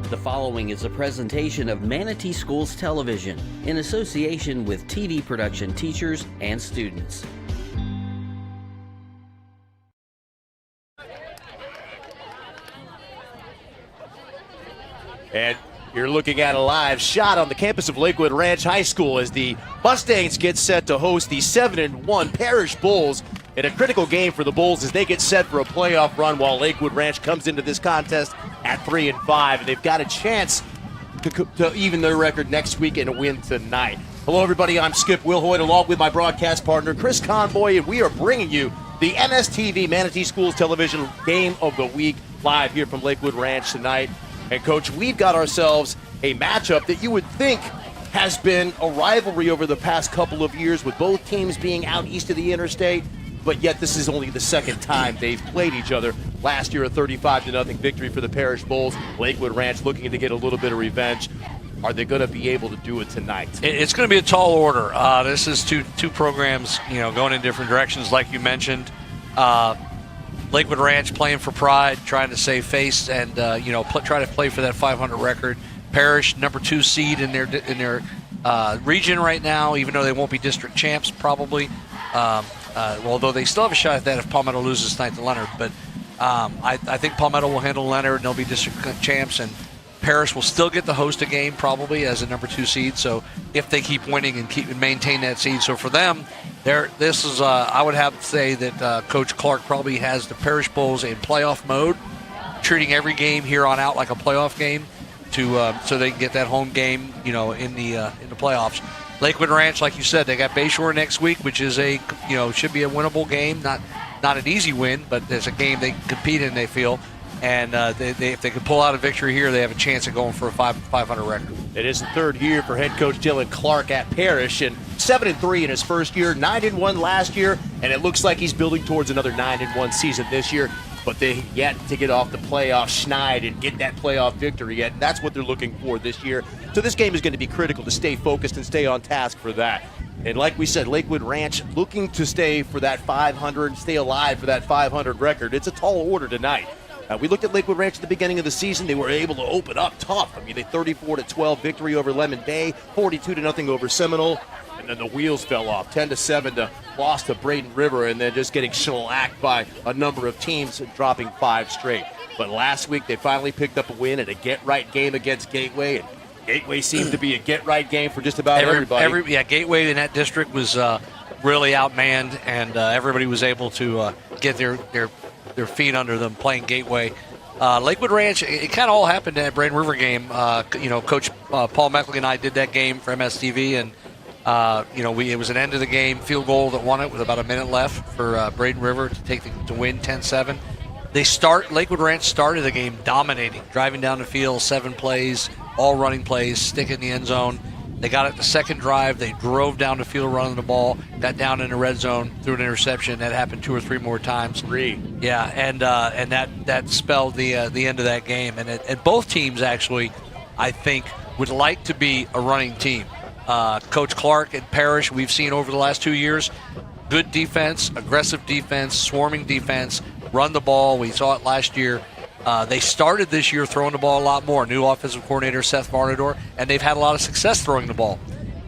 The following is a presentation of Manatee Schools Television in association with TV production teachers and students. And you're looking at a live shot on the campus of Lakewood Ranch High School as the Mustangs get set to host the 7-1 Parrish Bulls in a critical game for the Bulls as they get set for a playoff run while Lakewood Ranch comes into this contest at 3-5. And they've got a chance to even their record next week and a win tonight. Hello, everybody. I'm Skip Wilhoit along with my broadcast partner, Chris Conboy, and we are bringing you the MSTV Manatee Schools Television Game of the Week live here from Lakewood Ranch tonight. And, Coach, we've got ourselves a matchup that you would think has been a rivalry over the past couple of years with both teams being out east of the interstate, but yet this is only the second time they've played each other. Last year, a 35-0 victory for the Parrish Bulls. Lakewood Ranch looking to get a little bit of revenge. Are they going to be able to do it tonight? It's going to be a tall order. This is two programs, going in different directions, like you mentioned. Lakewood Ranch playing for pride, trying to save face, and try to play for that 500 record. Parrish, number 2 seed in their region right now, even though they won't be district champs probably. Although they still have a shot at that if Palmetto loses tonight to Leonard. But I think Palmetto will handle Leonard, and they'll be district champs, and Parrish will still get to host a game probably as a number 2 seed. So if they keep winning and maintain that seed, so for them, I would have to say that Coach Clark probably has the Parrish Bulls in playoff mode, treating every game here on out like a playoff game, so they can get that home game, in the playoffs. Lakewood Ranch, like you said, they got Bayshore next week, which is should be a winnable game, not an easy win, but it's a game they can compete in. They feel. And if they can pull out a victory here, they have a chance of going for a 500 record. It is the third year for head coach Dylan Clark at Parrish, and 7-3 in his first year, 9-1 last year, and it looks like he's building towards another 9-1 season this year. But they yet to get off the playoff schneid and get that playoff victory yet. And that's what they're looking for this year. So this game is going to be critical to stay focused and stay on task for that. And like we said, Lakewood Ranch looking to stay for that 500, stay alive for that 500 record. It's a tall order tonight. We looked at Lakewood Ranch at the beginning of the season. They were able to open up tough. I mean, they 34-12 victory over Lemon Bay, 42-0 over Seminole, and then the wheels fell off. 10-7 loss to Braden River, and then just getting shellacked by a number of teams and dropping 5 straight. But last week they finally picked up a win at a get-right game against Gateway, and Gateway seemed to be a get-right game for just about everybody. Gateway in that district was really outmanned, and everybody was able to get their feet under them playing Gateway. Lakewood Ranch, it kind of all happened in that Braden River game. Coach Paul Meckley and I did that game for MSTV, and it was an end of the game field goal that won it with about a minute left for Braden River to win 10-7. Lakewood Ranch started the game dominating, driving down the field, 7 plays, all running plays, stick in the end zone. They got it the second drive. They drove down the field running the ball, got down in the red zone, threw an interception. That happened 2 or 3 more times. 3. Yeah, and that spelled the end of that game. And both teams actually, I think, would like to be a running team. Coach Clark at Parrish, we've seen over the last 2 years, good defense, aggressive defense, swarming defense, run the ball. We saw it last year. They started this year throwing the ball a lot more. New offensive coordinator Seth Varnador, and they've had a lot of success throwing the ball.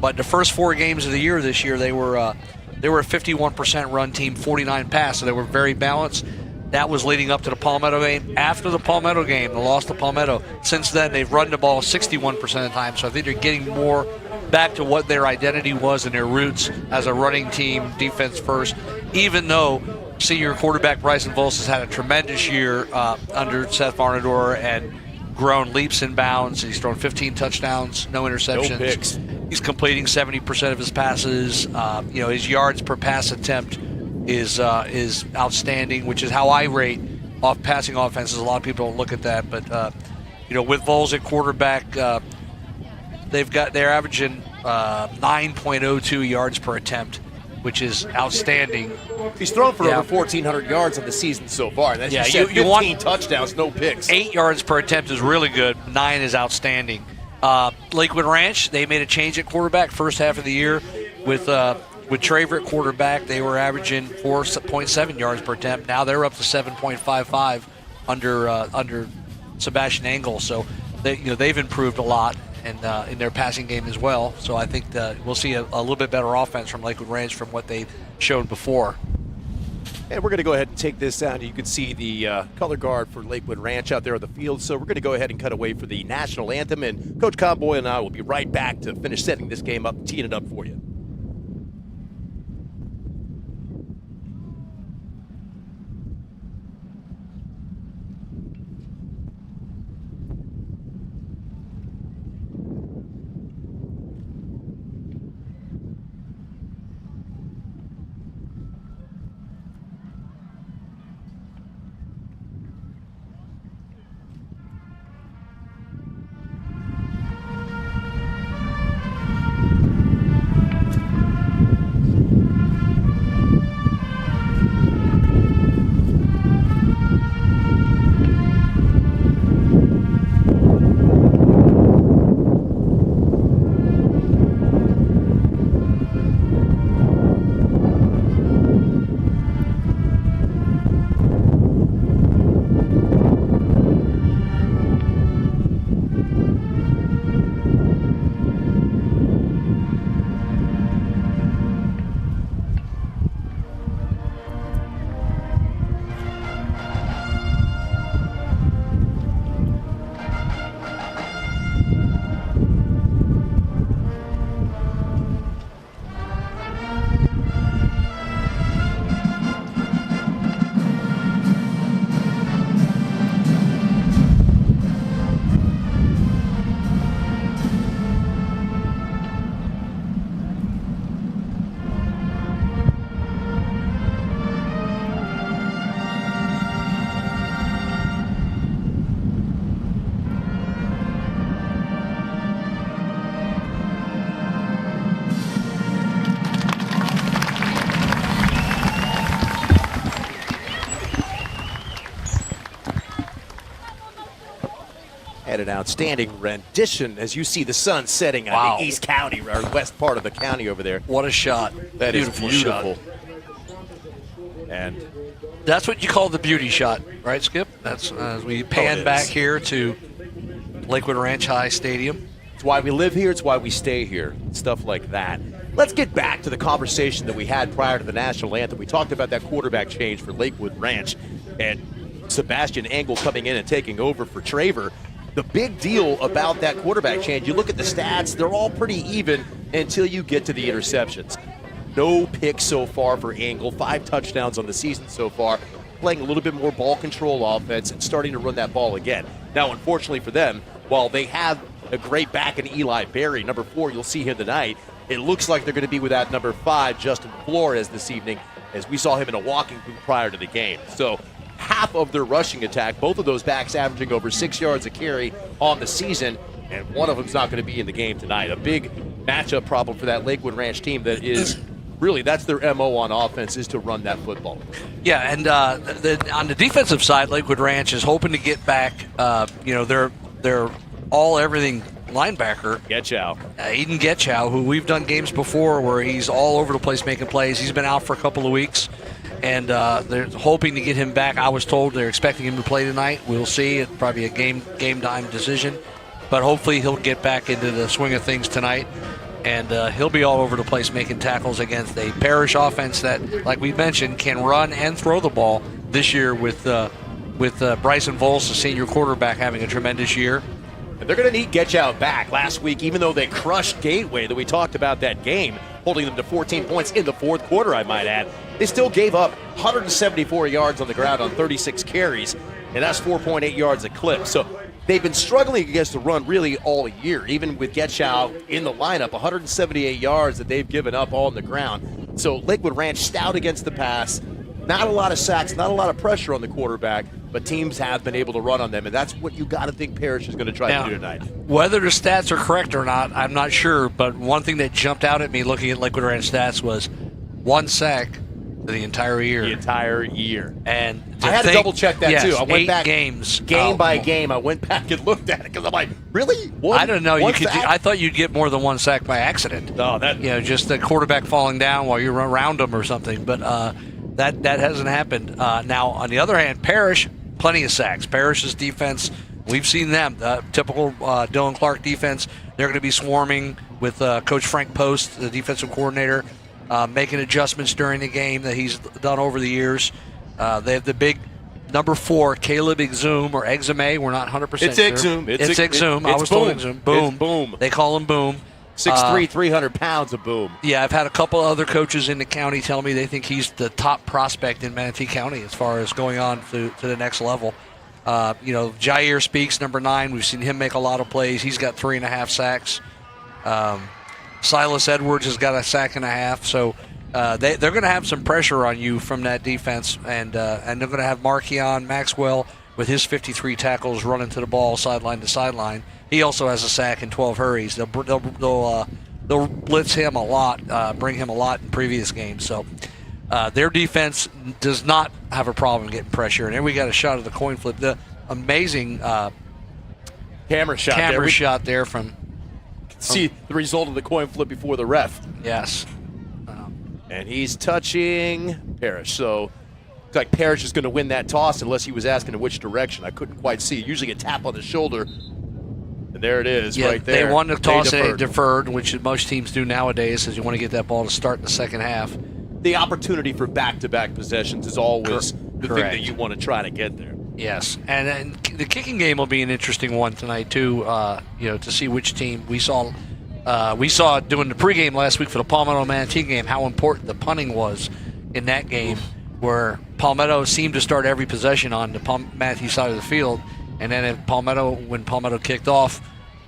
But the first 4 games of the year this year, they were a 51% run team, 49 pass, so they were very balanced. That was leading up to the Palmetto game. After the Palmetto game, the loss to Palmetto, since then they've run the ball 61% of the time. So I think they're getting more back to what their identity was and their roots as a running team, defense first, even though senior quarterback Bryson Volz has had a tremendous year under Seth Varnador and grown leaps and bounds. He's thrown 15 touchdowns, no interceptions. No picks. He's completing 70% of his passes. His yards per pass attempt is outstanding, which is how I rate off passing offenses. A lot of people don't look at that, but with Volz at quarterback, they're averaging 9.02 yards per attempt, which is outstanding. He's thrown for over 1,400 yards in the season so far. That's you 15 touchdowns, no picks. 8 yards per attempt is really good. 9 is outstanding. Lakewood Ranch, they made a change at quarterback first half of the year with Traver at quarterback. They were averaging 4.7 yards per attempt. Now they're up to 7.55 under Sebastian Engel. So they've improved a lot and in their passing game as well. So I think we'll see a little bit better offense from Lakewood Ranch from what they've shown before. And we're going to go ahead and take this down. You can see the color guard for Lakewood Ranch out there on the field. So we're going to go ahead and cut away for the national anthem. And Coach Conboy and I will be right back to finish setting this game up, teeing it up for you. Had an outstanding rendition as you see the sun setting on the East County, or west part of the county over there. What a shot. That beautiful is beautiful. Shot. And that's what you call the beauty shot, right, Skip? That's as we pan back here to Lakewood Ranch High Stadium. It's why we live here. It's why we stay here. Stuff like that. Let's get back to the conversation that we had prior to the national anthem. We talked about that quarterback change for Lakewood Ranch and Sebastian Engel coming in and taking over for Traver. The big deal about that quarterback change, you look at the stats, they're all pretty even until you get to the interceptions. No picks so far for Engel, 5 touchdowns on the season so far, playing a little bit more ball control offense and starting to run that ball again. Now, unfortunately for them, while they have a great back in Eli Berry, number 4, you'll see him tonight, it looks like they're going to be without number 5, Justin Flores, this evening, as we saw him in a walking boot prior to the game. So half of their rushing attack, both of those backs averaging over 6 yards a carry on the season, and one of them's not going to be in the game tonight. A big matchup problem for that Lakewood Ranch team that is really, that's their MO on offense, is to run that football. Yeah, and on the defensive side, Lakewood Ranch is hoping to get back, their all-everything linebacker, Getchow. Eden Getchow, who we've done games before where he's all over the place making plays. He's been out for a couple of weeks. And they're hoping to get him back. I was told they're expecting him to play tonight. We'll see. It's probably a game time decision. But hopefully he'll get back into the swing of things tonight. And he'll be all over the place making tackles against a Parrish offense that, like we mentioned, can run and throw the ball this year with Bryson Vols, the senior quarterback, having a tremendous year. And they're going to need Getchow back. Last week, even though they crushed Gateway, that we talked about that game, holding them to 14 points in the fourth quarter, I might add, they still gave up 174 yards on the ground on 36 carries, and that's 4.8 yards a clip. So they've been struggling against the run really all year, even with Getchow in the lineup, 178 yards that they've given up all on the ground. So Lakewood Ranch stout against the pass, not a lot of sacks, not a lot of pressure on the quarterback, but teams have been able to run on them, and that's what you got to think Parrish is going to try to do tonight. Whether the stats are correct or not, I'm not sure, but one thing that jumped out at me looking at Lakewood Ranch stats was 1 sack for the entire year. The entire year. And I had to double check that too. I went 8 back games, game by game. I went back and looked at it because I'm like, really? I don't know. I thought you'd get more than 1 sack by accident. No, just the quarterback falling down while you're around him or something. But that hasn't happened. Now, on the other hand, Parrish, plenty of sacks. Parrish's defense We've seen them. Typical Dylan Clark defense. They're going to be swarming with Coach Frank Post, the defensive coordinator, making adjustments during the game that he's done over the years. They have the big number 4, Caleb Exum or Exume. We're not 100% It's sure. Exum. It's Exum. I was told Exum. Boom. It's Boom. They call him Boom. 6'3", 300 pounds of Boom. Yeah, I've had a couple other coaches in the county tell me they think he's the top prospect in Manatee County as far as going on to the next level. Jair Speaks, number 9. We've seen him make a lot of plays. He's got 3.5 sacks. Silas Edwards has got a sack and a half. So they're going to have some pressure on you from that defense, and they're going to have Markeon Maxwell with his 53 tackles running to the ball sideline to sideline. He also has a sack and 12 hurries. They'll blitz him a lot, bring him a lot in previous games. So their defense does not have a problem getting pressure. And then we got a shot of the coin flip. The amazing camera shot there from. See the result of the coin flip before the ref. Yes. And he's touching Parrish. So looks like Parrish is going to win that toss unless he was asking in which direction. I couldn't quite see. Usually a tap on the shoulder. And there it is right there. They won the toss and they deferred, which most teams do nowadays, as you want to get that ball to start in the second half. The opportunity for back-to-back possessions is always the thing that you want to try to get there. Yes, and the kicking game will be an interesting one tonight too. To see which team we saw doing the pregame last week for the Palmetto Manatee game how important the punting was in that game, where Palmetto seemed to start every possession on the Manatee side of the field, and then when Palmetto kicked off,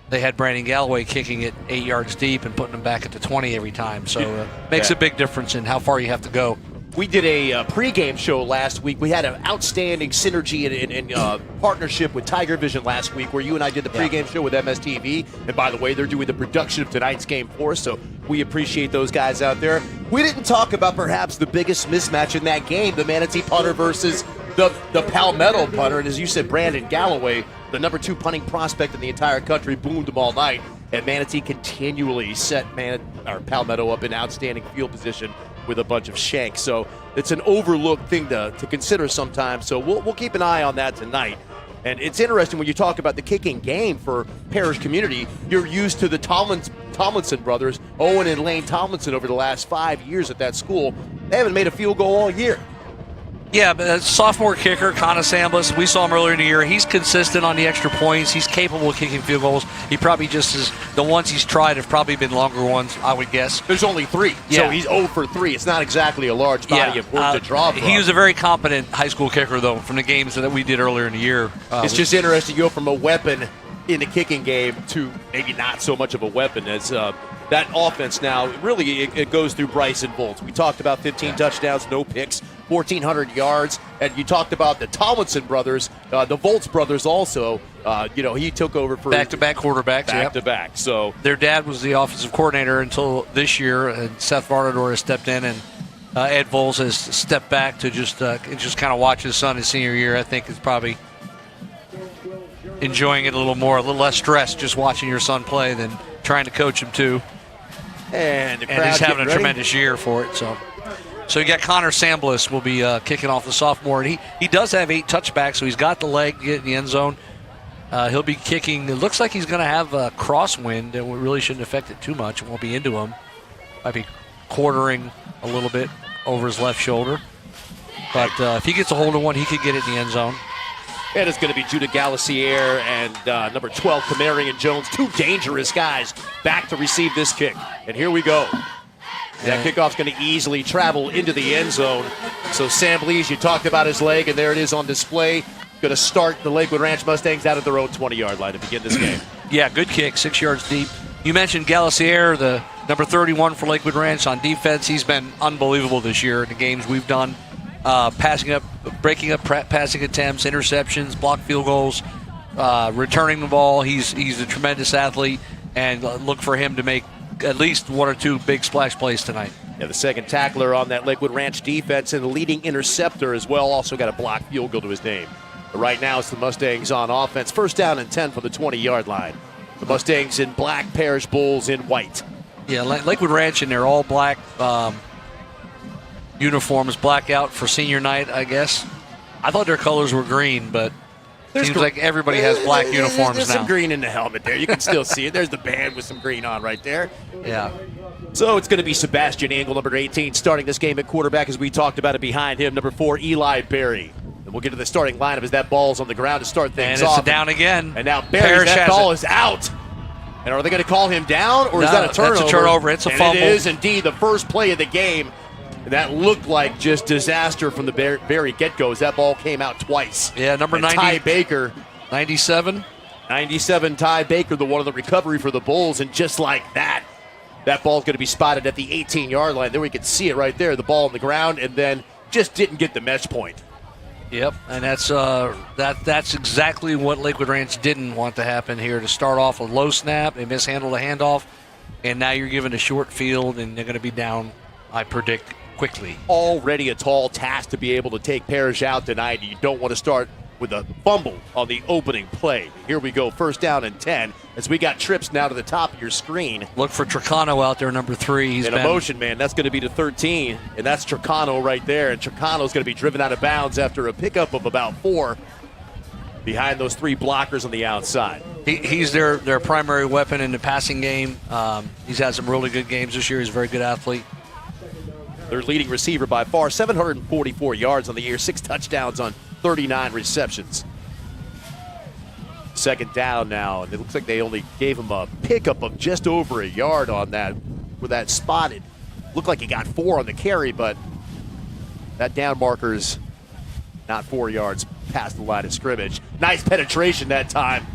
they had Brandon Galloway kicking it 8 yards deep and putting them back at the 20 every time. So it makes a big difference in how far you have to go. We did a pregame show last week. We had an outstanding synergy and partnership with Tiger Vision last week, where you and I did the pregame show with MSTV. And by the way, they're doing the production of tonight's game for us, so we appreciate those guys out there. We didn't talk about perhaps the biggest mismatch in that game, the Manatee punter versus the Palmetto punter. And as you said, Brandon Galloway, the number 2 punting prospect in the entire country, boomed them all night. And Manatee continually set Palmetto up in outstanding field position with a bunch of shanks. So it's an overlooked thing to consider sometimes. So we'll keep an eye on that tonight. And it's interesting when you talk about the kicking game for Parrish community, you're used to the Tomlinson brothers, Owen and Lane Tomlinson, over the last 5 years at that school. They haven't made a field goal all year. Yeah, but sophomore kicker, Connor Samblis, we saw him earlier in the year. He's consistent on the extra points. He's capable of kicking field goals. He probably the ones he's tried have probably been longer ones, I would guess. There's only 3, so he's 0 for 3. It's not exactly a large body of work to draw from. He was a very competent high school kicker, though, from the games that we did earlier in the year. It's just interesting to go from a weapon in the kicking game to maybe not so much of a weapon as that offense now. Really, it goes through Bryson Volts. We talked about 15 touchdowns, no picks, 1,400 yards, and you talked about the Tomlinson brothers, the Volts brothers also. He took over for back-to-back quarterbacks. Back-to-back. So their dad was the offensive coordinator until this year, and Seth Varnador has stepped in, and Ed Vols has stepped back to just kind of watch his son his senior year. I think is probably enjoying it a little more, a little less stress just watching your son play than trying to coach him too. And he's having a tremendous year for it. So you got Connor Samblis will be kicking off the sophomore, and he does have 8 touchbacks, so he's got the leg to get in the end zone. He'll be kicking. It looks like he's going to have a crosswind, and really shouldn't affect it too much. It won't be into him. Might be quartering a little bit over his left shoulder. But if he gets a hold of one, he could get it in the end zone. And it's going to be Judah Galassier and number 12, Camarian Jones, 2 dangerous guys back to receive this kick. And here we go. That kickoff's going to easily travel into the end zone. So Sam Blees, you talked about his leg, and there it is on display. Going to start the Lakewood Ranch Mustangs out at their own 20-yard line to begin this game. Yeah, good kick, 6 yards deep. You mentioned Galassier, the number 31 for Lakewood Ranch on defense. He's been unbelievable this year in the games we've done. Breaking up passing attempts, interceptions, blocked field goals, returning the ball. He's a tremendous athlete, and look for him to make at least 1 or 2 big splash plays tonight. Yeah, the second tackler on that Lakewood Ranch defense and the leading interceptor as well. Also got a blocked field goal to his name. But right now it's the Mustangs on offense. First down and 10 from the 20-yard line. The Mustangs in black, Parrish Bulls in white. Yeah, Lakewood Ranch in their all black uniforms, blackout for senior night, I guess. I thought their colors were green, but Seems like everybody has black uniforms There's now. some green in the helmet there. You can still see it. There's the band with some green on right there. Yeah. So it's going to be Sebastian Angle, number 18, starting this game at quarterback, as we talked about it. Behind him, number 4, Eli Berry. And we'll get to the starting lineup as that ball's on the ground to start things And it's off. a down again. And now Berry, that ball is out. And are they going to call him down, or is that a turnover? That's a turnover. It's a fumble. It is indeed the first play of the game. And that looked like just disaster from the very get-go as that ball came out twice. Yeah, number 90. Ty Baker. 97. 97, Ty Baker, the one of the recovery for the Bulls. And just like that, that ball's going to be spotted at the 18-yard line. There we can see it right there, the ball on the ground, and then just didn't get the mesh point. Yep, and that's exactly what Lakewood Ranch didn't want to happen here. To start off a low snap, they mishandled a handoff, and now you're given a short field, and they're going to be down, I predict, quickly. Already a tall task to be able to take Parrish out tonight. You don't want to start with a fumble on the opening play. Here we go, first down and 10, as we got trips now to the top of your screen. Look for Tricano out there, number 3. He's in a motion, man. That's going to be to 13, and that's Tricano right there. And Tricano's going to be driven out of bounds after a pickup of about 4 behind those 3 blockers on the outside. He's their primary weapon in the passing game. He's had some really good games this year. He's a very good athlete. Their leading receiver by far, 744 yards on the year, 6 touchdowns on 39 receptions. Second down now, and it looks like they only gave him a pickup of just over a yard on that, where that spotted. Looked like he got 4 on the carry, but that down marker's not 4 yards past the line of scrimmage. Nice penetration that time.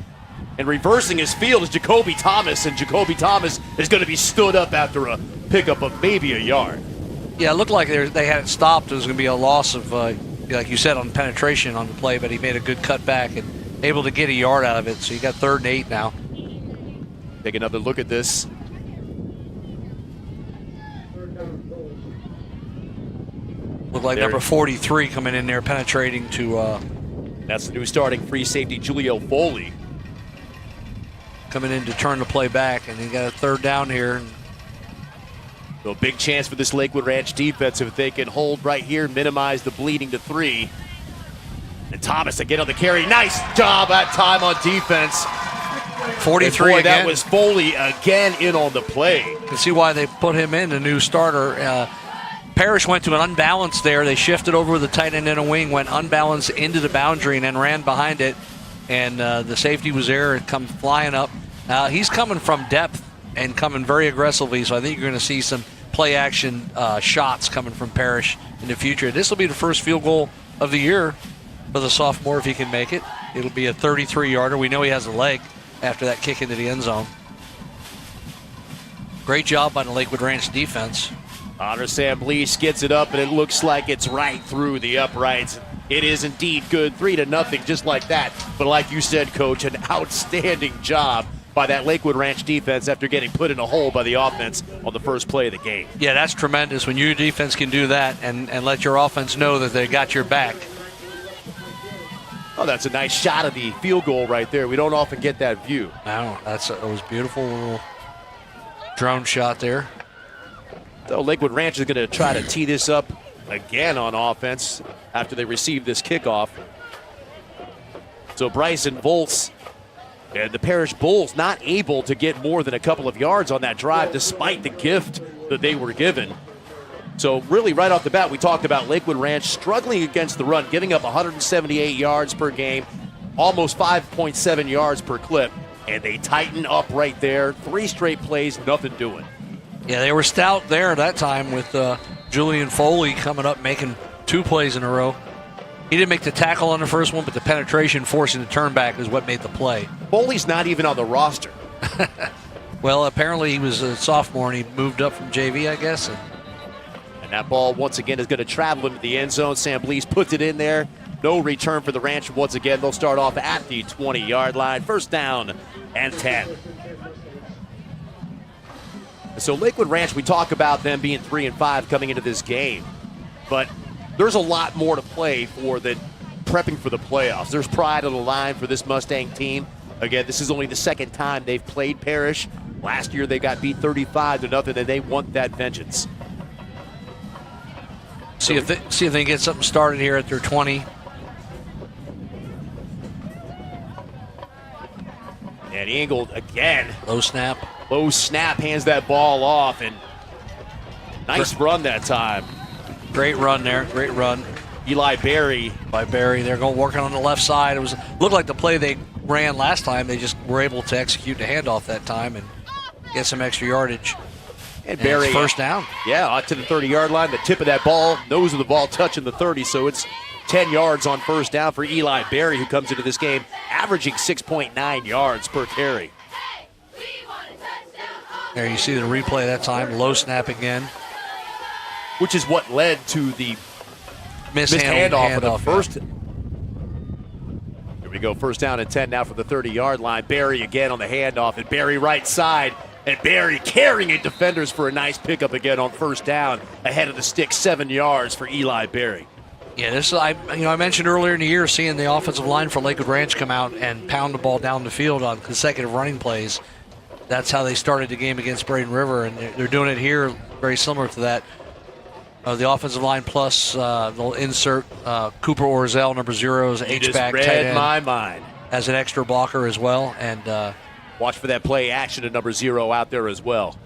And reversing his field is Jacoby Thomas, and Jacoby Thomas is going to be stood up after a pickup of maybe a yard. Yeah, it looked like they had it stopped. It was going to be a loss of, like you said, on penetration on the play, but he made a good cutback and able to get a yard out of it. So you got 3rd and 8 now. Take another look at this. Looked like number 43 coming in there, penetrating to... That's the new starting free safety, Julio Foley. Coming in to turn the play back, and he got a 3rd down here. So a big chance for this Lakewood Ranch defense if they can hold right here, minimize the bleeding to 3. And Thomas again on the carry. Nice job that time on defense. 43 boy, again. That was Foley again in on the play. You can see why they put him in, the new starter. Parrish went to an unbalanced there. They shifted over with the tight end in a wing, went unbalanced into the boundary, and then ran behind it. And the safety was there and come flying up. He's coming from depth and coming very aggressively, so I think you're going to see some play-action shots coming from Parrish in the future. This will be the first field goal of the year for the sophomore if he can make it. It'll be a 33-yarder. We know he has a leg after that kick into the end zone. Great job by the Lakewood Ranch defense. Honor Sam Blease gets it up, and it looks like it's right through the uprights. It is indeed good, 3-0, just like that. But like you said, Coach, an outstanding job by that Lakewood Ranch defense after getting put in a hole by the offense on the first play of the game. Yeah, that's tremendous when your defense can do that and let your offense know that they got your back. Oh, that's a nice shot of the field goal right there. We don't often get that view. No, it was beautiful little drone shot there. So Lakewood Ranch is going to try to tee this up again on offense after they receive this kickoff. So Bryson Volz and the Parrish Bulls not able to get more than a couple of yards on that drive despite the gift that they were given. So really right off the bat, we talked about Lakewood Ranch struggling against the run, giving up 178 yards per game, almost 5.7 yards per clip, and they tighten up right there. 3 straight plays, nothing doing. Yeah, they were stout there at that time with Julian Foley coming up making 2 plays in a row. He didn't make the tackle on the first one, but the penetration forcing the turn back is what made the play. Foley's not even on the roster. Well, apparently he was a sophomore and he moved up from JV, I guess. And that ball, once again, is going to travel into the end zone. Sam Blease puts it in there. No return for the Ranch. Once again, they'll start off at the 20-yard line. First down and 10. So Lakewood Ranch, we talk about them being 3-5 coming into this game. But there's a lot more to play for than prepping for the playoffs. There's pride on the line for this Mustang team. Again, this is only the second time they've played Parrish. Last year they got beat 35-0, and they want that vengeance. See if they can get something started here at their 20. And Engel again. Low snap. Low snap, hands that ball off, and nice run that time. Great run there. Great run. Eli Berry. By Berry. They're going working on the left side. Looked like the play they ran last time. They just were able to execute the handoff that time and get some extra yardage. And Berry, first down. Yeah, out to the 30-yard line. The tip of that ball, nose of the ball touching the 30, so it's 10 yards on first down for Eli Berry, who comes into this game averaging 6.9 yards per carry. There you see the replay that time. Low snap again. Which is what led to the missed handoff handoff of the first. Here we go, first down and 10 now from the 30-yard line. Berry again on the handoff, and Berry right side. And Berry carrying defenders for a nice pickup again on first down. Ahead of the stick, 7 yards for Eli Berry. Yeah, this I mentioned earlier in the year seeing the offensive line for Lakewood Ranch come out and pound the ball down the field on consecutive running plays. That's how they started the game against Braden River, and they're doing it here very similar to that. The offensive line plus they'll insert Cooper Orzel, number 0, as H-back tight end. Read my mind. As an extra blocker as well. And watch for that play action at number 0 out there as well.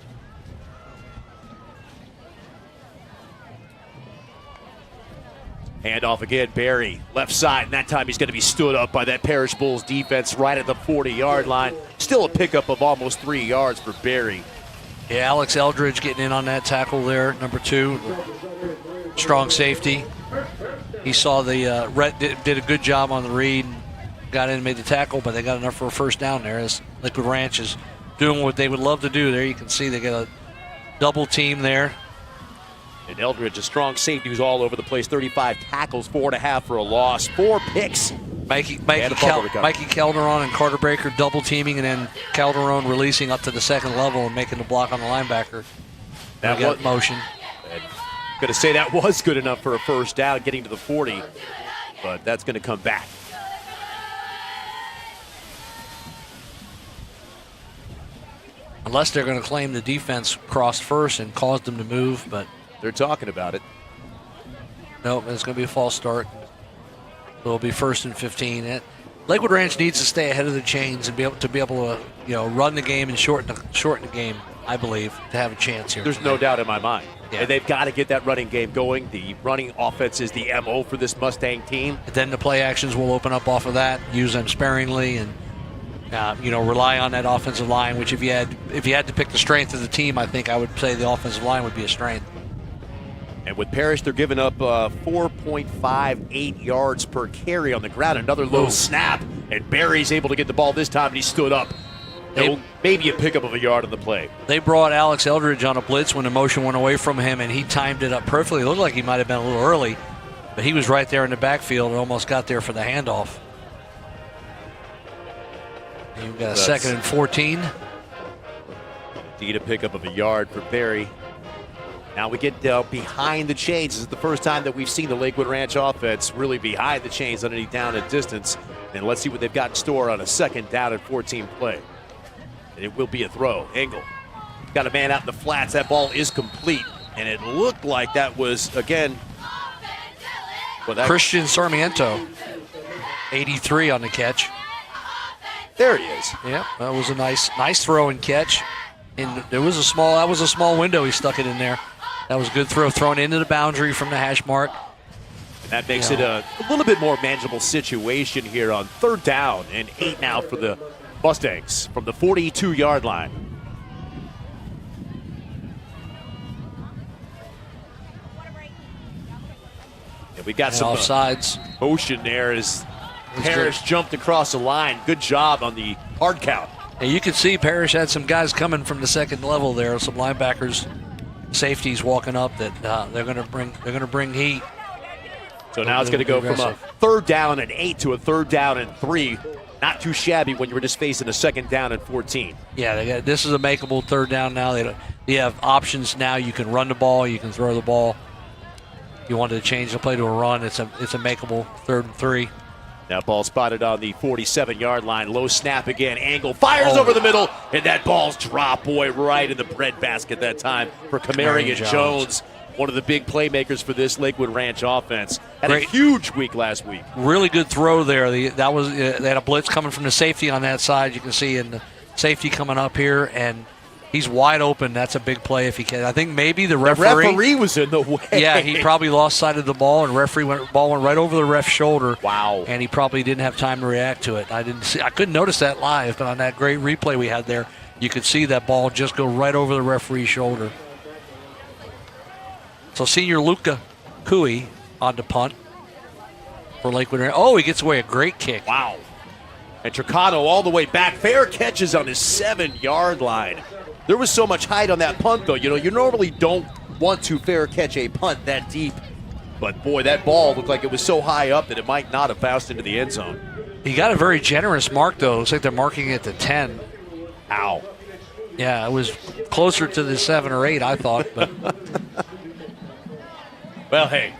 Handoff again, Berry, left side, and that time he's going to be stood up by that Parrish Bulls defense right at the 40-yard line. Still a pickup of almost 3 yards for Berry. Yeah, Alex Eldridge getting in on that tackle there, number 2. Strong safety. He saw the Rhett did a good job on the read, got in and made the tackle, but they got enough for a first down there as Lakewood Ranch is doing what they would love to do there. You can see they got a double team there. And Eldridge, a strong safety who's all over the place. 35 tackles, 4.5 for a loss, 4 picks. Mikey Calderon and Carter Baker double teaming, and then Calderon releasing up to the second level and making the block on the linebacker. That got motion. Going to say that was good enough for a first down, getting to the 40, but that's going to come back. Unless they're going to claim the defense crossed first and caused them to move, but they're talking about it. Nope, it's going to be a false start. It'll be 1st and 15. Lakewood Ranch needs to stay ahead of the chains and be able to run the game and shorten the game, I believe, to have a chance here. There's no doubt in my mind. Yeah. And they've got to get that running game going. The running offense is the MO for this Mustang team. And then the play actions will open up off of that, use them sparingly, and rely on that offensive line, which if you had to pick the strength of the team, I think I would say the offensive line would be a strength. And with Parrish, they're giving up 4.58 yards per carry on the ground. Another low snap, and Berry's able to get the ball this time, and he stood up. Maybe a pickup of a yard on the play. They brought Alex Eldridge on a blitz when the motion went away from him, and he timed it up perfectly. It looked like he might have been a little early, but he was right there in the backfield and almost got there for the handoff. And you've got a 2nd and 14. Indeed, a pickup of a yard for Berry. Now we get behind the chains. This is the first time that we've seen the Lakewood Ranch offense really behind the chains underneath down and distance. And let's see what they've got in store on a 2nd down and 14 play. And it will be a throw. Engel got a man out in the flats. That ball is complete. And it looked like that was, again, Christian Sarmiento, 83 on the catch. There he is. Yeah, that was a nice throw and catch. And that was a small window. He stuck it in there. That was a good throw, thrown into the boundary from the hash mark. And that makes it a little bit more manageable situation here on 3rd down and 8 now for the Mustangs from the 42-yard line. And we got some offsides motion there as Parrish jumped across the line. Good job on the hard count. And you can see Parrish had some guys coming from the second level there, some linebackers, safeties walking up that they're going to bring heat. So now it's going to go from a 3rd down and 8 to a 3rd down and 3. Not too shabby when you were just facing a 2nd down and 14. Yeah, this is a makeable 3rd down now. They have options now. You can run the ball, you can throw the ball. If you wanted to change the play to a run, it's a makeable 3rd and 3. That ball spotted on the 47-yard line. Low snap again. Angle fires over the middle, and that ball's dropped, right in the breadbasket that time for Kamari and Jones. one of the big playmakers for this Lakewood Ranch offense. Had Great. a huge week last week. Really good throw there. They had a blitz coming from the safety on that side. You can see in the safety coming up here, and he's wide open. That's a big play if he can. I think maybe the referee was in the way. Yeah, he probably lost sight of the ball, and the ball went right over the ref's shoulder. Wow. And he probably didn't have time to react to it. I couldn't notice that live, but on that great replay we had there, you could see that ball just go right over the referee's shoulder. So senior Luca Cooey on the punt for Lakewood. Oh, he gets away a great kick. Wow. And Tricano all the way back. Fair catches on his 7-yard line. There was so much height on that punt, though. You normally don't want to fair catch a punt that deep. But, boy, that ball looked like it was so high up that it might not have bounced into the end zone. He got a very generous mark, though. Looks like they're marking it to 10. Ow. Yeah, it was closer to the 7 or 8, I thought. But well, hey,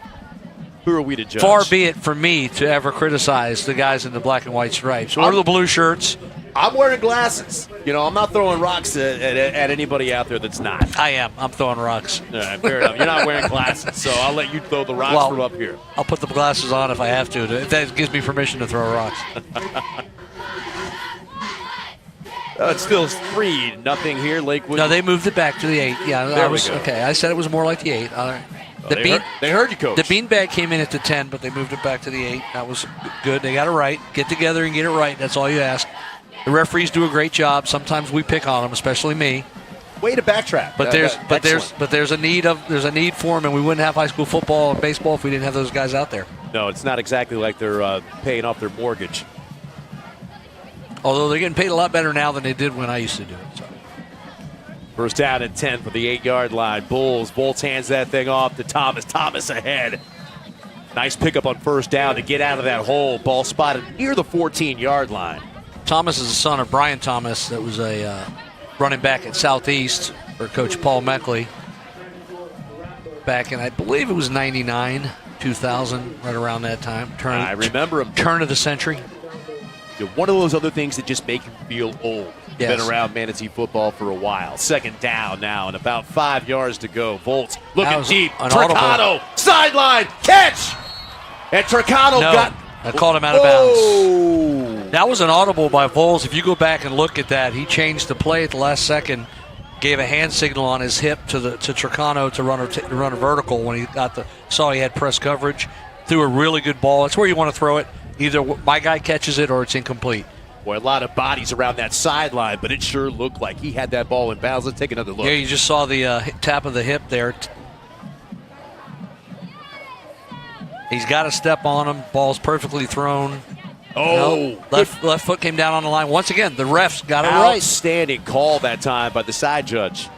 who are we to judge? far be it from me to ever criticize the guys in the black and white stripes or the blue shirts. I'm wearing glasses. I'm not throwing rocks at anybody out there that's not. I am. I'm throwing rocks. All right, fair enough. You're not wearing glasses, so I'll let you throw the rocks from up here. I'll put the glasses on if I have to. If that gives me permission to throw rocks. It's still 3-0 here, Lakewood. No, they moved it back to the 8. Yeah, there we go. Okay, I said it was more like the 8. All right. They heard you, Coach. The beanbag came in at the 10, but they moved it back to the 8. That was good. They got it right. Get together and get it right. That's all you ask. The referees do a great job. Sometimes we pick on them, especially me. Way to backtrack. But there's a need for them, and we wouldn't have high school football and baseball if we didn't have those guys out there. No, it's not exactly like they're paying off their mortgage. Although they're getting paid a lot better now than they did when I used to do it. So. First down and 10 for the 8-yard line. Bolts hands that thing off to Thomas. Thomas ahead. Nice pickup on first down to get out of that hole. Ball spotted near the 14-yard line. Thomas is the son of Brian Thomas, that was a running back at Southeast for Coach Paul Meckley back in, I believe it was 99, 2000, right around that time. I remember him. Turn of the century. One of those other things that just make you feel old. Yes. Been around Manatee football for a while. Second down now and about 5 yards to go. Volts looking deep. Tricano, sideline, catch! And Tricano got... I called him out of bounds. That was an audible by Vols. If you go back and look at that, he changed the play at the last second, gave a hand signal on his hip to Tricano to run a vertical when he saw he had press coverage. Threw a really good ball. That's where you want to throw it. Either my guy catches it or it's incomplete. Boy, a lot of bodies around that sideline, but it sure looked like he had that ball in bounds. Let's take another look. Yeah, you just saw the tap of the hip there. He's got a step on him. Ball's perfectly thrown. Oh. Left foot came down on the line. Once again, the refs got it right. Outstanding call that time by the side judge.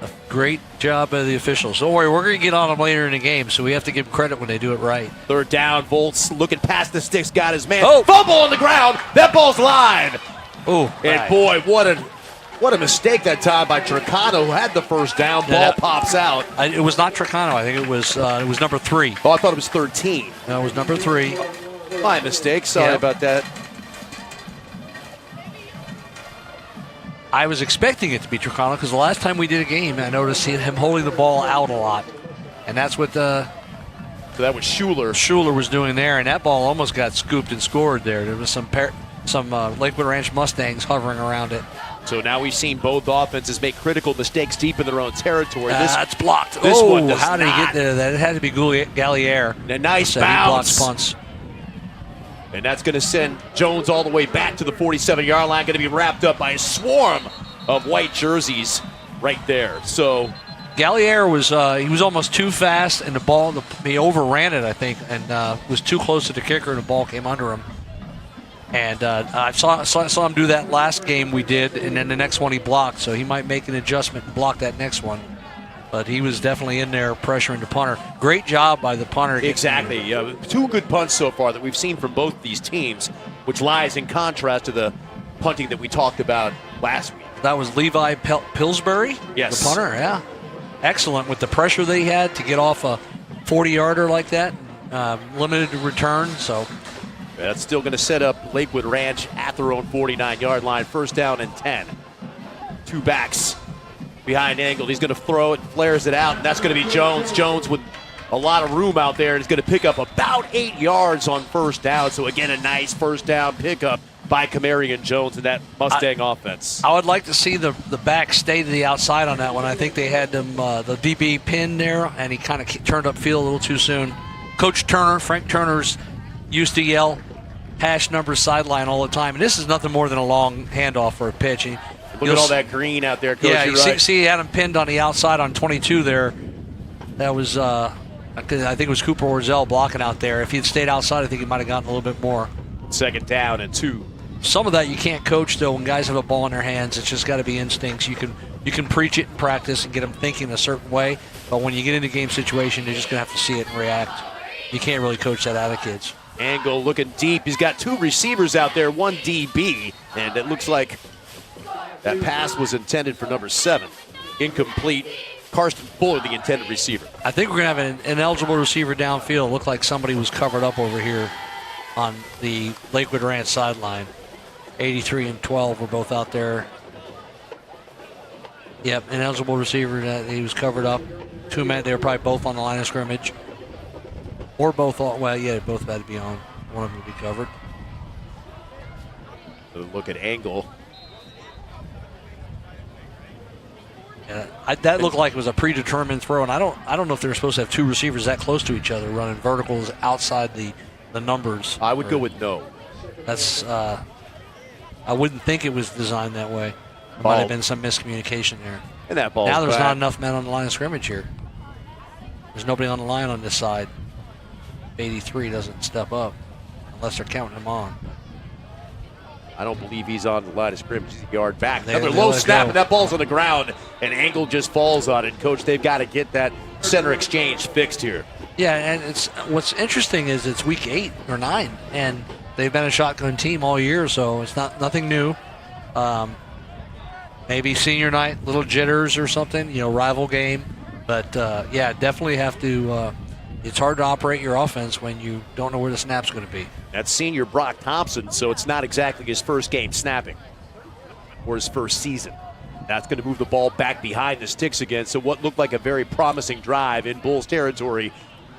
A great job by the officials. Don't worry, we're going to get on them later in the game, so we have to give credit when they do it right. Third down, Volts looking past the sticks, got his man. Oh. Fumble on the ground. That ball's line. Oh, and boy, what a mistake that time by Tricano, who had the first down. Ball pops out. It was not Tricano. I think it was number 3. Oh, I thought it was 13. No, it was number 3. My mistake. Sorry about that. I was expecting it to be Tricano because the last time we did a game, I noticed him holding the ball out a lot. And that's what So that was Schuler. Schuler was doing there, and that ball almost got scooped and scored there. There was some Lakewood Ranch Mustangs hovering around it. So now we've seen both offenses make critical mistakes deep in their own territory. It's blocked. This one does how did he get there? That it had to be Galliere. A nice bounce. He blocks punts. And that's going to send Jones all the way back to the 47-yard line. Going to be wrapped up by a swarm of white jerseys right there. So Galliere was he was almost too fast, and the ball he overran it, I think, and was too close to the kicker, and the ball came under him. And I saw him do that last game we did, and then the next one he blocked. So he might make an adjustment and block that next one. But he was definitely in there pressuring the punter. Great job by the punter. Exactly. 2 good punts so far that we've seen from both these teams, which lies in contrast to the punting that we talked about last week. That was Levi Pillsbury, yes, the punter, yeah. Excellent with the pressure they had to get off a 40-yarder like that. Limited return, so. That's still going to set up Lakewood Ranch at their own 49-yard line. First down and 10. 2 backs behind Angle. He's going to throw it, flares it out, and that's going to be Jones. Jones with a lot of room out there, and is going to pick up about 8 yards on first down. So again, a nice first down pickup by Camarion Jones in that Mustang offense. I would like to see the back stay to the outside on that one. I think they had them the DB pinned there, and he kind of turned upfield a little too soon. Coach Turner, Frank Turner's used to yell hash number sideline all the time, and this is nothing more than a long handoff for a pitch. Look at all that green out there, Coach. Yeah, you see he had him pinned on the outside on 22 there. That was, I think it was Cooper Orzel blocking out there. If he'd stayed outside, I think he might have gotten a little bit more. Second down and 2. Some of that you can't coach, though. When guys have a ball in their hands, it's just got to be instincts. You can preach it in practice and get them thinking a certain way, but when you get into game situation, you're just going to have to see it and react. You can't really coach that out of kids. Angle looking deep. He's got 2 receivers out there, 1 DB, and it looks like that pass was intended for number 7. Incomplete. Karsten Fuller, the intended receiver. I think we're going to have an ineligible receiver downfield. It looked like somebody was covered up over here on the Lakewood Ranch sideline. 83 and 12 were both out there. Yep, ineligible receiver. He was covered up. 2 men, they were probably both on the line of scrimmage. Or both, well, yeah, both had to be on. One of them would be covered. Look at Angle. Yeah, that looked like it was a predetermined throw, and I don't know if they're supposed to have 2 receivers that close to each other running verticals outside the numbers. I would go with no. That's I wouldn't think it was designed that way. There might have been some miscommunication there. And that ball. Now there's not enough men on the line of scrimmage here. There's nobody on the line on this side. 83 doesn't step up unless they're counting him on. I don't believe he's on the line of scrimmage. He's a yard back. They Another low snap, and that ball's on the ground, and Angle just falls on it. Coach, they've got to get that center exchange fixed here. Yeah, and what's interesting is it's week 8 or 9, and they've been a shotgun team all year, so it's nothing new. Maybe senior night, little jitters or something, rival game. But, yeah, definitely have to it's hard to operate your offense when you don't know where the snap's going to be. That's senior Brock Thompson, so it's not exactly his first game snapping or his first season. That's going to move the ball back behind the sticks again, so what looked like a very promising drive in Bulls territory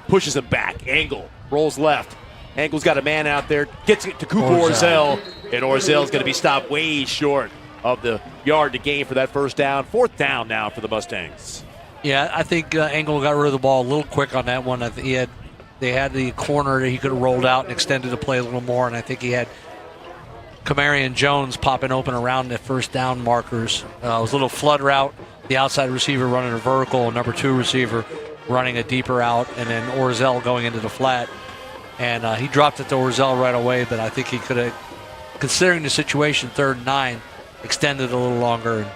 pushes him back. Angle rolls left. Angle's got a man out there, gets it to Cooper Orzel, and Orzel's going to be stopped way short of the yard to gain for that first down. 4th down now for the Mustangs. Yeah, I think Angle got rid of the ball a little quick on that one. I think they had the corner that he could have rolled out and extended the play a little more, and I think he had Camarion Jones popping open around the first down markers. It was a little flood route, the outside receiver running a vertical, number 2 receiver running a deeper out, and then Orzel going into the flat. And he dropped it to Orzel right away, but I think he could have, considering the situation, 3rd and 9, extended a little longer.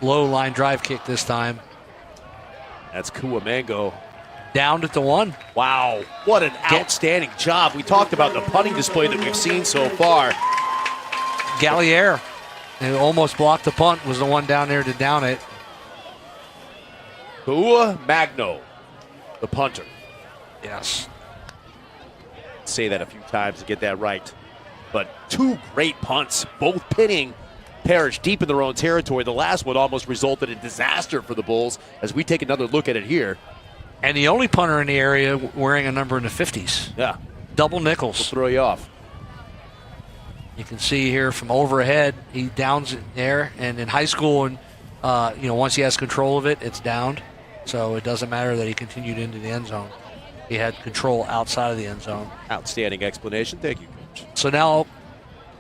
Low line drive kick this time. That's Kuamango. Downed at the 1. Wow, what an outstanding job. We talked about the punting display that we've seen so far. Galliere, who almost blocked the punt, was the one down there to down it. Kuamango, the punter. Yes. Say that a few times to get that right. But 2 great punts, both pinning Parrish deep in their own territory. The last one almost resulted in disaster for the Bulls as we take another look at it here. And the only punter in the area wearing a number in the 50s. Yeah. Double nickels. We'll throw you off. You can see here from overhead, he downs it there. And in high school, and once he has control of it, it's downed. So it doesn't matter that he continued into the end zone. He had control outside of the end zone. Outstanding explanation. Thank you, Coach. So now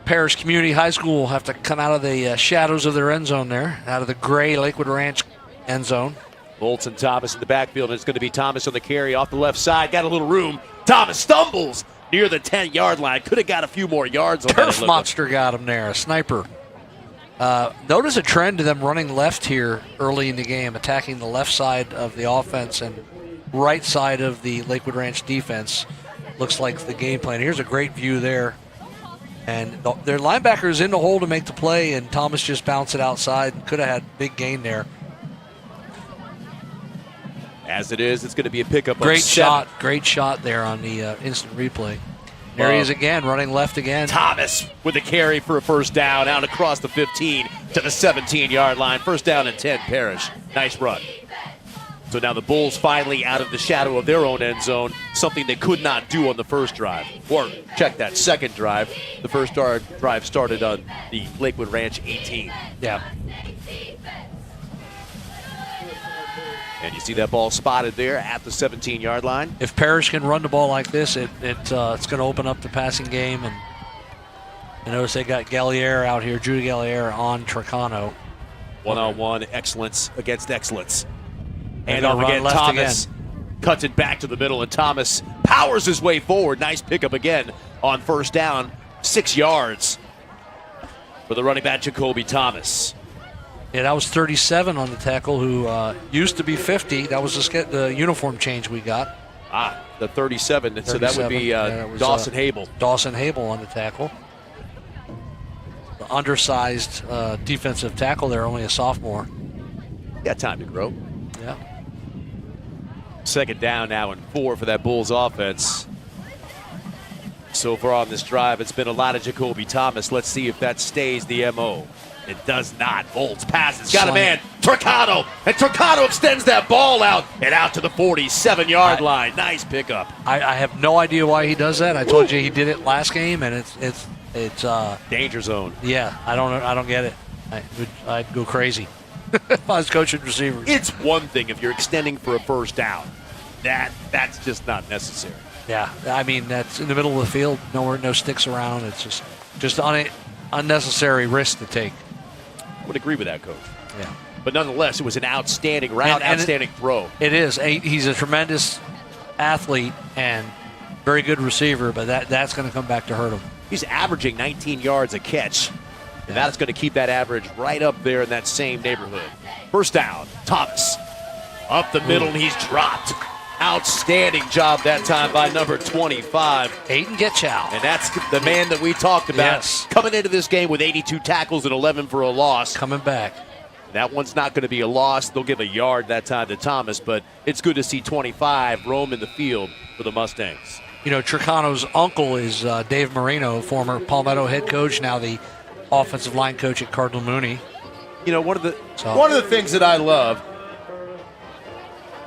Parrish Community High School will have to come out of the shadows of their end zone there, out of the gray Lakewood Ranch end zone. Bolts and Thomas in the backfield, and it's going to be Thomas on the carry off the left side. Got a little room. Thomas stumbles near the 10-yard line. Could have got a few more yards on Turf monster got him there, a sniper. Notice a trend to them running left here early in the game, attacking the left side of the offense and right side of the Lakewood Ranch defense. Looks like the game plan. Here's a great view there. And their linebacker is in the hole to make the play, and Thomas just bounced it outside and could have had big gain there. As it is, it's going to be a pickup. Great shot there on the instant replay. There he is again, running left again. Thomas with a carry for a first down, out across the 15 to the 17-yard line. First down and 10, Parrish. Nice run. So now the Bulls finally out of the shadow of their own end zone, something they could not do on the first drive. Or check that second drive. The first drive started on the Lakewood Ranch 18. Yeah. And you see that ball spotted there at the 17-yard line. If Parrish can run the ball like this, it's going to open up the passing game. And I notice they got Galliere out here, Judy Galliere on Tricano. One-on-one excellence against excellence. And gonna off again, run left Thomas cuts it back to the middle, and Thomas powers his way forward. Nice pickup again on first down, 6 yards for the running back, Jacoby Thomas. Yeah, that was 37 on the tackle, who used to be 50. That was the uniform change we got. The 37. So that would be Dawson Hable. Dawson Hable on the tackle. The undersized defensive tackle there, only a sophomore. Got time to grow. Yeah. Second down now and 4 for that Bulls offense. So far on this drive, it's been a lot of Jacoby Thomas. Let's see if that stays the MO. It does not. Bolts passes. Got a man. Turcano. And Turcano extends that ball out and out to the 47-yard line. Nice pickup. I have no idea why he does that. I told you he did it last game, and it's danger zone. Yeah, I don't get it. I'd go crazy if I was coaching receivers. It's one thing if you're extending for a first down. That's just not necessary. Yeah, I mean, that's in the middle of the field, no sticks around. It's just unnecessary risk to take. I would agree with that, Coach. Yeah. But nonetheless, it was an outstanding route, outstanding throw. It is. He's a tremendous athlete and very good receiver, but that's going to come back to hurt him. He's averaging 19 yards a catch, and that's going to keep that average right up there in that same neighborhood. First down, Thomas. Up the middle, and he's dropped. Outstanding job that time by number 25. Aiden Getchow. And that's the man that we talked about. Yes. Coming into this game with 82 tackles and 11 for a loss. Coming back. That one's not going to be a loss. They'll give a yard that time to Thomas, but it's good to see 25 roam in the field for the Mustangs. You know, Tricano's uncle is Dave Marino, former Palmetto head coach, now the offensive line coach at Cardinal Mooney. You know, one of the things that I love,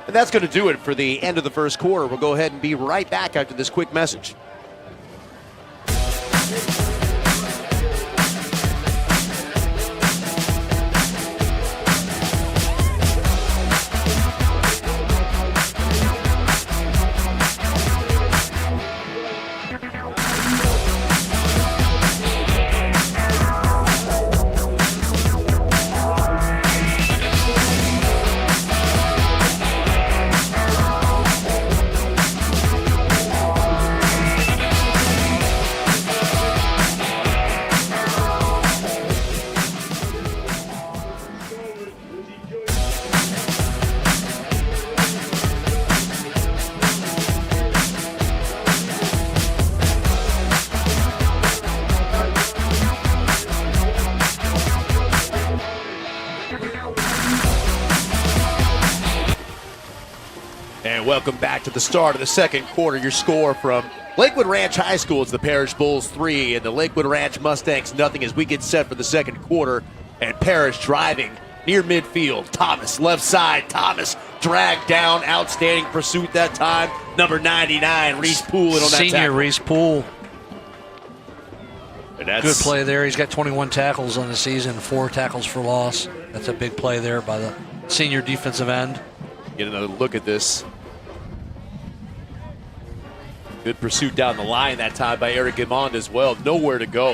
and that's going to do it for the end of the first quarter. We'll go ahead and be right back after this quick message. Welcome back to the start of the second quarter. Your score from Lakewood Ranch High School. It's the Parrish Bulls 3 and the Lakewood Ranch Mustangs nothing as we get set for the second quarter. And Parrish driving near midfield. Thomas left side. Thomas dragged down. Outstanding pursuit that time. Number 99, Reese Poole on that tackle. Senior Reese Poole. Good play there. He's got 21 tackles on the season, 4 tackles for loss. That's a big play there by the senior defensive end. Get another look at this. Good pursuit down the line that time by Eric Guimond as well. Nowhere to go.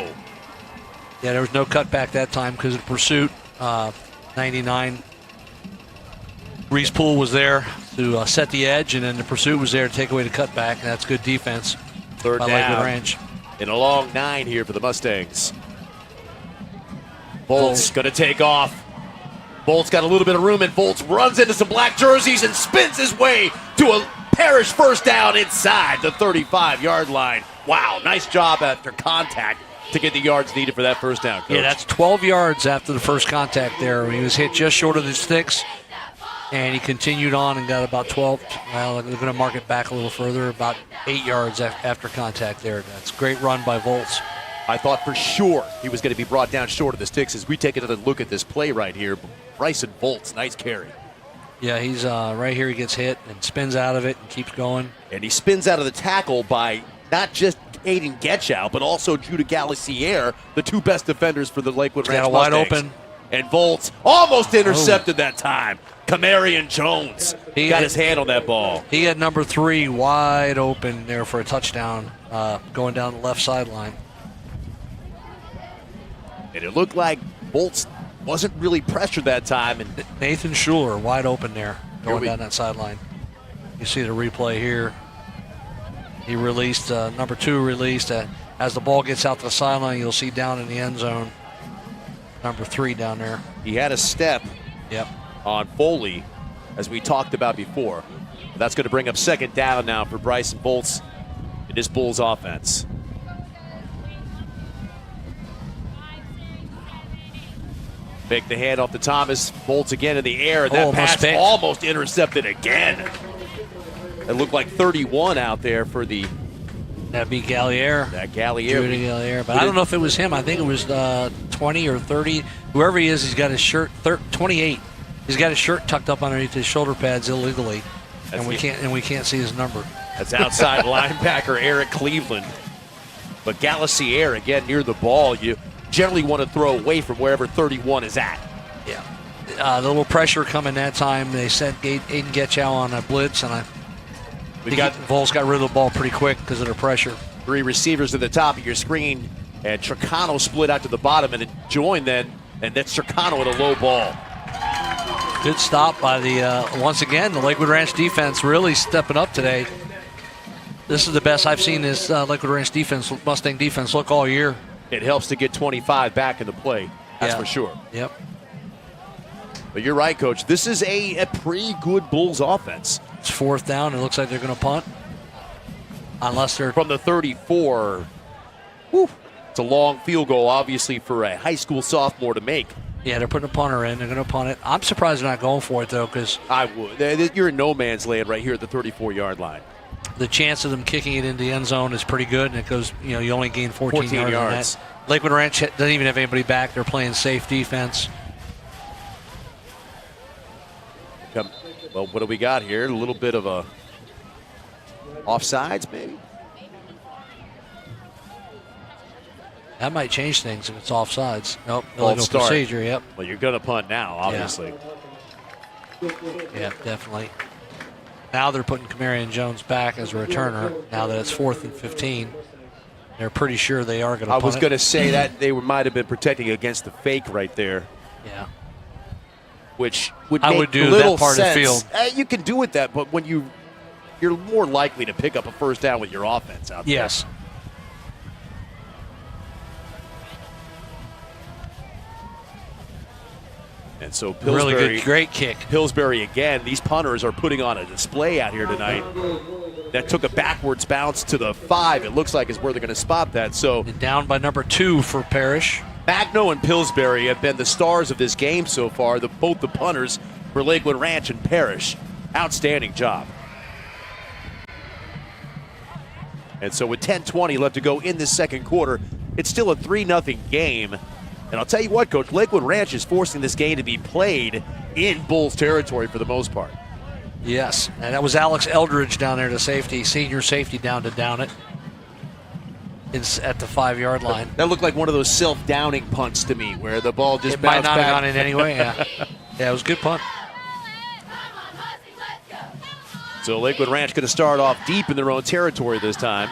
Yeah, there was no cutback that time because of the pursuit. 99. Reese Poole was there to set the edge, and then the pursuit was there to take away the cutback. And that's good defense Third by down. Lakewood Ranch. In a long 9 here for the Mustangs. Bolt's going to take off. Bolt's got a little bit of room, and Bolt's runs into some black jerseys and spins his way to a Parrish first down inside the 35-yard line. Wow, nice job after contact to get the yards needed for that first down, Coach. Yeah, that's 12 yards after the first contact there. He was hit just short of the sticks. And he continued on and got about 12. Well, they're going to mark it back a little further, about 8 yards after contact there. That's a great run by Volts. I thought for sure he was going to be brought down short of the sticks as we take another look at this play right here. Bryson Volts, nice carry. Yeah, he's right here. He gets hit and spins out of it and keeps going. And he spins out of the tackle by not just Aiden Getchow, but also Judah Galassier, the two best defenders for the Lakewood Ranch Got a wide Mustangs. open. And Volts almost intercepted that time. Camarion Jones got his hand on that ball. He had number 3 wide open there for a touchdown going down the left sideline. And it looked like Volts wasn't really pressured that time. And Nathan Schuler wide open there going down that sideline. You see the replay here. He released, number 2 released. As the ball gets out to the sideline, you'll see down in the end zone, number 3 down there. he had a step on Foley, as we talked about before. That's going to bring up second down now for Bryson Volts in this Bulls offense. Fake the hand off to Thomas. Volts again in the air. That pass almost intercepted again. It looked like 31 out there for the... That'd be Gallier. That Gallier. Judah Gallier. But I don't know if it was him. I think it was 20 or 30. Whoever he is, he's got his shirt, 28. He's got his shirt tucked up underneath his shoulder pads illegally. And we can't see his number. That's outside linebacker Eric Cleveland. But Galassier, again, near the ball. You generally want to throw away from wherever 31 is at. Yeah. A little pressure coming that time. They sent Aiden Getchow on a blitz, and Volts got rid of the ball pretty quick because of the pressure. 3 receivers at the top of your screen, and Tricano split out to the bottom, and it joined then, and that's Tricano with a low ball. Good stop by once again, the Lakewood Ranch defense really stepping up today. This is the best I've seen this Lakewood Ranch defense, Mustang defense, look all year. It helps to get 25 back in the play, that's for sure. Yep. But you're right, Coach. This is a pretty good Bulls offense. It's fourth down. It looks like they're going to punt. Unless they're... From the 34. Whew. It's a long field goal, obviously, for a high school sophomore to make. Yeah, they're putting a punter in. They're going to punt it. I'm surprised they're not going for it, though, because... I would. You're in no man's land right here at the 34-yard line. The chance of them kicking it into the end zone is pretty good, and it goes, you only gain 14 yards on that. Lakewood Ranch doesn't even have anybody back. They're playing safe defense. Well, what do we got here? A little bit of a offsides, maybe? That might change things if it's offsides. Nope, illegal procedure, yep. Well, you're going to punt now, obviously. Yeah, definitely. Now they're putting Camarion Jones back as a returner. Now that it's 4th and 15, they're pretty sure they are going to punt it. I was going to say that they might have been protecting against the fake right there. Yeah. Which would I make would do little that part sense. of the field. You can do it that, but when you're more likely to pick up a first down with your offense out there. Yes. And so Pillsbury, really good, great kick. Pillsbury again. These punters are putting on a display out here tonight. That took a backwards bounce to the 5. It looks like is where they're going to spot that. So and down by number 2 for Parrish. Magno and Pillsbury have been the stars of this game so far. Both the punters for Lakewood Ranch and Parrish. Outstanding job. And so with 10:20 left to go in this second quarter, it's still a 3-0 game. And I'll tell you what, Coach, Lakewood Ranch is forcing this game to be played in Bulls territory for the most part. Yes, and that was Alex Eldridge down there to safety, senior safety down to down it. It's at the 5-yard line. That looked like one of those self-downing punts to me, where the ball just might bounced not back. have gone in anyway. Yeah, yeah, it was a good punt. So Lakewood Ranch going to start off deep in their own territory this time.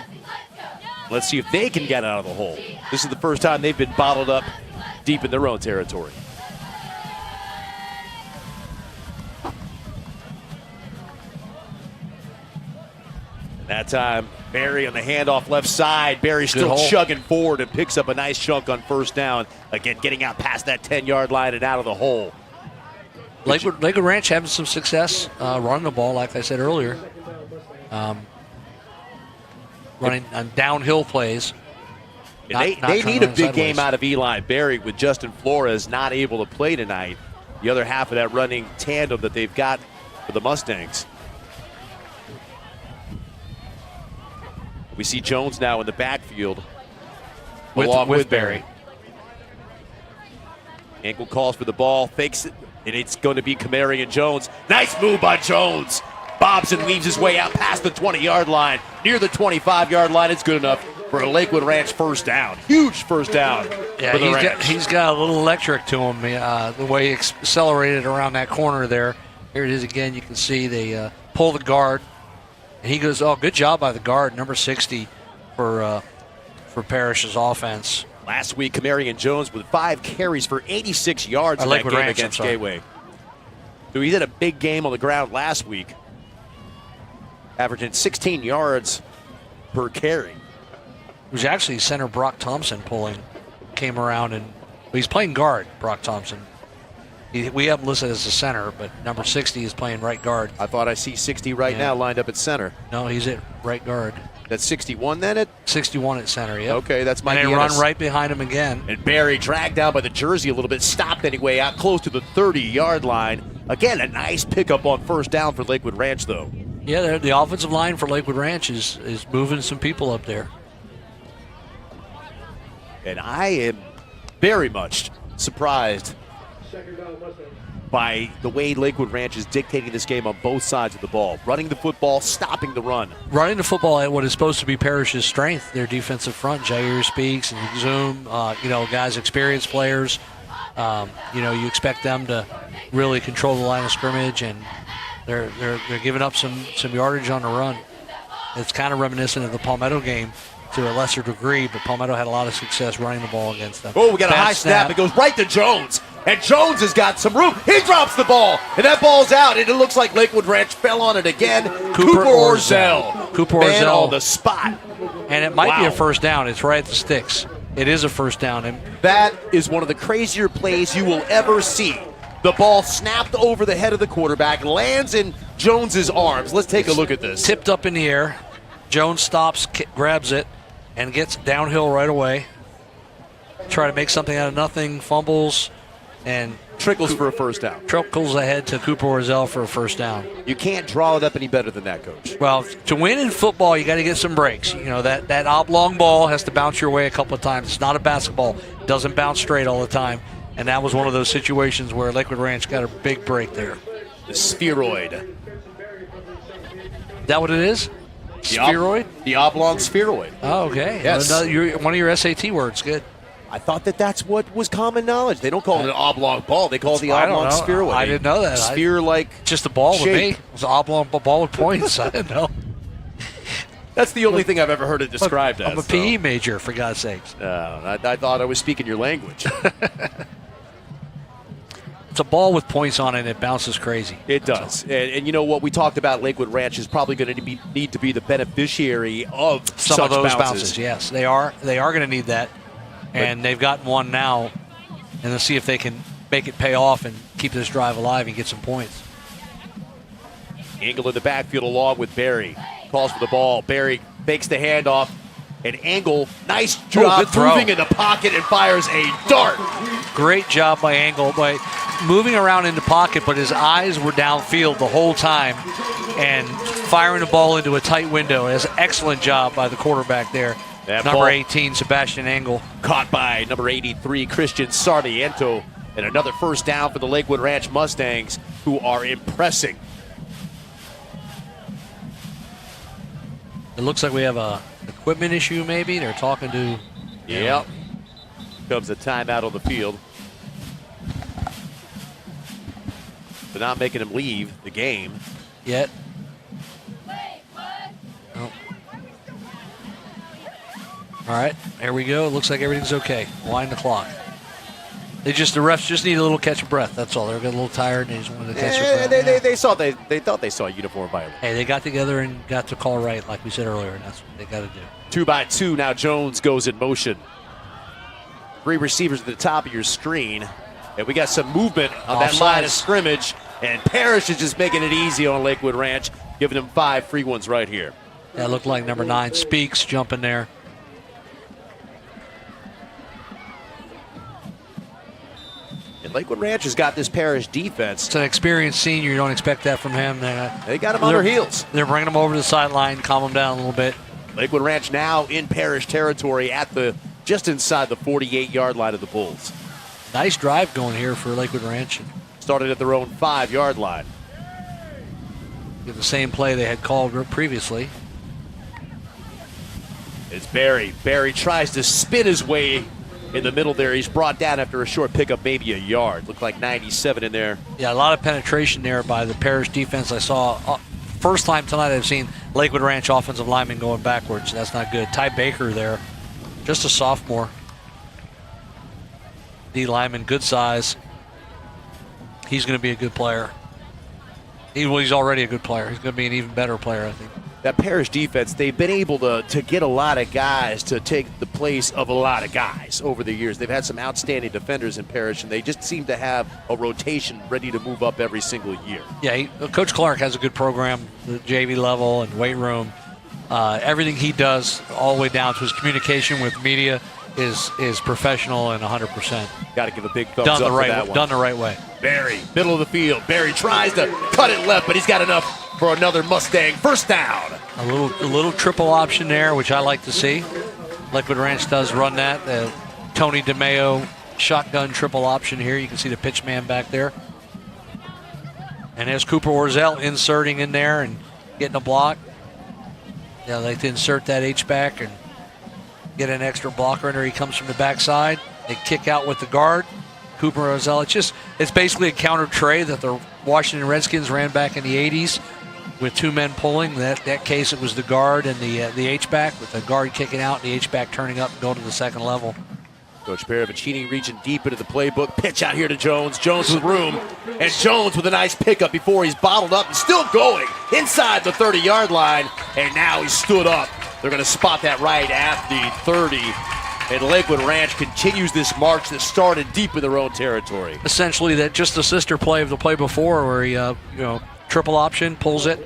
Let's see if they can get out of the hole. This is the first time they've been bottled up deep in their own territory. That time, Barry on the handoff left side. Barry still chugging forward and picks up a nice chunk on first down. Again, getting out past that 10-yard line and out of the hole. Lakewood Ranch having some success running the ball, like I said earlier. Running on downhill plays. They need a big game out of Eli Berry with Justin Flores not able to play tonight. the other half of that running tandem that they've got for the Mustangs. We see Jones now in the backfield along with Berry. Ankle calls for the ball, fakes it, and it's going to be Kamarian Jones. Nice move by Jones. Bobs and weaves his way out past the 20-yard line. Near the 25-yard line, it's good enough for a Lakewood Ranch first down. Huge first down for the Ranch. He's got a little electric to him, the way he accelerated around that corner there. Here it is again. You can see they pull the guard. And he goes, good job by the guard, number 60 for Parrish's offense. Last week, Kamarian Jones with 5 carries for 86 yards in that game against Gateway. So he had a big game on the ground last week, averaging 16 yards per carry. It was actually center Brock Thompson came around, and he's playing guard, Brock Thompson. We have him listed as a center, but number 60 is playing right guard. I thought I see 60 now lined up at center. No, he's at right guard. That's 61 then? 61 at center, yeah. Okay, that's my And they run right behind him again. And Berry dragged down by the jersey a little bit, stopped anyway out close to the 30-yard line. Again, a nice pickup on first down for Lakewood Ranch, though. Yeah, the offensive line for Lakewood Ranch is moving some people up there. And I am very much surprised by the way Lakewood Ranch is dictating this game on both sides of the ball. Running the football, stopping the run. Running the football at what is supposed to be Parrish's strength, their defensive front. Jair Speaks and Zoom, guys, experienced players. You expect them to really control the line of scrimmage, and they're giving up some yardage on the run. It's kind of reminiscent of the Palmetto game to a lesser degree, but Palmetto had a lot of success running the ball against them. Oh, we got a high snap. It goes right to Jones. And Jones has got some room. He drops the ball, and that ball's out, and it looks like Lakewood Ranch fell on it again. Cooper Orzel. Cooper Man Orzel on the spot. And it might be a first down. It's right at the sticks. It is a first down. And that is one of the crazier plays you will ever see. The ball snapped over the head of the quarterback, lands in Jones's arms. Let's take a look at this. Tipped up in the air. Jones stops, grabs it, and gets downhill right away. Try to make something out of nothing, fumbles, and trickles for a first down. Trickles ahead to Cooper Orzel for a first down. You can't draw it up any better than that, Coach. Well, to win in football, you got to get some breaks. That oblong ball has to bounce your way a couple of times. It's not a basketball. It doesn't bounce straight all the time. And that was one of those situations where Lakewood Ranch got a big break there. The spheroid. Is that what it is? Spheroid? The oblong spheroid. Oh, okay. Yes. One of your SAT words. Good. I thought that's what was common knowledge. They don't call it an oblong ball. They call it the oblong spheroid. I didn't know that. Sphere-like just a ball shape. With me. It was an oblong ball with points. I didn't know. That's the only thing I've ever heard it described as. I'm a PE major, for God's sakes. I thought I was speaking your language. It's a ball with points on it, and it bounces crazy. It does. And you know what? We talked about Lakewood Ranch is probably going to need to be the beneficiary of some of those bounces. Yes, they are. They are going to need that. And they've gotten one now, and let's see if they can make it pay off and keep this drive alive and get some points. Angle in the backfield along with Berry. Calls for the ball. Berry fakes the handoff. And Angle, nice job moving in the pocket and fires a dart. Great job by Angle by moving around in the pocket, but his eyes were downfield the whole time and firing the ball into a tight window. It was an excellent job by the quarterback there. Number 18, Sebastian Angle. Caught by number 83, Christian Sardiento. And another first down for the Lakewood Ranch Mustangs, who are impressing. It looks like we have a equipment issue maybe. They're talking to... Yep. Comes a timeout on the field. They're not making him leave the game. Yet. Oh. All right, here we go. It looks like everything's okay. Wind the clock. The refs just need a little catch of breath. That's all. They're getting a little tired and they just wanted to catch their breath. They thought they saw a uniform violation. Hey, they got together and got to call right, like we said earlier, and that's what they got to do. 2-by-2. Now Jones goes in motion. 3 receivers at the top of your screen, and we got some movement on that line of scrimmage. And Parrish is just making it easy on Lakewood Ranch, giving them 5 free ones right here. That looked like number 9 Speaks jumping there. And Lakewood Ranch has got this Parrish defense. It's an experienced senior. You don't expect that from him. They got him on their heels. They're bringing him over to the sideline, calm him down a little bit. Lakewood Ranch now in Parrish territory at just inside the 48-yard line of the Bulls. Nice drive going here for Lakewood Ranch. Started at their own 5-yard line. The same play they had called previously. It's Barry. Barry tries to spin his way in the middle there. He's brought down after a short pickup, maybe a yard. Looked like 97 in there. Yeah, a lot of penetration there by the Parrish defense. I saw first time tonight I've seen Lakewood Ranch offensive lineman going backwards. That's not good. Ty Baker there, just a sophomore. D lineman, good size. He's going to be a good player. He's already a good player. He's going to be an even better player, I think. That Parrish defense, they've been able to get a lot of guys to take the place of a lot of guys over the years. They've had some outstanding defenders in Parrish, and they just seem to have a rotation ready to move up every single year. Yeah, Coach Clark has a good program, the JV level and weight room. Everything he does, all the way down to his communication with media, is professional and 100%. Got to give a big thumbs up for that one. Done the right way. Barry, middle of the field. Barry tries to cut it left, but he's got enough for another Mustang first down. A little triple option there, which I like to see. Lakewood Ranch does run that. Tony DeMeo shotgun triple option here. You can see the pitch man back there. And there's Cooper Orzel inserting in there and getting a block. Yeah, they like to insert that H-back and get an extra blocker in there. He comes from the backside. They kick out with the guard. Cooper Orzel. It's basically a counter tray that the Washington Redskins ran back in the 80s with two men pulling. That case, it was the guard and the H-back, with the guard kicking out and the H-back turning up and going to the second level. Coach Parrish reaching deep into the playbook. Pitch out here to Jones. Jones with room. And Jones with a nice pickup before he's bottled up and still going inside the 30-yard line. And now he's stood up. They're going to spot that right at the 30. And Lakewood Ranch continues this march that started deep in their own territory. Essentially, that just the sister play of the play before, where he, triple option, pulls it,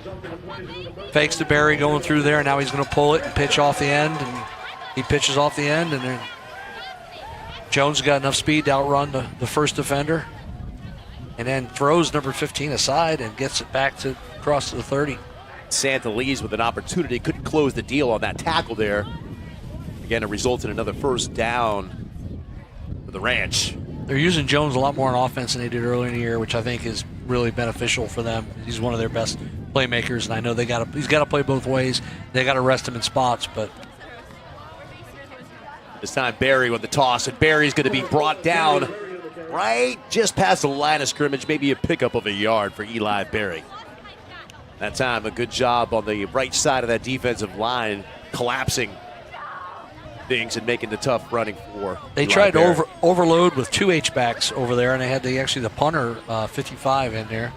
fakes to Barry going through there. Now he's going to pull it and pitch off the end, and he pitches off the end, and then Jones got enough speed to outrun the first defender, and then throws number 15 aside and gets it back to across to the 30. Santa Lee's with an opportunity, couldn't close the deal on that tackle there. Again, it results in another first down for the Ranch. They're using Jones a lot more on offense than they did earlier in the year, which I think is really beneficial for them. He's one of their best playmakers, and I know he's got to play both ways. They got to rest him in spots, but this time Barry with the toss, and Barry's going to be brought down right just past the line of scrimmage, maybe a pickup of a yard for Eli Barry. That time, a good job on the right side of that defensive line, collapsing things and making the tough running for They Eli tried Barry. to overload with two H-backs over there, and they had the punter 55 in there.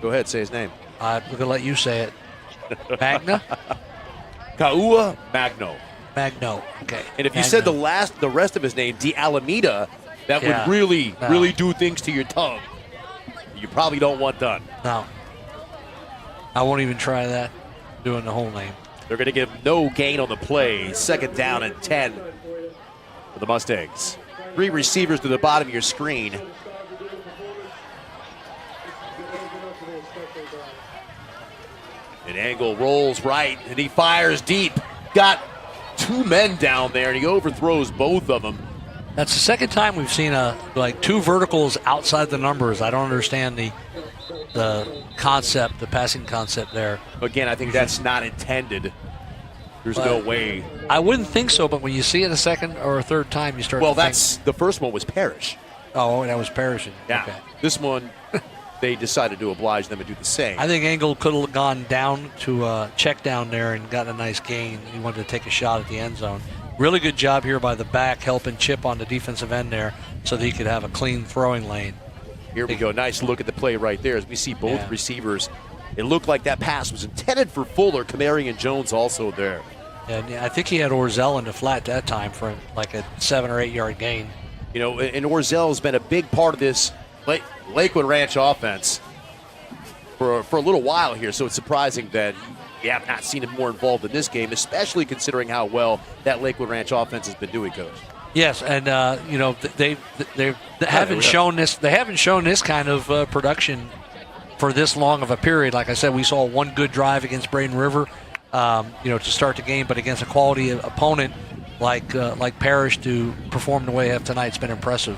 Go ahead, say his name. I'm going to let you say it. Magna? Kaua Magno. Magno. Okay. And if you Magno. said the rest of his name, De Alameda, that would really do things to your tongue. You probably don't want done. No. I won't even try that, doing the whole name. They're going to give no gain on the play. Second down and 10 for the Mustangs. 3 receivers to the bottom of your screen. And Angle rolls right, and he fires deep. Got 2 men down there, and he overthrows both of them. That's the second time we've seen two verticals outside the numbers. I don't understand the concept, the passing concept there. Again, I think that's not intended. There's no way. I wouldn't think so, but when you see it a second or a third time, you start Well, to think. that's the first one was Parrish. Oh, that was Parrish. Yeah. Okay. This one, they decided to oblige them to do the same. I think Engel could have gone down to check down there and gotten a nice gain. He wanted to take a shot at the end zone. Really good job here by the back, helping Chip on the defensive end there so that he could have a clean throwing lane. Here we go. Nice look at the play right there as we see both receivers. It looked like that pass was intended for Fuller. Kamari and Jones also there. And I think he had Orzel in the flat that time for like a 7 or 8 yard gain. You know, and Orzel has been a big part of this Lakewood Ranch offense for a little while here, so it's surprising that you have not seen him more involved in this game, especially considering how well that Lakewood Ranch offense has been doing, Coach. Yes, and they haven't shown this. They haven't shown this kind of production for this long of a period. Like I said, we saw one good drive against Braden River, to start the game, but against a quality opponent like Parrish to perform the way they have tonight, it's been impressive.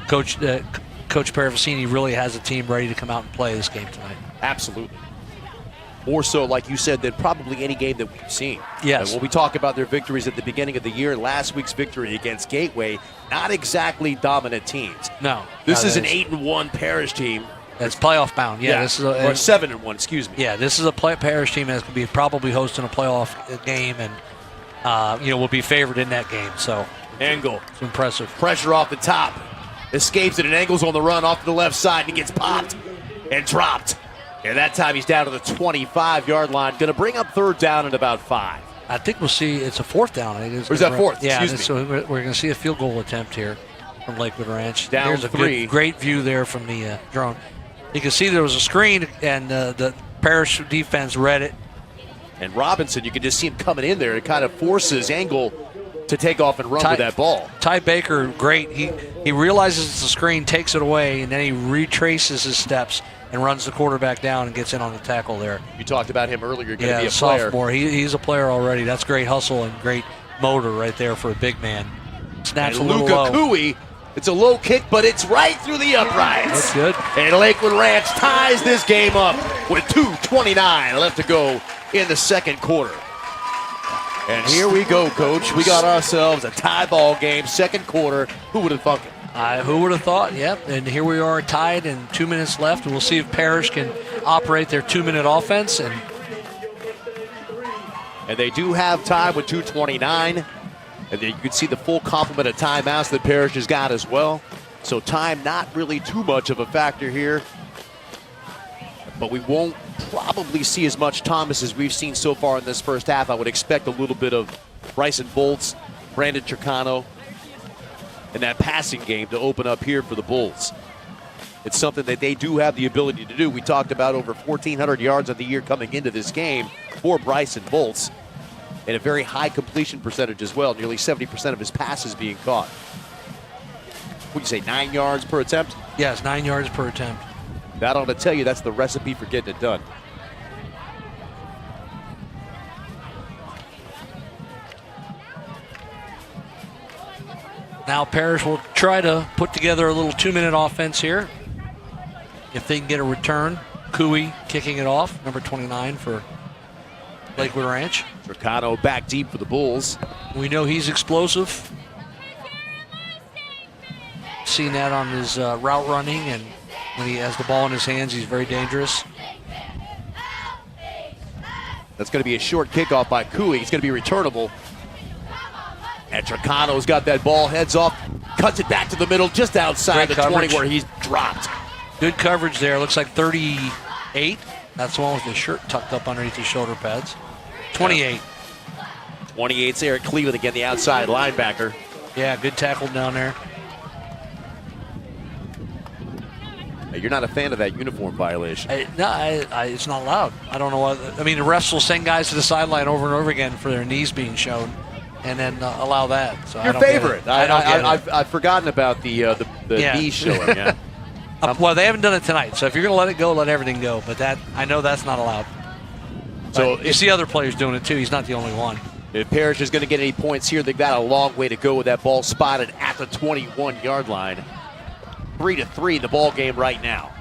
Coach Paravicini really has a team ready to come out and play this game tonight. Absolutely. More so, like you said, than probably any game that we've seen. Yes. And when we talk about their victories at the beginning of the year, last week's victory against Gateway, not exactly dominant teams. No. This is an 8-1 Parrish team. That's playoff bound. Yeah. This is or 7-1, excuse me. Yeah, this is a Parrish team that's going to be probably hosting a playoff game and, will be favored in that game. So, Engel. It's impressive. Pressure off the top. Escapes it, and Engel's on the run off to the left side, and he gets popped and dropped. And that time he's down to the 25-yard line. Going to bring up third down at about 5. I think we'll see it's a fourth down. I think or is that fourth? Yeah, Excuse me. So we're going to see a field goal attempt here from Lakewood Ranch. Down There's a 3. great view there from the drone. You can see there was a screen, and the Parrish defense read it. And Robinson, you can just see him coming in there. It kind of forces Engel to take off and run with that ball. Ty Baker, great. He realizes it's a screen, takes it away, and then he retraces his steps and runs the quarterback down and gets in on the tackle there. You talked about him earlier, going to be a sophomore. player. He's a player already. That's great hustle and great motor right there for a big man. Snaps and a little Luka low. Cooey, it's a low kick, but it's right through the uprights. That's good. And Lakewood Ranch ties this game up with 2:29 left to go in the second quarter. And here we go, Coach. We got ourselves a tie ball game, second quarter. Who would have thunk it? Who would have thought? Yep. And here we are tied and 2 minutes left. We'll see if Parrish can operate their 2-minute offense. And they do have time with 2:29. And then you can see the full complement of timeouts that Parrish has got as well. So time not really too much of a factor here. But we won't probably see as much Thomas as we've seen so far in this first half. I would expect a little bit of Bryson Bolts, Brandon Tricano, and that passing game to open up here for the Bulls. It's something that they do have the ability to do. We talked about over 1,400 yards of the year coming into this game for Bryson Bolts, and a very high completion percentage as well, nearly 70% of his passes being caught. What do you say, 9 yards per attempt? yes, 9 yards per attempt. That ought to tell you that's the recipe for getting it done. Now Parrish will try to put together a little 2-minute offense here. If they can get a return. Cooey kicking it off, number 29 for Lakewood Ranch. Tricano back deep for the Bulls. We know he's explosive. Seen that on his route running, and when he has the ball in his hands, he's very dangerous. That's going to be a short kickoff by Cooey. It's going to be returnable. And Tricano's got that ball, heads off, cuts it back to the middle, just outside Great the 20 coverage. where he's dropped. Good coverage there. Looks like 38. That's the one with his shirt tucked up underneath his shoulder pads. 28. 28's Eric Cleveland again, the outside linebacker. Yeah, good tackle down there. Hey, you're not a fan of that uniform violation. It's not allowed. I don't know what. I mean, the refs will send guys to the sideline over and over again for their knees being shown, and then allow that. So Your favorite. I've forgotten about the knees showing. Yeah. Well, they haven't done it tonight. So if you're going to let it go, let everything go. But I know that's not allowed. So you see other players doing it too. He's not the only one. If Parrish is going to get any points here, they've got a long way to go with that ball spotted at the 21-yard line. 3-3 the ball game right now.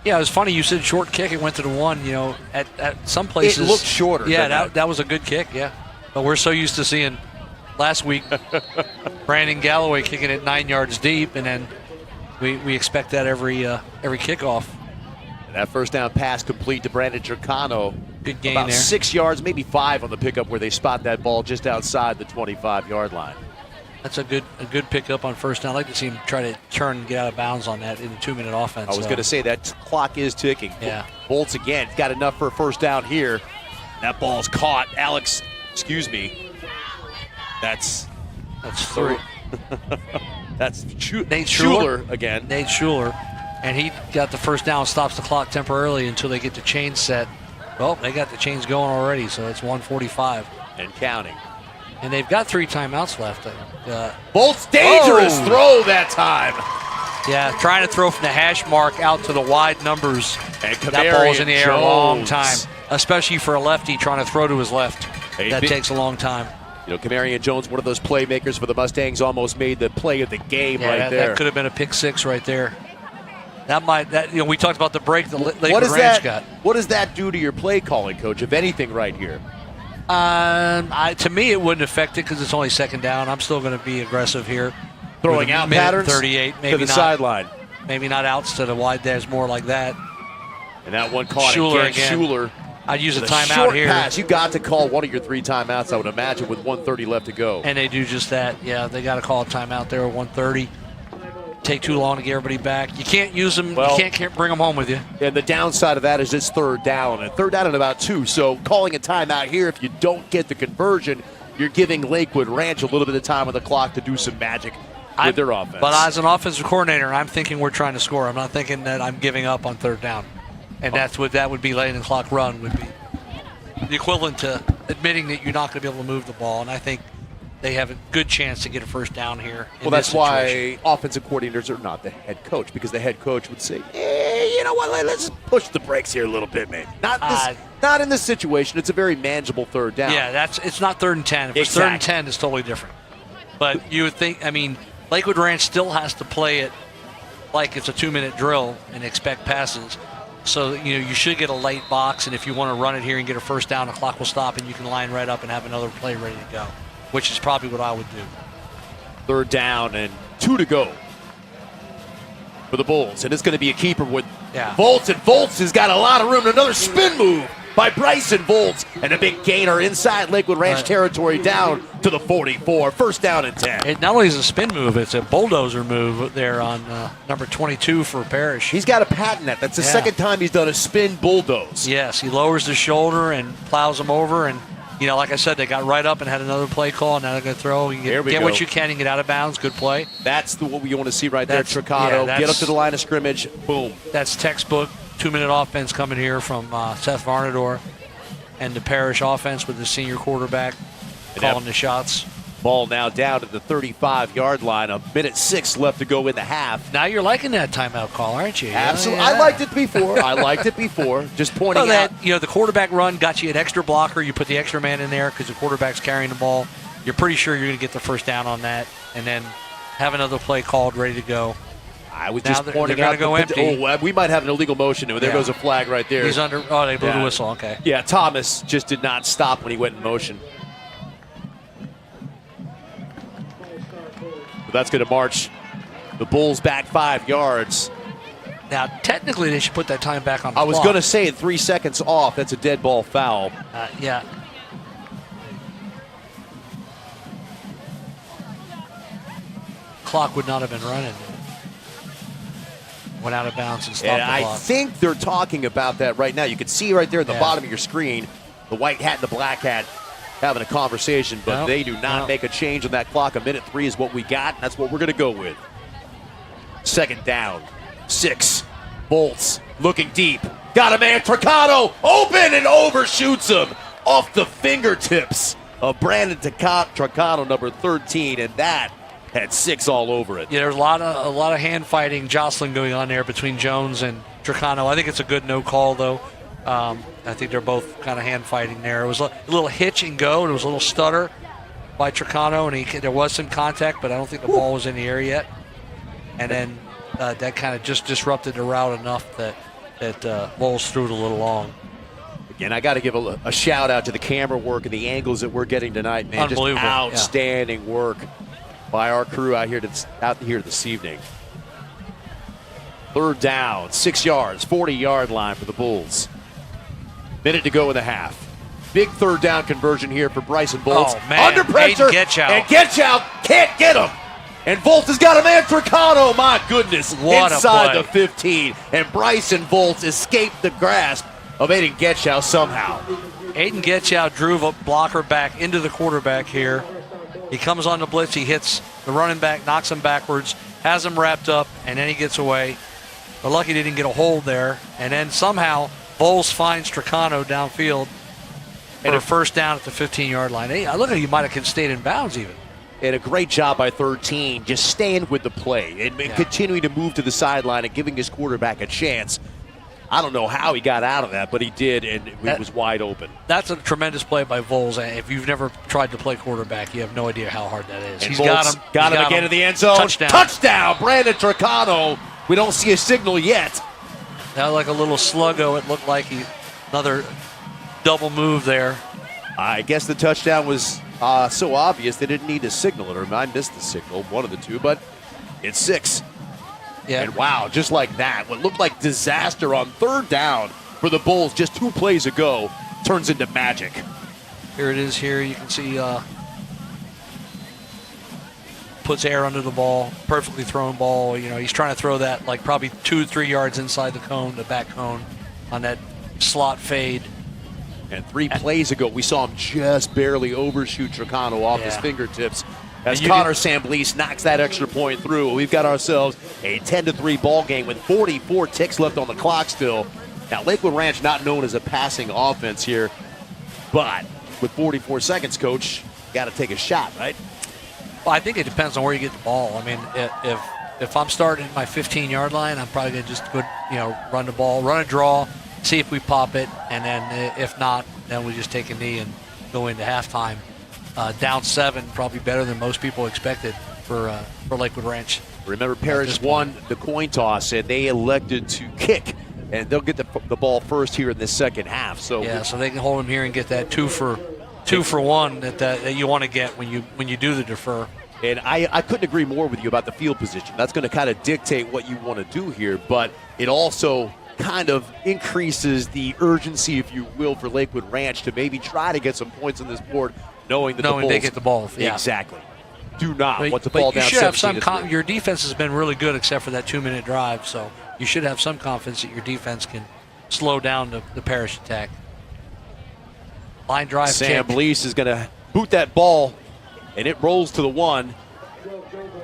Yeah, it was funny. You said short kick. It went to the 1. You know, at some places it looked shorter. Yeah, that was a good kick. Yeah, but we're so used to seeing last week Brandon Galloway kicking it 9 yards deep, and then we expect that every kickoff. And that first down pass complete to Brandon Tricano. Good gain about there. 6 yards, maybe 5 on the pickup where they spot that ball just outside the 25-yard line. That's a good pickup on first down. I'd like to see him try to turn and get out of bounds on that in a 2-minute offense. I was going to say that clock is ticking. Yeah. Bolts again. Got enough for a first down here. That ball's caught. Alex, excuse me. That's 3. That's Nate Schuler again. Nate Schuler. And he got the first down, stops the clock temporarily until they get the chain set. Well, they got the chains going already, so it's 1:45. And counting. And they've got 3 timeouts left. Bolt's dangerous throw that time. Yeah, trying to throw from the hash mark out to the wide numbers. And That ball's in the air a long Jones. time, especially for a lefty trying to throw to his left. That big- takes a long time. You know, Kamarian Jones, one of those playmakers for the Mustangs, almost made the play of the game right there. That could have been a pick 6 right there. We talked about the break the Lakewood What Ranch got. What does that do to your play calling, Coach, if anything, right here? To me, it wouldn't affect it because it's only second down. I'm still going to be aggressive here. Throwing With a out minute patterns 38, maybe to the not, sideline. Maybe not outs to the wide. There's more like that. And that one caught Schuler again. again. Schuler. I'd use a With timeout short here. pass. You got to call one of your 3 timeouts, I would imagine, with 1:30 left to go. And they do just that. Yeah, they got to call a timeout there at 1:30. Take too long to get everybody back. You can't use them. Well, you can't bring them home with you. And the downside of that is it's third down, and third down at about 2. So calling a timeout here, if you don't get the conversion, you're giving Lakewood Ranch a little bit of time on the clock to do some magic with their offense. But as an offensive coordinator, I'm thinking we're trying to score. I'm not thinking that I'm giving up on third down. And that's what that would be. Letting the clock run would be the equivalent to admitting that you're not going to be able to move the ball. And I think they have a good chance to get a first down here. Well, that's why offensive coordinators are not the head coach, because the head coach would say, hey, you know what, let's push the brakes here a little bit, man. Not in this situation. It's a very manageable third down. Yeah, it's not 3rd and 10. If it's 3rd and 10, it's totally different. But you would think, Lakewood Ranch still has to play it like it's a 2-minute drill and expect passes. So, you should get a late box, and if you want to run it here and get a first down, the clock will stop, and you can line right up and have another play ready to go, which is probably what I would do. Third down and 2 to go for the Bulls. And it's going to be a keeper with Volts, and Volts has got a lot of room. Another spin move by Bryson Volts, and a big gainer inside Lakewood Ranch territory down to the 44. First down and 10. It not only is a spin move, it's a bulldozer move there on number 22 for Parrish. He's got a patent that. That's the second time he's done a spin bulldoze. Yes, he lowers the shoulder and plows him over, and like I said, they got right up and had another play call. Now they're going to throw. You get what you can and get out of bounds. Good play. That's what we want to see right there. Tricado, get up to the line of scrimmage. Boom. That's textbook 2-minute offense coming here from Seth Varnador and the Parrish offense with the senior quarterback calling the shots. Ball now down to the 35-yard line. 1:06 left to go in the half. Now you're liking that timeout call, aren't you? Absolutely. Yeah. I liked it before. Just pointing out. The quarterback run got you an extra blocker. You put the extra man in there because the quarterback's carrying the ball. You're pretty sure you're going to get the first down on that, and then have another play called, ready to go. I was just pointing out. Go empty. We might have an illegal motion. There goes a flag right there. He's under. Oh, they blew the whistle. Okay. Yeah, Thomas just did not stop when he went in motion. But that's going to march the Bulls back 5 yards. Now, technically, they should put that time back on the clock. I was clock. going to say 3 seconds off. That's a dead ball foul. Yeah. Clock would not have been running. Went out of bounds and stopped the clock. I think they're talking about that right now. You can see right there at the bottom of your screen, the white hat and the black hat having a conversation, but they do not make a change on that clock. 1:03 is what we got, and that's what we're going to go with. Second down, 6. Bolts looking deep. Got a man, Tricado, open and overshoots him off the fingertips of Brandon Tricado, number 13, and that had 6 all over it. Yeah, there's a lot of hand fighting, jostling going on there between Jones and Tricado. I think it's a good no call, though. I think they're both kind of hand fighting there. It was a little hitch and go. There was a little stutter by Tricado, and there was some contact, but I don't think the ball was in the air yet. And then that kind of just disrupted the route enough that Bowles threw it a little long. Again, I got to give a shout out to the camera work and the angles that we're getting tonight, man. Just outstanding work by our crew out here this evening. Third down, 6 yards, 40-yard line for the Bulls. Minute to go in the half. Big third down conversion here for Bryson Bolts. Oh, man. Under pressure, and Getchow can't get him. And Volts has got a man, Tricado, my goodness, inside the 15. And Bryson Volts escaped the grasp of Aiden Getchow somehow. Aiden Getchow drove a blocker back into the quarterback here. He comes on the blitz, he hits the running back, knocks him backwards, has him wrapped up, and then he gets away. They're lucky they didn't get a hold there. And then somehow Bowles finds Tricado downfield for a first down at the 15-yard line. Hey, look like he might have stayed in bounds even. And a great job by 13, just staying with the play and continuing to move to the sideline and giving his quarterback a chance. I don't know how he got out of that, but he did, and he was wide open. That's a tremendous play by Voles. And if you've never tried to play quarterback, you have no idea how hard that is. And He's Volz got him again in the end zone. Touchdown, Brandon Tricano. We don't see a signal yet. Now like a little sluggo, it looked like another double move there. I guess the touchdown was so obvious they didn't need to signal it, or I missed the signal, one of the two, but it's 6. Yeah. And wow, just like that, what looked like disaster on third down for the Bulls just 2 plays ago turns into magic. Here it is here. You can see puts air under the ball, perfectly thrown ball. You know, he's trying to throw that like probably 2-3 yards inside the cone, the back cone on that slot fade. And 3 plays ago, we saw him just barely overshoot Tricano off his fingertips. As Connor Samblice knocks that extra point through, we've got ourselves a 10-3 ball game with 44 ticks left on the clock still. Now, Lakewood Ranch not known as a passing offense here, but with 44 seconds, Coach, got to take a shot, right? Well, I think it depends on where you get the ball. I mean, if I'm starting at my 15-yard line, I'm probably going to just go, run the ball, run a draw, see if we pop it, and then if not, then we just take a knee and go into halftime. Down 7, probably better than most people expected for Lakewood Ranch. Remember, Parrish won the coin toss, and they elected to kick, and they'll get the ball first here in this second half. So so they can hold him here and get that two for one that you want to get when you do the defer. And I couldn't agree more with you about the field position. That's going to kind of dictate what you want to do here, but it also kind of increases the urgency, if you will, for Lakewood Ranch to maybe try to get some points on this board, knowing they get the ball. Yeah. Exactly. Do not want the ball down. You should have some. Your defense has been really good, except for that 2-minute drive. So you should have some confidence that your defense can slow down the Parrish attack. Line drive. Samblice is going to boot that ball, and it rolls to the 1.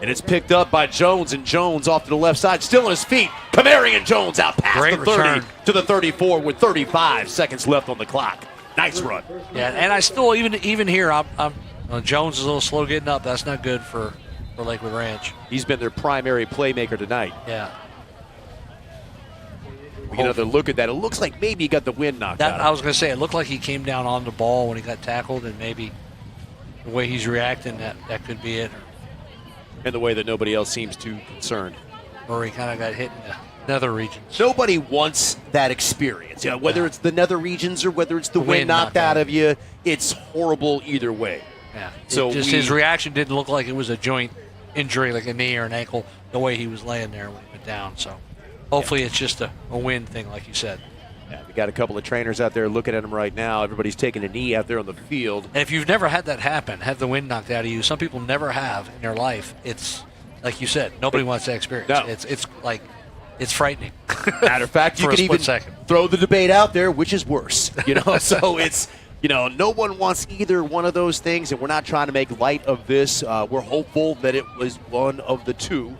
And it's picked up by Jones, and Jones off to the left side, still on his feet. Kamarian Jones out past the 30 return to the 34 with 35 seconds left on the clock. Nice run. Yeah, and I still even here, Jones is a little slow getting up. That's not good for Lakewood Ranch. He's been their primary playmaker tonight. Yeah. We get another look at that. It looks like maybe he got the wind knocked out. I was going to say, it looked like he came down on the ball when he got tackled, and maybe the way he's reacting, that could be it. And the way that nobody else seems too concerned. Or he kind of got hit in the nether regions. Nobody wants that experience. Whether it's the nether regions or whether it's the wind knocked out of you, it's horrible either way. Yeah. So his reaction didn't look like it was a joint injury, like a knee or an ankle, the way he was laying there when he went down. So hopefully it's just a wind thing, like you said. Yeah, we got a couple of trainers out there looking at him right now. Everybody's taking a knee out there on the field. And if you've never had that happen, have the wind knocked out of you, some people never have in their life. It's like you said, nobody wants that experience. No. It's frightening. Matter of fact, you can even throw the debate out there, which is worse. So it's no one wants either one of those things, and we're not trying to make light of this. We're hopeful that it was one of the two.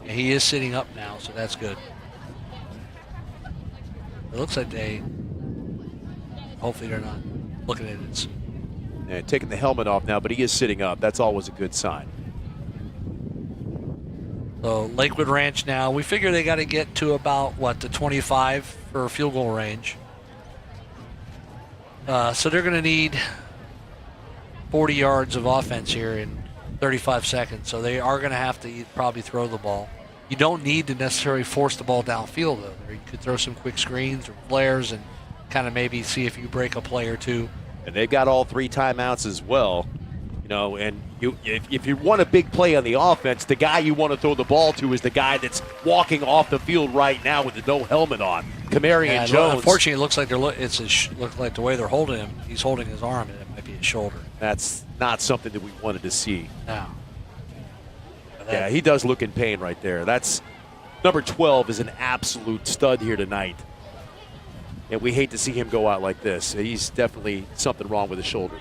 He is sitting up now, so that's good. It looks like hopefully they're not looking at it. And taking the helmet off now, but he is sitting up. That's always a good sign. So Lakewood Ranch now, we figure they got to get to about, the 25 for field goal range. So they're going to need 40 yards of offense here in 35 seconds. So they are going to have to probably throw the ball. You don't need to necessarily force the ball downfield, though. You could throw some quick screens or flares and kind of maybe see if you break a play or two. And they've got all 3 timeouts as well. And if you want a big play on the offense, the guy you want to throw the ball to is the guy that's walking off the field right now with no helmet on, Kamarian Jones. Unfortunately, it looks like looks like the way they're holding him, he's holding his arm, and it might be his shoulder. That's not something that we wanted to see. No. Yeah, he does look in pain right there. That's number 12 is an absolute stud here tonight. And we hate to see him go out like this. He's definitely something wrong with his shoulder.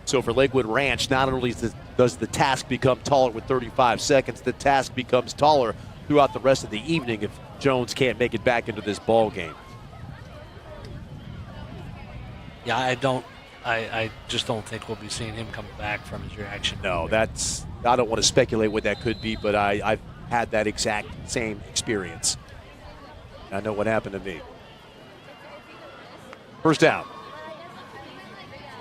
So for Lakewood Ranch, not only does the task become taller with 35 seconds, the task becomes taller throughout the rest of the evening if Jones can't make it back into this ball game. Yeah, I just don't think we'll be seeing him coming back from his reaction. No, I don't want to speculate what that could be, but I've had that exact same experience. I know what happened to me. First down.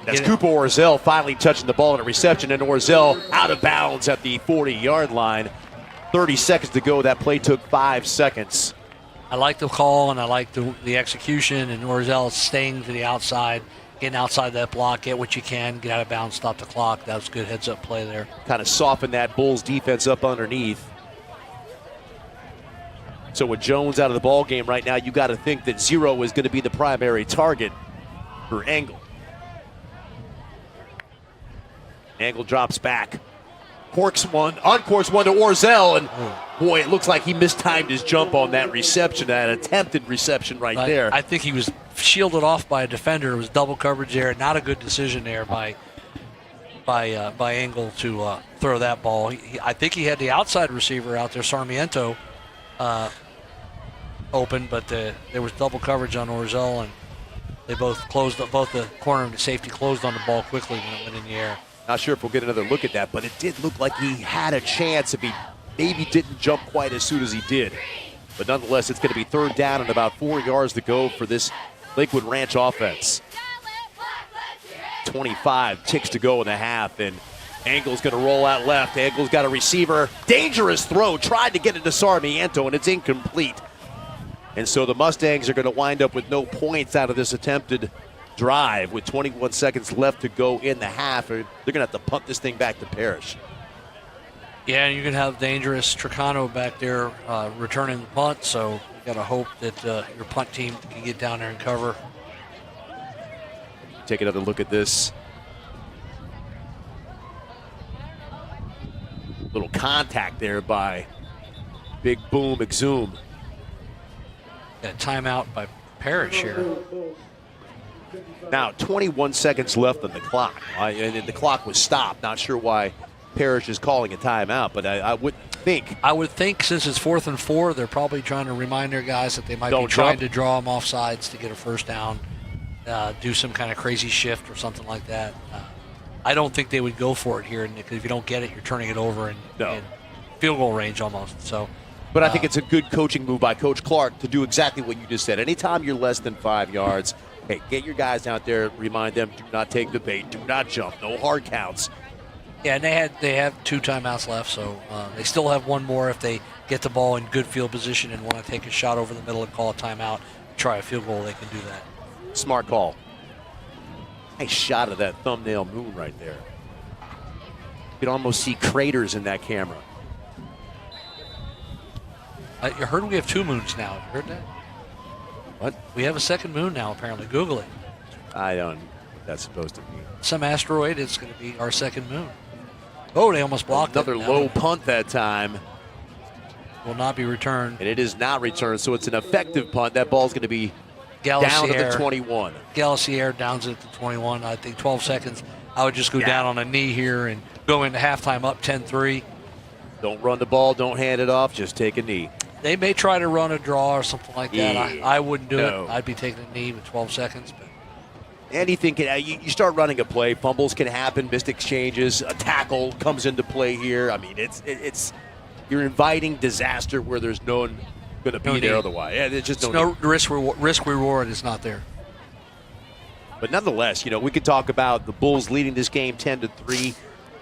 That's Cooper Orzel finally touching the ball in a reception, and Orzel out of bounds at the 40-yard line. 30 seconds to go. That play took 5 seconds. I like the call, and I like the execution, and Orzel staying to the outside, getting outside that block, get what you can, get out of bounds, stop the clock. That was a good heads-up play there. Kind of soften that Bulls defense up underneath. So with Jones out of the ball game right now, you got to think that 0 is going to be the primary target for Engel. Engel drops back. Uncorks one to Orzel, and boy, it looks like he mistimed his jump on that reception, that attempted reception right there. I think he was shielded off by a defender. It was double coverage there. Not a good decision there by Engel to throw that ball. I think he had the outside receiver out there, Sarmiento, open, but there was double coverage on Orzel, and they both the corner and the safety closed on the ball quickly when it went in the air. Not sure if we'll get another look at that, but it did look like he had a chance if he maybe didn't jump quite as soon as he did. But nonetheless, it's going to be third down and about 4 yards to go for this Lakewood Ranch offense. 25 ticks to go in the half, and Engel's going to roll out left. Engel's got a receiver. Dangerous throw. Tried to get it to Sarmiento, and it's incomplete. And so the Mustangs are going to wind up with no points out of this attempted drive with 21 seconds left to go in the half. They're going to have to punt this thing back to Parrish. Yeah, and you're going to have dangerous Tricano back there returning the punt, so you got to hope that your punt team can get down there and cover. Take another look at this. Little contact there by Big Boom Exum. Got timeout by Parrish here. Now, 21 seconds left on the clock, and the clock was stopped. Not sure why Parrish is calling a timeout, but I would think. I would think since it's 4th and 4, they're probably trying to remind their guys that they might be trying to draw them off sides to get a first down, do some kind of crazy shift or something like that. I don't think they would go for it here, because if you don't get it, you're turning it over in field goal range almost. So. But I think it's a good coaching move by Coach Clark to do exactly what you just said. Anytime you're less than 5 yards, hey, get your guys out there, remind them, do not take the bait, do not jump, no hard counts. Yeah, and they have 2 timeouts left, so they still have one more if they get the ball in good field position and want to take a shot over the middle and call a timeout, try a field goal, they can do that. Smart call. Nice shot of that thumbnail moon right there. You can almost see craters in that camera. I heard we have 2 moons now. Have you heard that? What? We have a second moon now, apparently. Google it. I don't know what that's supposed to mean. Some asteroid is going to be our second moon. Oh, they almost blocked Another low punt that time. Will not be returned. And it is not returned, so it's an effective punt. That ball's going to be down to the 21. Galacier downs it to 21. I think 12 seconds. I would just go down on a knee here and go into halftime up 10-3. Don't run the ball. Don't hand it off. Just take a knee. They may try to run a draw or something like that. Yeah. I wouldn't do it. I'd be taking a knee with 12 seconds. But anything can. You start running a play, fumbles can happen, missed exchanges, a tackle comes into play here. I mean, it's you're inviting disaster where there's no one going to be there otherwise. Yeah, there's just no risk reward is not there. But nonetheless, we could talk about the Bulls leading this game 10-3.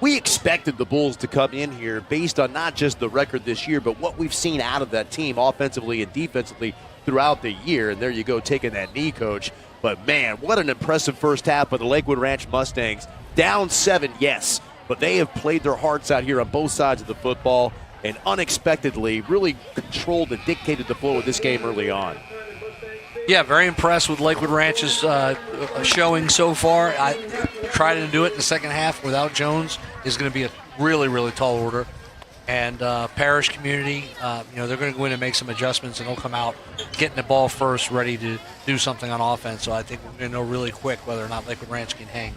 We expected the Bulls to come in here based on not just the record this year, but what we've seen out of that team offensively and defensively throughout the year. And there you go, taking that knee, Coach. But, man, what an impressive first half by the Lakewood Ranch Mustangs. Down 7, yes, but they have played their hearts out here on both sides of the football and unexpectedly really controlled and dictated the flow of this game early on. Yeah, very impressed with Lakewood Ranch's showing so far. Trying to do it in the second half without Jones is going to be a really, really tall order. And Parrish community, they're going to go in and make some adjustments, and they'll come out getting the ball first, ready to do something on offense. So I think we're going to know really quick whether or not Lakewood Ranch can hang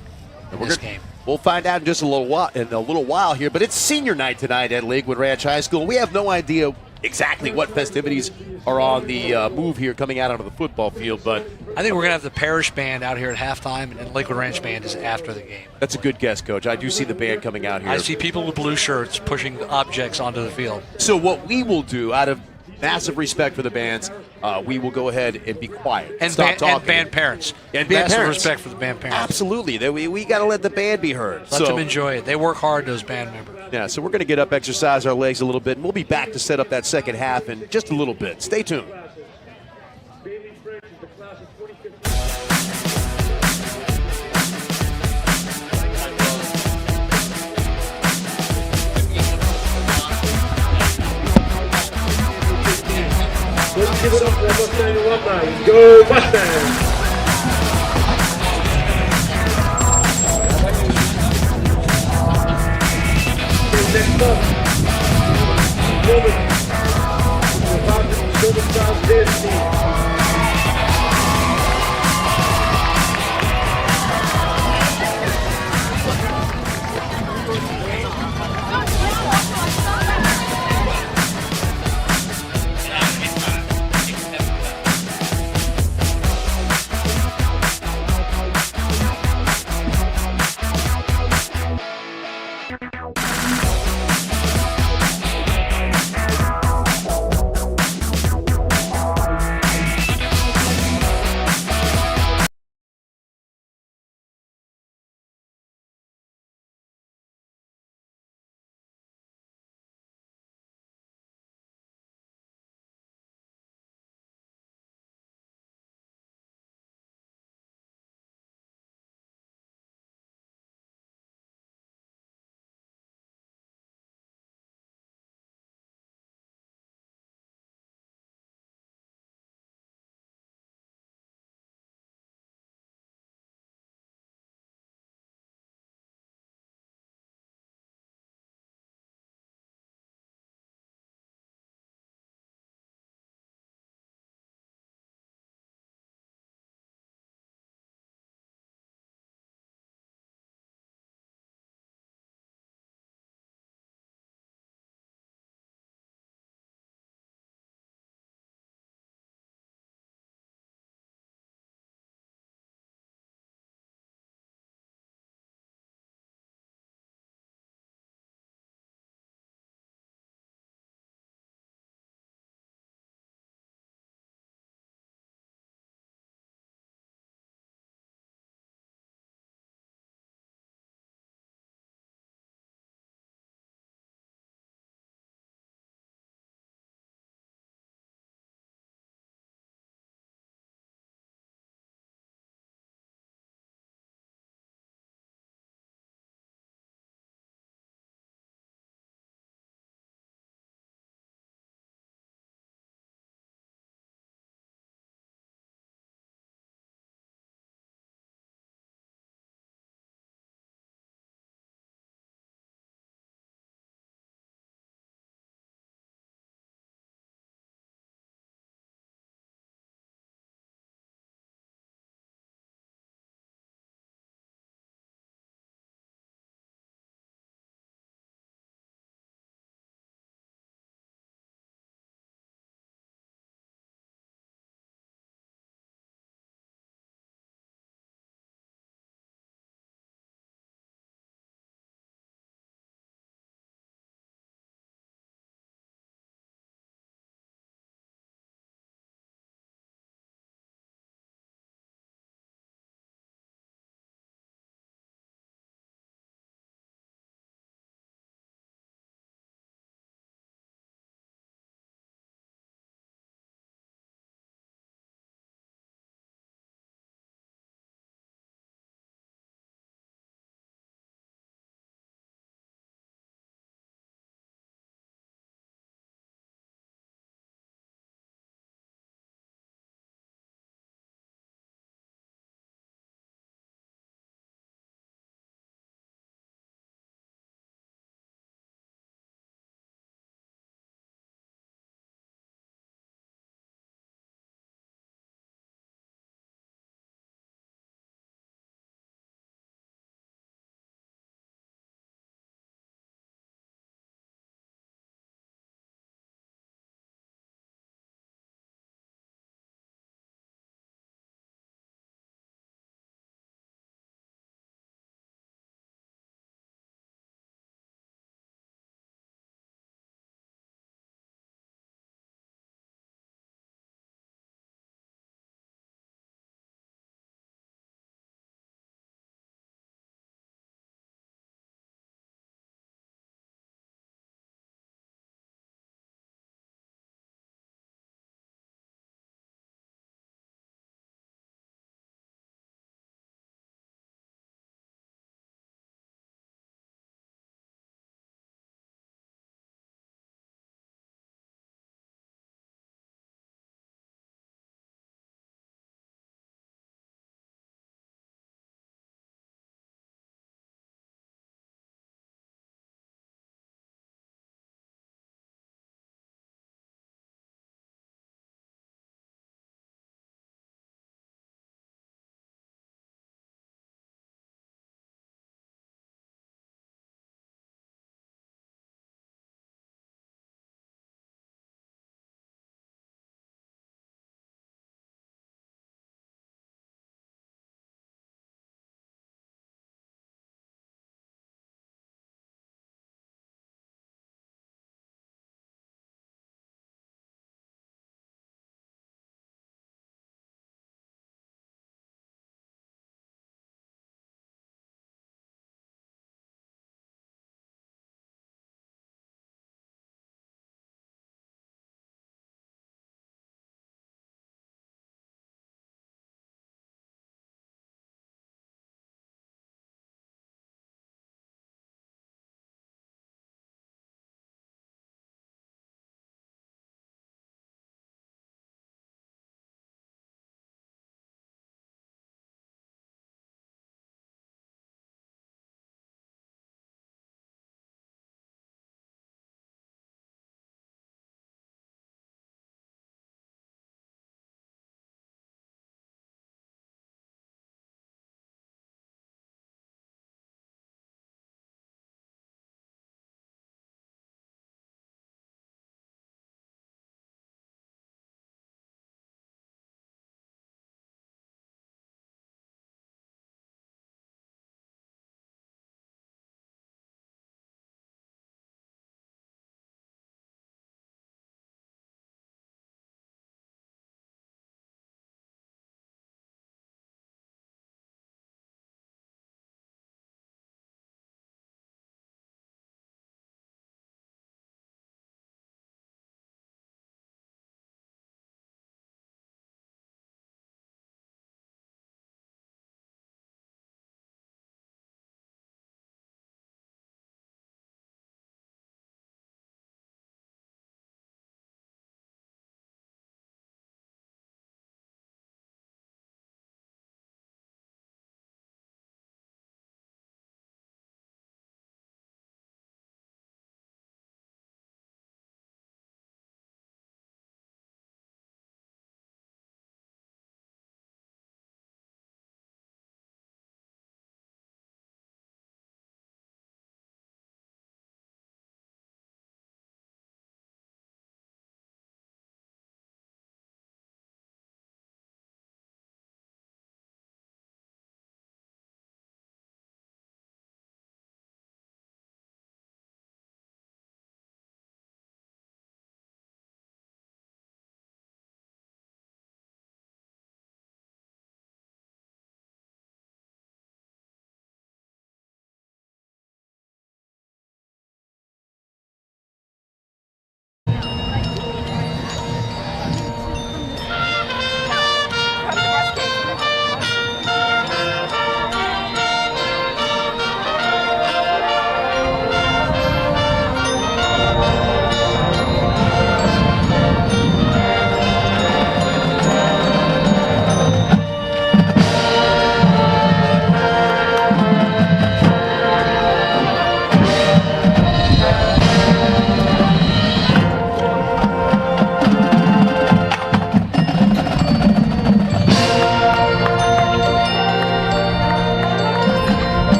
in this game. We'll find out in just a little while here, but it's senior night tonight at Lakewood Ranch High School. We have no idea exactly what festivities are on the move here coming out onto the football field, but I think we're going to have the Parrish band out here at halftime, and then Lakewood Ranch band is after the game. that's a good guess, Coach. I do see the band coming out here. I see people with blue shirts pushing objects onto the field. So what we will do, out of massive respect for the bands, we will go ahead and be quiet. And, Stop talking. and band parents. And band massive parents. respect for the band parents. Absolutely. We got to let the band be heard. Let them enjoy it. They work hard, those band members. Yeah, so we're going to get up, exercise our legs a little bit, and we'll be back to set up that second half in just a little bit. Stay tuned. Let's give it up for Mustang alumni. Go Mustangs! Next up, woman, the Silver Stars dance team.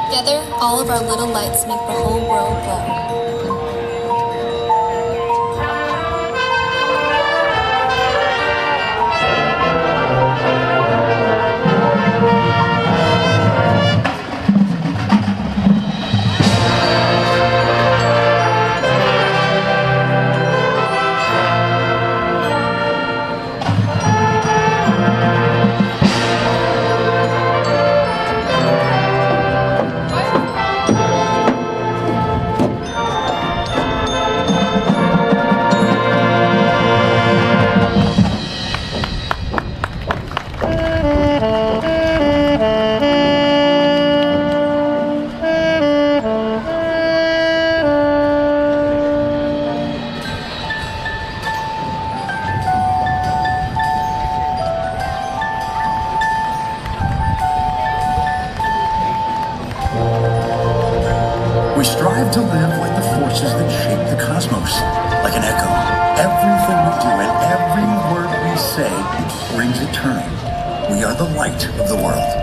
Together, all of our little lights make the whole world glow. We strive to live like the forces that shape the cosmos, like an echo. Everything we do and every word we say rings eternal. We are the light of the world.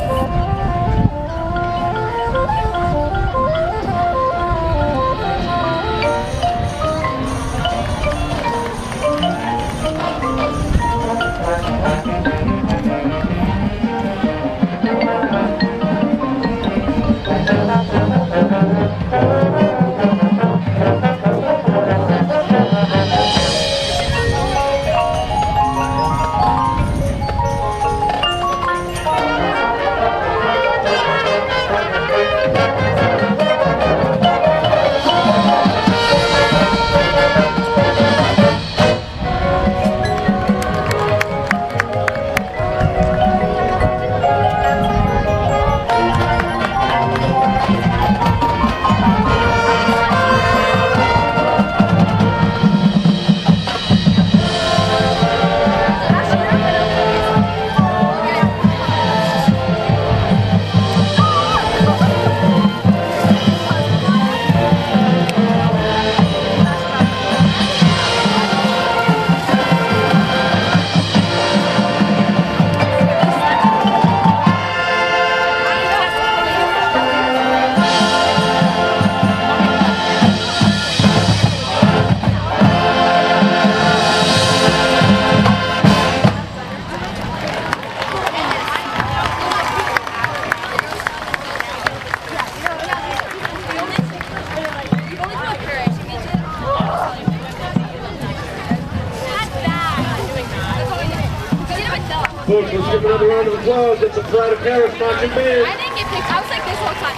round of applause. It's the Pride of Parrish marching band. I didn't get picked. I was like this whole time.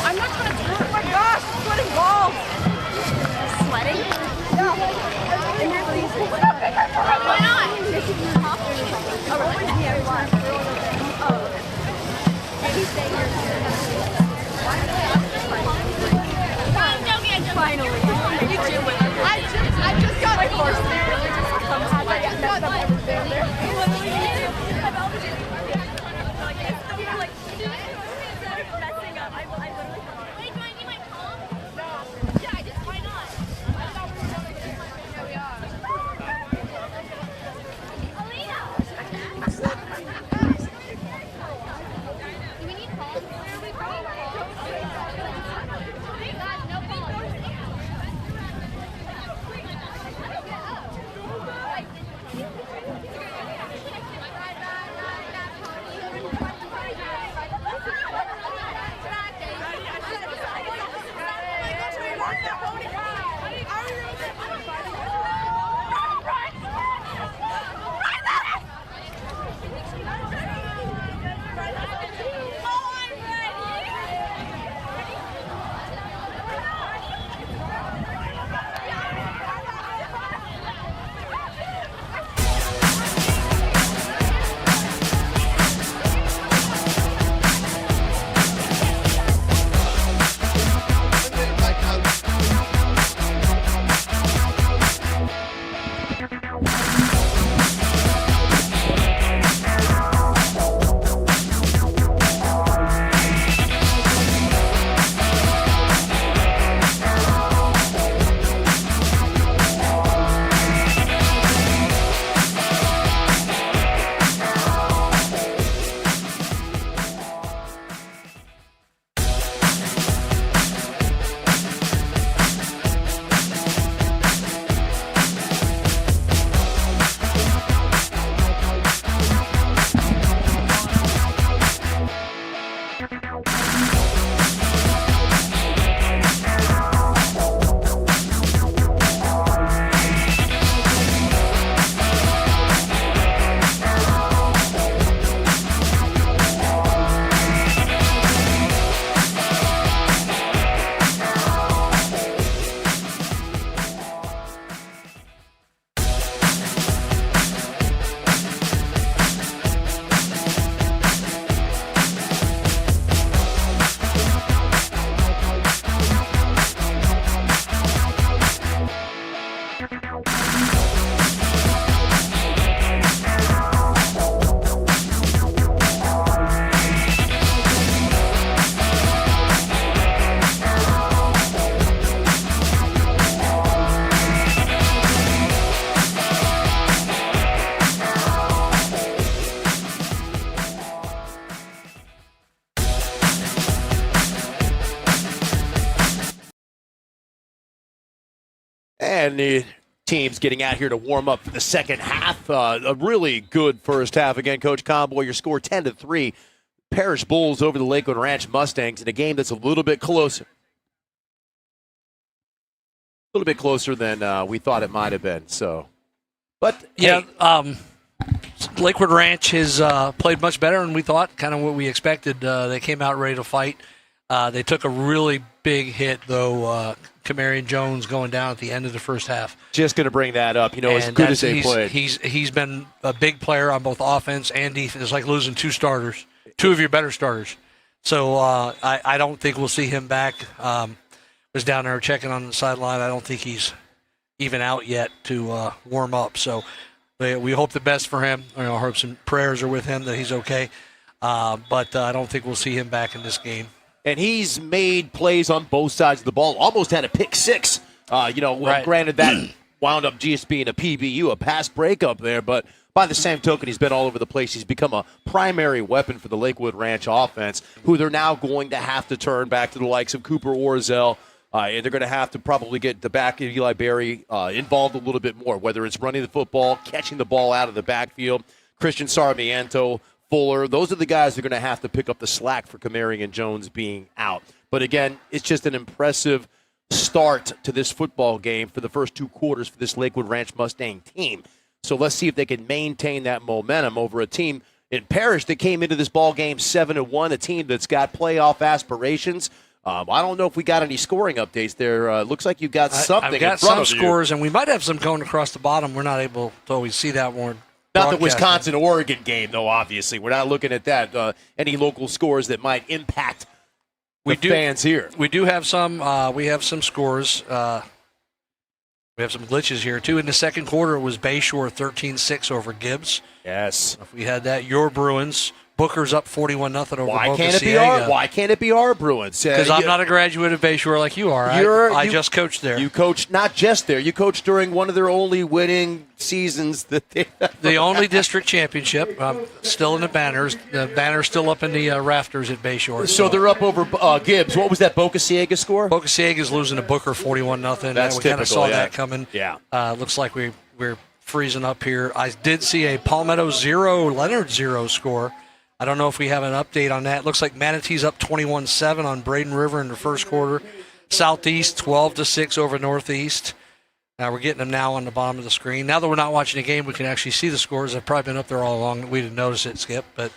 I'm not trying to turn. Oh my gosh, sweating balls. Sweating? Yeah. Why not? Oh, really? Yeah, why? Oh. Finally. I just got my course there. And the team's getting out here to warm up for the second half. A really good first half. Again, Coach Conboy, your score 10-3. Parrish Bulls over the Lakewood Ranch Mustangs in a game that's a little bit closer. A little bit closer than we thought it might have been. So, but yeah, hey. Lakewood Ranch has played much better than we thought, kind of what we expected. They came out ready to fight. They took a really big hit, though, Kamarian Jones going down at the end of the first half. Just going to bring that up. You know, as good as they played. He's been a big player on both offense and defense. It's like losing two of your better starters. So I don't think we'll see him back. Was down there checking on the sideline. I don't think he's even out yet to warm up. So we hope the best for him. I hope some prayers are with him that he's okay. But I don't think we'll see him back in this game. And he's made plays on both sides of the ball. Almost had a pick six. Right. Granted, that wound up just being a PBU, a pass breakup there. But by the same token, he's been all over the place. He's become a primary weapon for the Lakewood Ranch offense, who they're now going to have to turn back to the likes of Cooper Orzel. And they're going to have to probably get the back of Eli Berry involved a little bit more, whether it's running the football, catching the ball out of the backfield. Christian Sarmiento, Fuller, those are the guys that are going to have to pick up the slack for Kamarian Jones being out. But again, it's just an impressive start to this football game for the first two quarters for this Lakewood Ranch Mustang team. So let's see if they can maintain that momentum over a team in Parrish that came into this ball game 7-1, a team that's got playoff aspirations. I don't know if we got any scoring updates there. Looks like you got something. I've got in front some of you. scores, and we might have some going across the bottom. We're not able to always see that one. Not the Wisconsin-Oregon game, though, obviously. We're not looking at that. Any local scores that might impact fans here. We do have some. We have some scores. We have some glitches here, too. In the second quarter, it was Bayshore 13-6 over Gibbs. Yes. If we had that, your Bruins. Booker's up 41-0 over Why can't it be our Bruins? Because I'm not a graduate of Bayshore like you are. I just coached there. You coached not just there. You coached during one of their only winning seasons that they the only district championship. Still in the banners. The banner's still up in the rafters at Bayshore. So they're up over Gibbs. What was that Boca Ciega score? Boca Ciega's losing to Booker 41-0. That's we kind of saw that coming. Yeah. Looks like we're freezing up here. I did see a Palmetto 0, Leonard 0 score. I don't know if we have an update on that. Looks like Manatee's up 21-7 on Braden River in the first quarter. Southeast 12-6 over Northeast. We're getting them now on the bottom of the screen. Now that we're not watching the game, we can actually see the scores. They've probably been up there all along. We didn't notice it, Skip. But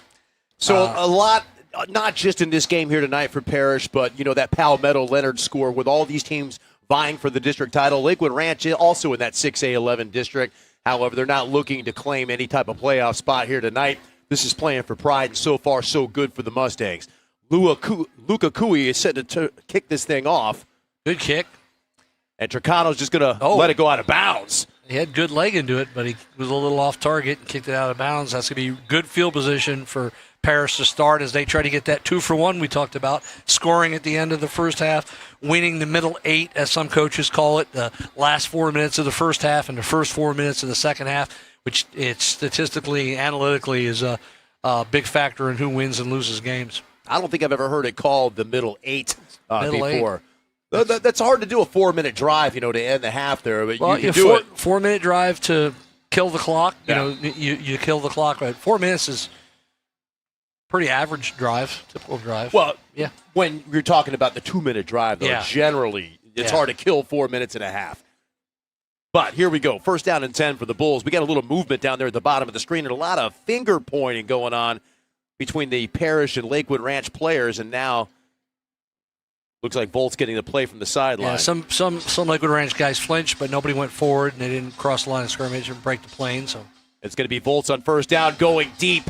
so a lot, not just in this game here tonight for Parrish, but that Palmetto Leonard score with all these teams vying for the district title. Lakewood Ranch also in that 6A11 district. However, they're not looking to claim any type of playoff spot here tonight. This is playing for pride, and so far so good for the Mustangs. Luca Cui is set to kick this thing off. Good kick. And Tricano's just going to let it go out of bounds. He had good leg into it, but he was a little off target and kicked it out of bounds. That's going to be good field position for Parrish to start as they try to get that 2-for-1 we talked about, scoring at the end of the first half, winning the middle 8, as some coaches call it, the last 4 minutes of the first half and the first 4 minutes of the second half, which it statistically, analytically is a big factor in who wins and loses games. I don't think I've ever heard it called the middle 8 before. 8. That's hard to do, a 4-minute drive, to end the half there, but you can do it. 4-minute drive to kill the clock. You kill the clock. Right? 4 minutes is pretty average drive, typical drive. Well, yeah. When you're talking about the 2-minute drive, though, generally it's hard to kill 4 minutes and a half. But here we go. First down and 10 for the Bulls. We got a little movement down there at the bottom of the screen and a lot of finger pointing going on between the Parrish and Lakewood Ranch players. And now looks like Volt's getting the play from the sideline. Yeah, some Lakewood Ranch guys flinched, but nobody went forward and they didn't cross the line of scrimmage and break the plane. So it's going to be Volt's on first down going deep.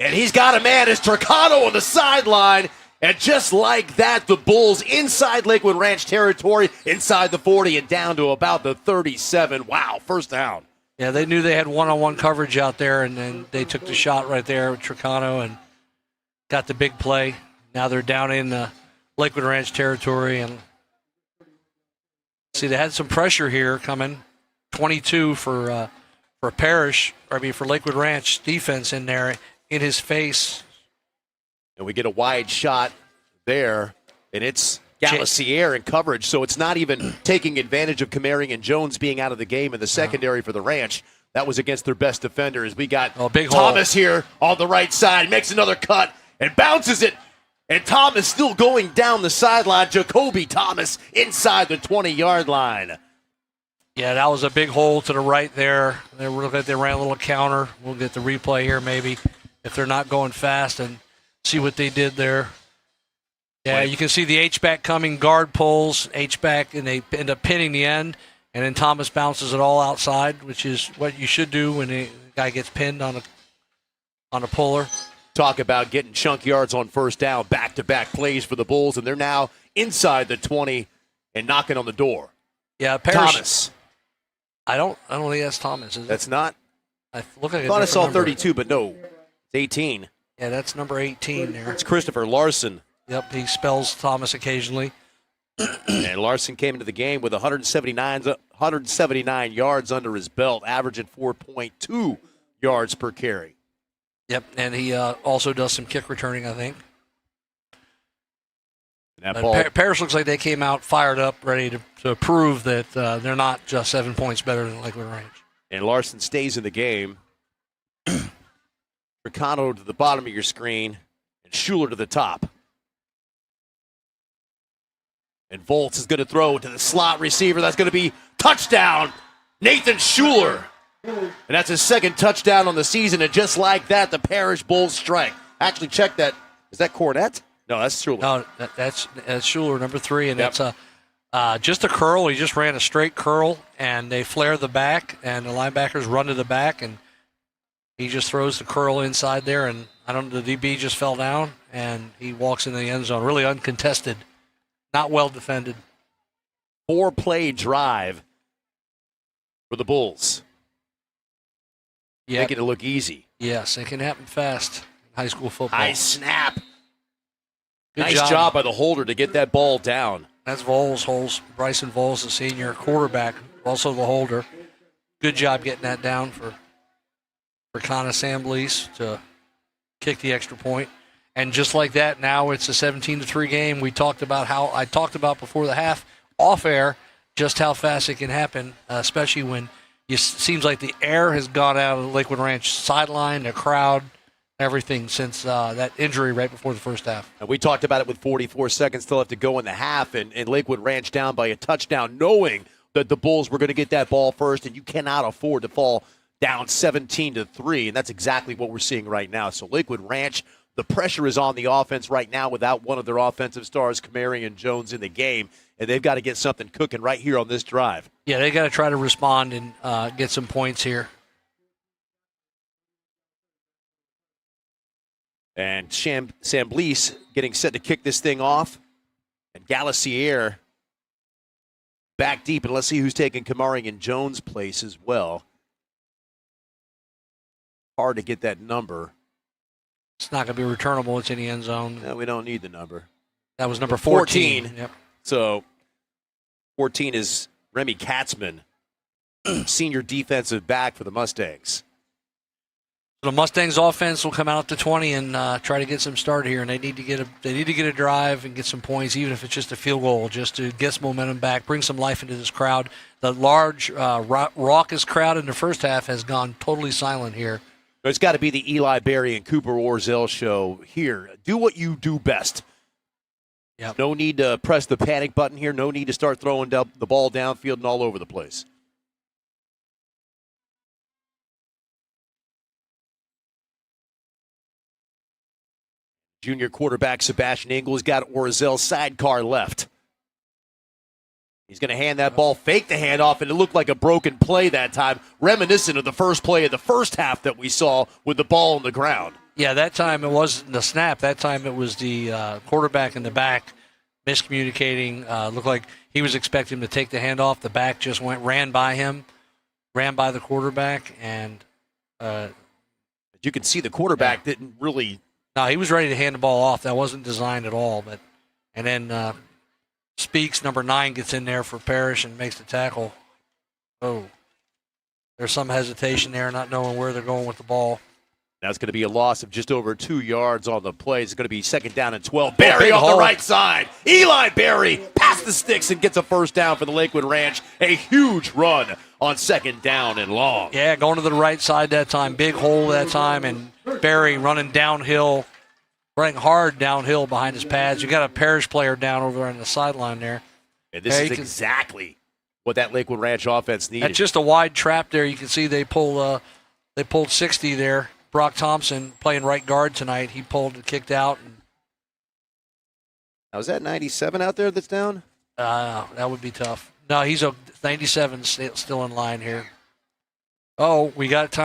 And he's got a man. It's Tricano on the sideline. And just like that, the Bulls inside Lakewood Ranch territory, inside the 40 and down to about the 37. Wow, first down. Yeah, they knew they had one-on-one coverage out there, and then they took the shot right there with Tricano and got the big play. Now they're down in Lakewood Ranch territory. And see, they had some pressure here coming. 22 for Parrish, for Lakewood Ranch defense in there in his face. And we get a wide shot there, and it's Galacier in coverage, so it's not even taking advantage of Kamari and Jones being out of the game in the secondary for the Ranch. That was against their best defenders. We got big Thomas here on the right side, makes another cut, and bounces it. And Thomas still going down the sideline. Jacoby Thomas inside the 20-yard line. Yeah, that was a big hole to the right there. They ran a little counter. We'll get the replay here maybe if they're not going fast and see what they did there. Yeah, you can see the H-back coming, guard pulls, H-back, and they end up pinning the end, and then Thomas bounces it all outside, which is what you should do when a guy gets pinned on a puller. Talk about getting chunk yards on first down, back-to-back plays for the Bulls, and they're now inside the 20 and knocking on the door. Yeah, Parrish, Thomas. I don't think that's Thomas, is it? That's not? I look like thought I saw number. 32, but no. It's 18. Yeah, that's number 18 there. It's Christopher Larson. Yep, he spells Thomas occasionally. And Larson came into the game with 179 yards under his belt, averaging 4.2 yards per carry. Yep, and he also does some kick returning, I think. Parrish looks like they came out fired up, ready to prove that they're not just 7 points better than Lakewood Ranch. And Larson stays in the game. Ricano to the bottom of your screen, and Schuler to the top. And Volts is going to throw to the slot receiver. That's going to be touchdown, Nathan Schuler. And that's his second touchdown on the season, and just like that, the Parrish Bulls strike. Actually, check that. Is that Cornette? No, that's Schuler. No, that's Schuler, number 3, and Yep. that's just a curl. He just ran a straight curl, and they flare the back, and the linebackers run to the back, and he just throws the curl inside there, and the DB just fell down, and he walks into the end zone. Really uncontested, not well defended. 4-play drive for the Bulls. Yeah, Making it look easy. yes, it can happen fast in high school football. High snap. Good Nice job by the holder to get that ball down. That's Voles, Bryson Voles, the senior quarterback, also the holder. Good job getting that down for Connor Samblies to kick the extra point. And just like that, now it's a 17-3 game. I talked about before the half, off air, just how fast it can happen, especially when it seems like the air has gone out of the Lakewood Ranch sideline, the crowd, everything since that injury right before the first half. And we talked about it with 44 seconds still left to go in the half, and Lakewood Ranch down by a touchdown, knowing that the Bulls were going to get that ball first, and you cannot afford to fall down 17-3, and that's exactly what we're seeing right now. So Lakewood Ranch, the pressure is on the offense right now without one of their offensive stars, Kamari and Jones, in the game, and they've got to get something cooking right here on this drive. Yeah, they got to try to respond and get some points here. And Samblies getting set to kick this thing off, and Galassier back deep, and let's see who's taking Kamari and Jones' place as well. Hard to get that number. It's not going to be returnable. It's in the end zone. No, we don't need the number. That was number 14. Yep. So 14 is Remy Katzman, senior defensive back for the Mustangs. The Mustangs offense will come out to 20 and try to get some started here, and they need to get a drive and get some points, even if it's just a field goal, just to get some momentum back, bring some life into this crowd. The large, raucous crowd in the first half has gone totally silent here. It's got to be the Eli Berry and Cooper Orzel show here. Do what you do best. Yep. No need to press the panic button here. No need to start throwing the ball downfield and all over the place. Junior quarterback Sebastian Ingles got Orzel's sidecar left. He's going to hand that ball, fake the handoff, and it looked like a broken play that time, reminiscent of the first play of the first half that we saw with the ball on the ground. Yeah, that time it wasn't the snap. That time it was the quarterback in the back miscommunicating. Looked like he was expecting to take the handoff. The back just ran by him, ran by the quarterback, and you could see the quarterback didn't really. No, he was ready to hand the ball off. That wasn't designed at all. And then Speaks, number 9, gets in there for Parrish and makes the tackle. Oh, there's some hesitation there, not knowing where they're going with the ball. That's going to be a loss of just over 2 yards on the play. It's going to be 2nd down and 12. Berry off the right side. Eli Berry past the sticks and gets a first down for the Lakewood Ranch. A huge run on 2nd down and long. Yeah, going to the right side that time. Big hole that time, and Berry running downhill, running hard downhill behind his pads. You got a Parrish player down over on the sideline there. And this is exactly what that Lakewood Ranch offense needed. That's just a wide trap there. You can see they pulled 60 there. Brock Thompson playing right guard tonight. He kicked out. Now, is that 97 out there that's down? That would be tough. No, he's a 97 still in line here. Oh, it's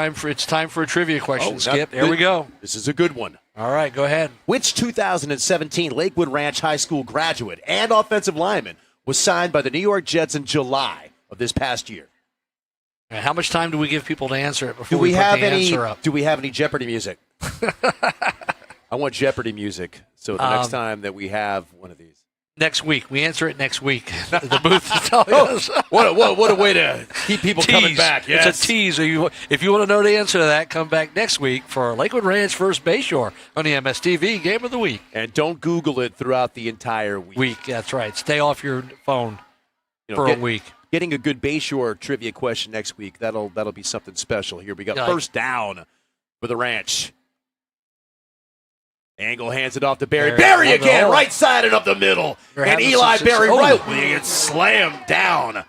time for a trivia question, Skip. There we go. This is a good one. All right, go ahead. Which 2017 Lakewood Ranch High School graduate and offensive lineman was signed by the New York Jets in July of this past year? How much time do we give people to answer it before we put the answer up? Do we have any Jeopardy music? I want Jeopardy music. So the next time that we have one of these. Next week. We answer it next week. The booth is telling us. What a way to keep people coming back. Yes. It's a tease. If you want to know the answer to that, come back next week for Lakewood Ranch vs. Bayshore on the MSTV Game of the Week. And don't Google it throughout the entire week. That's right. Stay off your phone for a week. Getting a good Bayshore trivia question next week, that'll be something special here. We got first down for the Ranch. Angle hands it off to Berry. Berry again, right side and up the middle. And Eli Berry right wing. It's slammed down.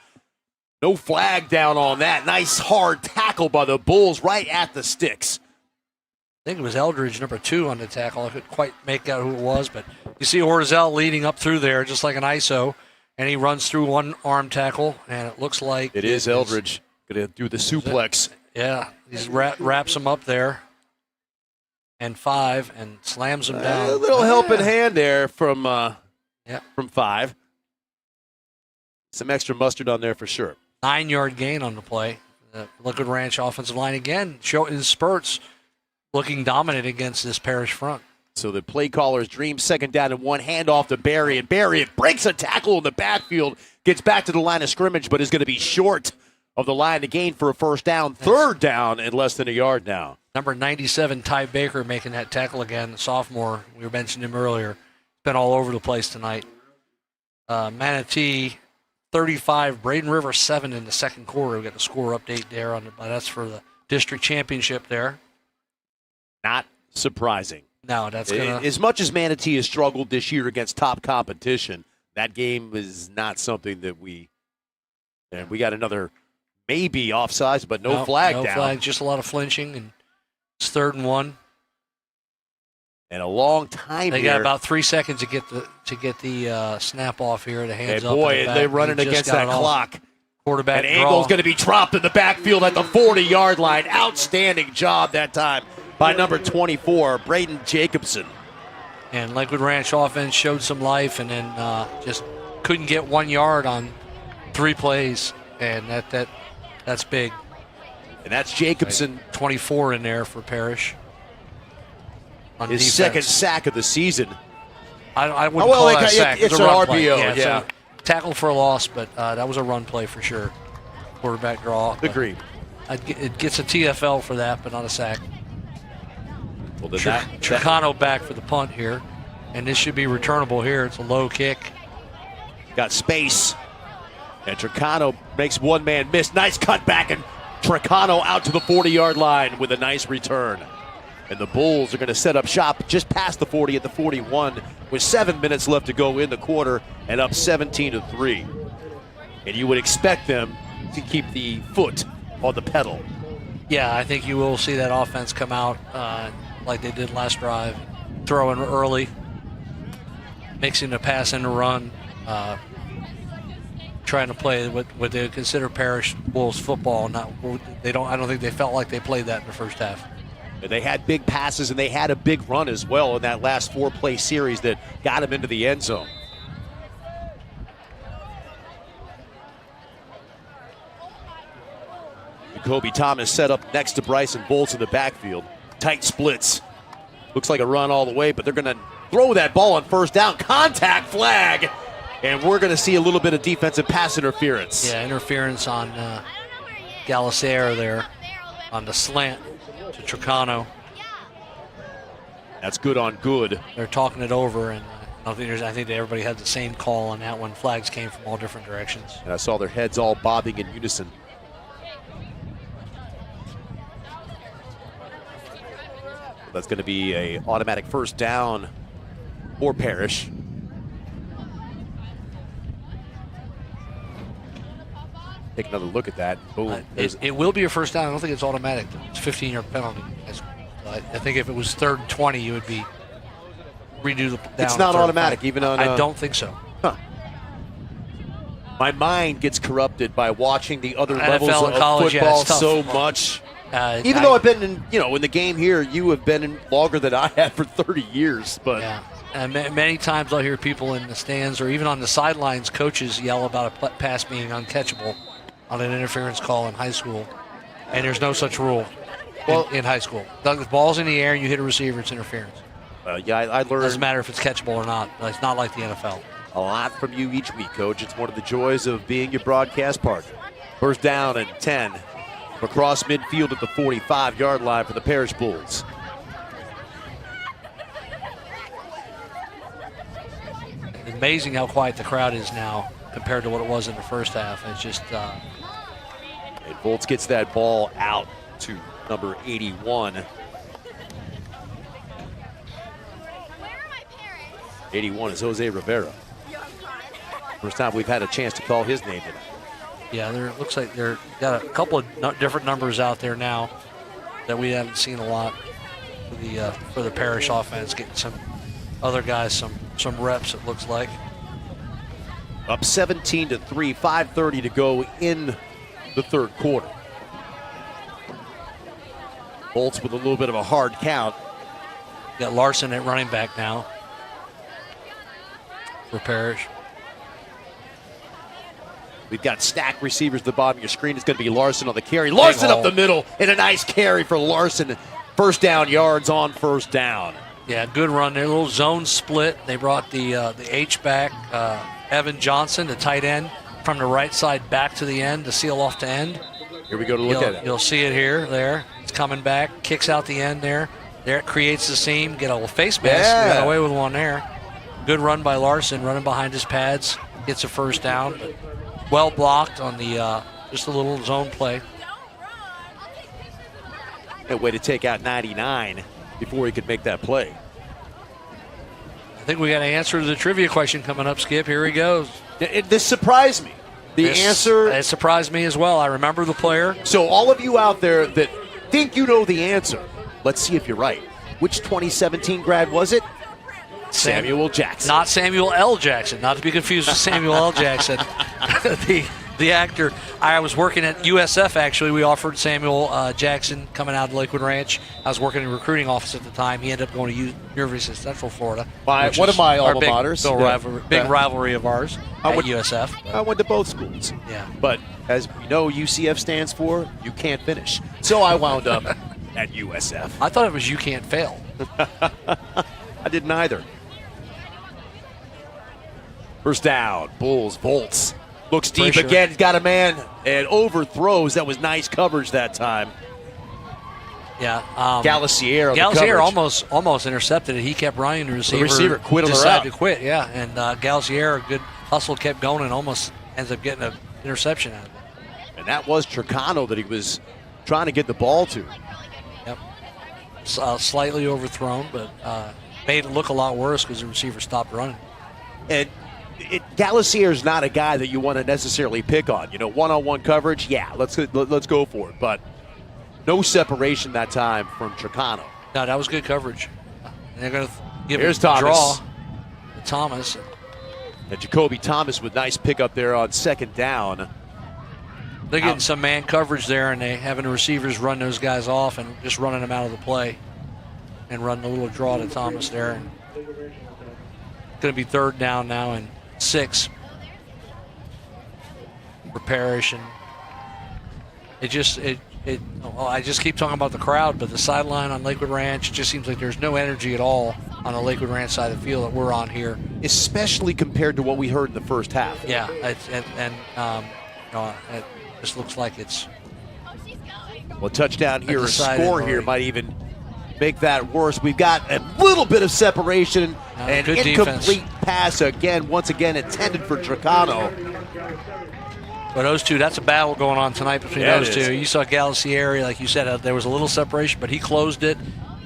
No flag down on that. Nice hard tackle tackle by the Bulls right at the sticks. I think it was Eldridge, number 2 on the tackle. I couldn't quite make out who it was, but you see Orzel leading up through there just like an ISO, and he runs through one arm tackle, and it looks like it is Eldridge going to do the suplex. Yeah, he wraps him up there, and 5, and slams him down. A little helping hand there from 5. Some extra mustard on there for sure. 9-yard gain on the play. The Lakewood Ranch offensive line again showing his spurts, looking dominant against this Parrish front. So the play caller's dream, 2nd down and 1, handoff to Barry, and Barry breaks a tackle in the backfield, gets back to the line of scrimmage, but is going to be short of the line to gain for a 1st down. 3rd down and less than a yard now. Number 97, Ty Baker, making that tackle again, the sophomore. We mentioned him earlier. Been all over the place tonight. Manatee 35, Braden River 7 in the 2nd quarter. We got the score update there that's for the district championship there. Not surprising. No, that's gonna. As much as Manatee has struggled this year against top competition, that game is not something that we. And we got another maybe offsides, but no flag down. No flag, just a lot of flinching, and it's 3rd and 1. And a long time They here. got about 3 seconds to get the snap off here. The hands hey, up. boy, they're running against that clock. Quarterback and draw. Angle's going to be dropped in the backfield at the 40-yard line. Outstanding job that time by number 24, Braden Jacobson. And Lakewood Ranch offense showed some life, and then just couldn't get 1 yard on 3 plays, and that's big. And that's Jacobson. 24 in there for Parrish. His defense. 2nd sack of the season. I wouldn't call that a sack. It's a an run RPO, play. yeah. Tackle for a loss, but that was a run play for sure. Quarterback draw. Agreed. It gets a TFL for that, but not a sack. Well, then Chicano back for the punt here, and this should be returnable here. It's a low kick. Got space, and Chicano makes one man miss. Nice cut back, and Chicano out to the 40-yard line with a nice return. And the Bulls are going to set up shop just past the 40 at the 41 with 7 minutes left to go in the quarter and up 17-3. And you would expect them to keep the foot on the pedal. Yeah, I think you will see that offense come out like they did last drive, throwing early, mixing the pass and the run, trying to play what they consider Parrish Bulls football. I don't think they felt like they played that in the first half. And they had big passes and they had a big run as well in that last 4-play series that got them into the end zone. Jacoby Thomas set up next to Bryson Bolts in the backfield. Tight splits. Looks like a run all the way, but they're going to throw that ball on 1st down. Contact flag. And we're going to see a little bit of defensive pass interference. Yeah, interference on Galisaire there on the slant to Chicano. That's good on good. They're talking it over, and I think that everybody had the same call on that one. Flags came from all different directions. And I saw their heads all bobbing in unison. That's going to be an automatic 1st down for Parrish. Take another look at that. Boom. It will be a 1st down. I don't think it's automatic. It's a 15-yard penalty. I think if it was 3rd and 20, you would be redo the down. It's not automatic, even on. I don't think so. Huh. My mind gets corrupted by watching the other NFL levels of and college, football so much. Even though I've been in the game here, you have been in longer than I have for 30 years. But yeah, and many times I'll hear people in the stands or even on the sidelines, coaches yell about a pass being uncatchable on an interference call in high school, and there's no such rule in high school. The ball's in the air and you hit a receiver, it's interference. Yeah, I learned. Doesn't matter if it's catchable or not. It's not like the NFL. A lot from you each week, Coach. It's one of the joys of being your broadcast partner. 1st down and 10 across midfield at the 45-yard line for the Parrish Bulls. Amazing how quiet the crowd is now compared to what it was in the first half. It's just. And Bolts gets that ball out to number 81. 81 is Jose Rivera. First time we've had a chance to call his name tonight. Yeah, it looks like they're got a couple of different numbers out there now that we haven't seen a lot for the Parrish offense. Getting some other guys some reps. It looks like. Up 17-3, 5:30 to go in the third quarter. Bolts with a little bit of a hard count. Got Larson at running back now for Parrish. We've got stacked receivers at the bottom of your screen. It's going to be Larson on the carry. Larson up the middle, and a nice carry for Larson. First down yards on first down. Yeah, good run there. A little zone split. They brought the H-back, Evan Johnson, the tight end, from the right side back to the end to seal off to end. Here we go to look at it. You'll see it here, there. It's coming back, kicks out the end there. There it creates the seam. Get a little face mask. Yeah. We got away with one there. Good run by Larson, running behind his pads. Gets a first down. But well blocked on the just a little zone play. A way to take out 99 before he could make that play. I think we got an answer to the trivia question coming up, Skip. Here he goes. This surprised me. Answer. It surprised me as well. I remember the player. So all of you out there that think you know the answer, let's see if you're right. Which 2017 grad was it? Samuel Jackson. Not Samuel L. Jackson. Not to be confused with Samuel L. Jackson. The actor. I was working at USF, actually. We offered Samuel Jackson coming out of Lakewood Ranch. I was working in the recruiting office at the time. He ended up going to University of Central Florida. One of my alma maters. Big rivalry of ours at USF. I went to both schools. Yeah. But as we know, UCF stands for you can't finish. So I wound up at USF. I thought it was you can't fail. I didn't either. First down, Bulls, Volts. Looks deep Pressure. again. He's got a man and overthrows. That was nice coverage that time. Yeah. Galassier on the Galassier coverage. almost intercepted it. He kept running. The receiver quit on the decided route. to quit, yeah. And Galassier, a good hustle, kept going and almost ends up getting an interception out of it. And that was Tricano that he was trying to get the ball to. Yep. Slightly overthrown, but made it look a lot worse because the receiver stopped running. And Galassier is not a guy that you want to necessarily pick on. You know, one-on-one coverage, yeah, let's go for it. But no separation that time from Tricano. No, that was good coverage. And they're going to give Here's it a draw Thomas. to Thomas. And Jacoby Thomas with nice pickup there on second down. They're getting some man coverage there, and they having the receivers run those guys off and just running them out of the play and running a little draw to Thomas there. It's going to be third down now and 6 for Parrish, and I just keep talking about the crowd, but the sideline on Lakewood Ranch, it just seems like there's no energy at all on the Lakewood Ranch side of the field that we're on here, especially compared to what we heard in the first half. Yeah, it just looks like it's well, touchdown here, a score here might even make that worse. We've got a little bit of separation. An incomplete pass once again intended for Tricano. But those two, that's a battle going on tonight between those two. You saw Galassieri, like you said, there was a little separation, but he closed it,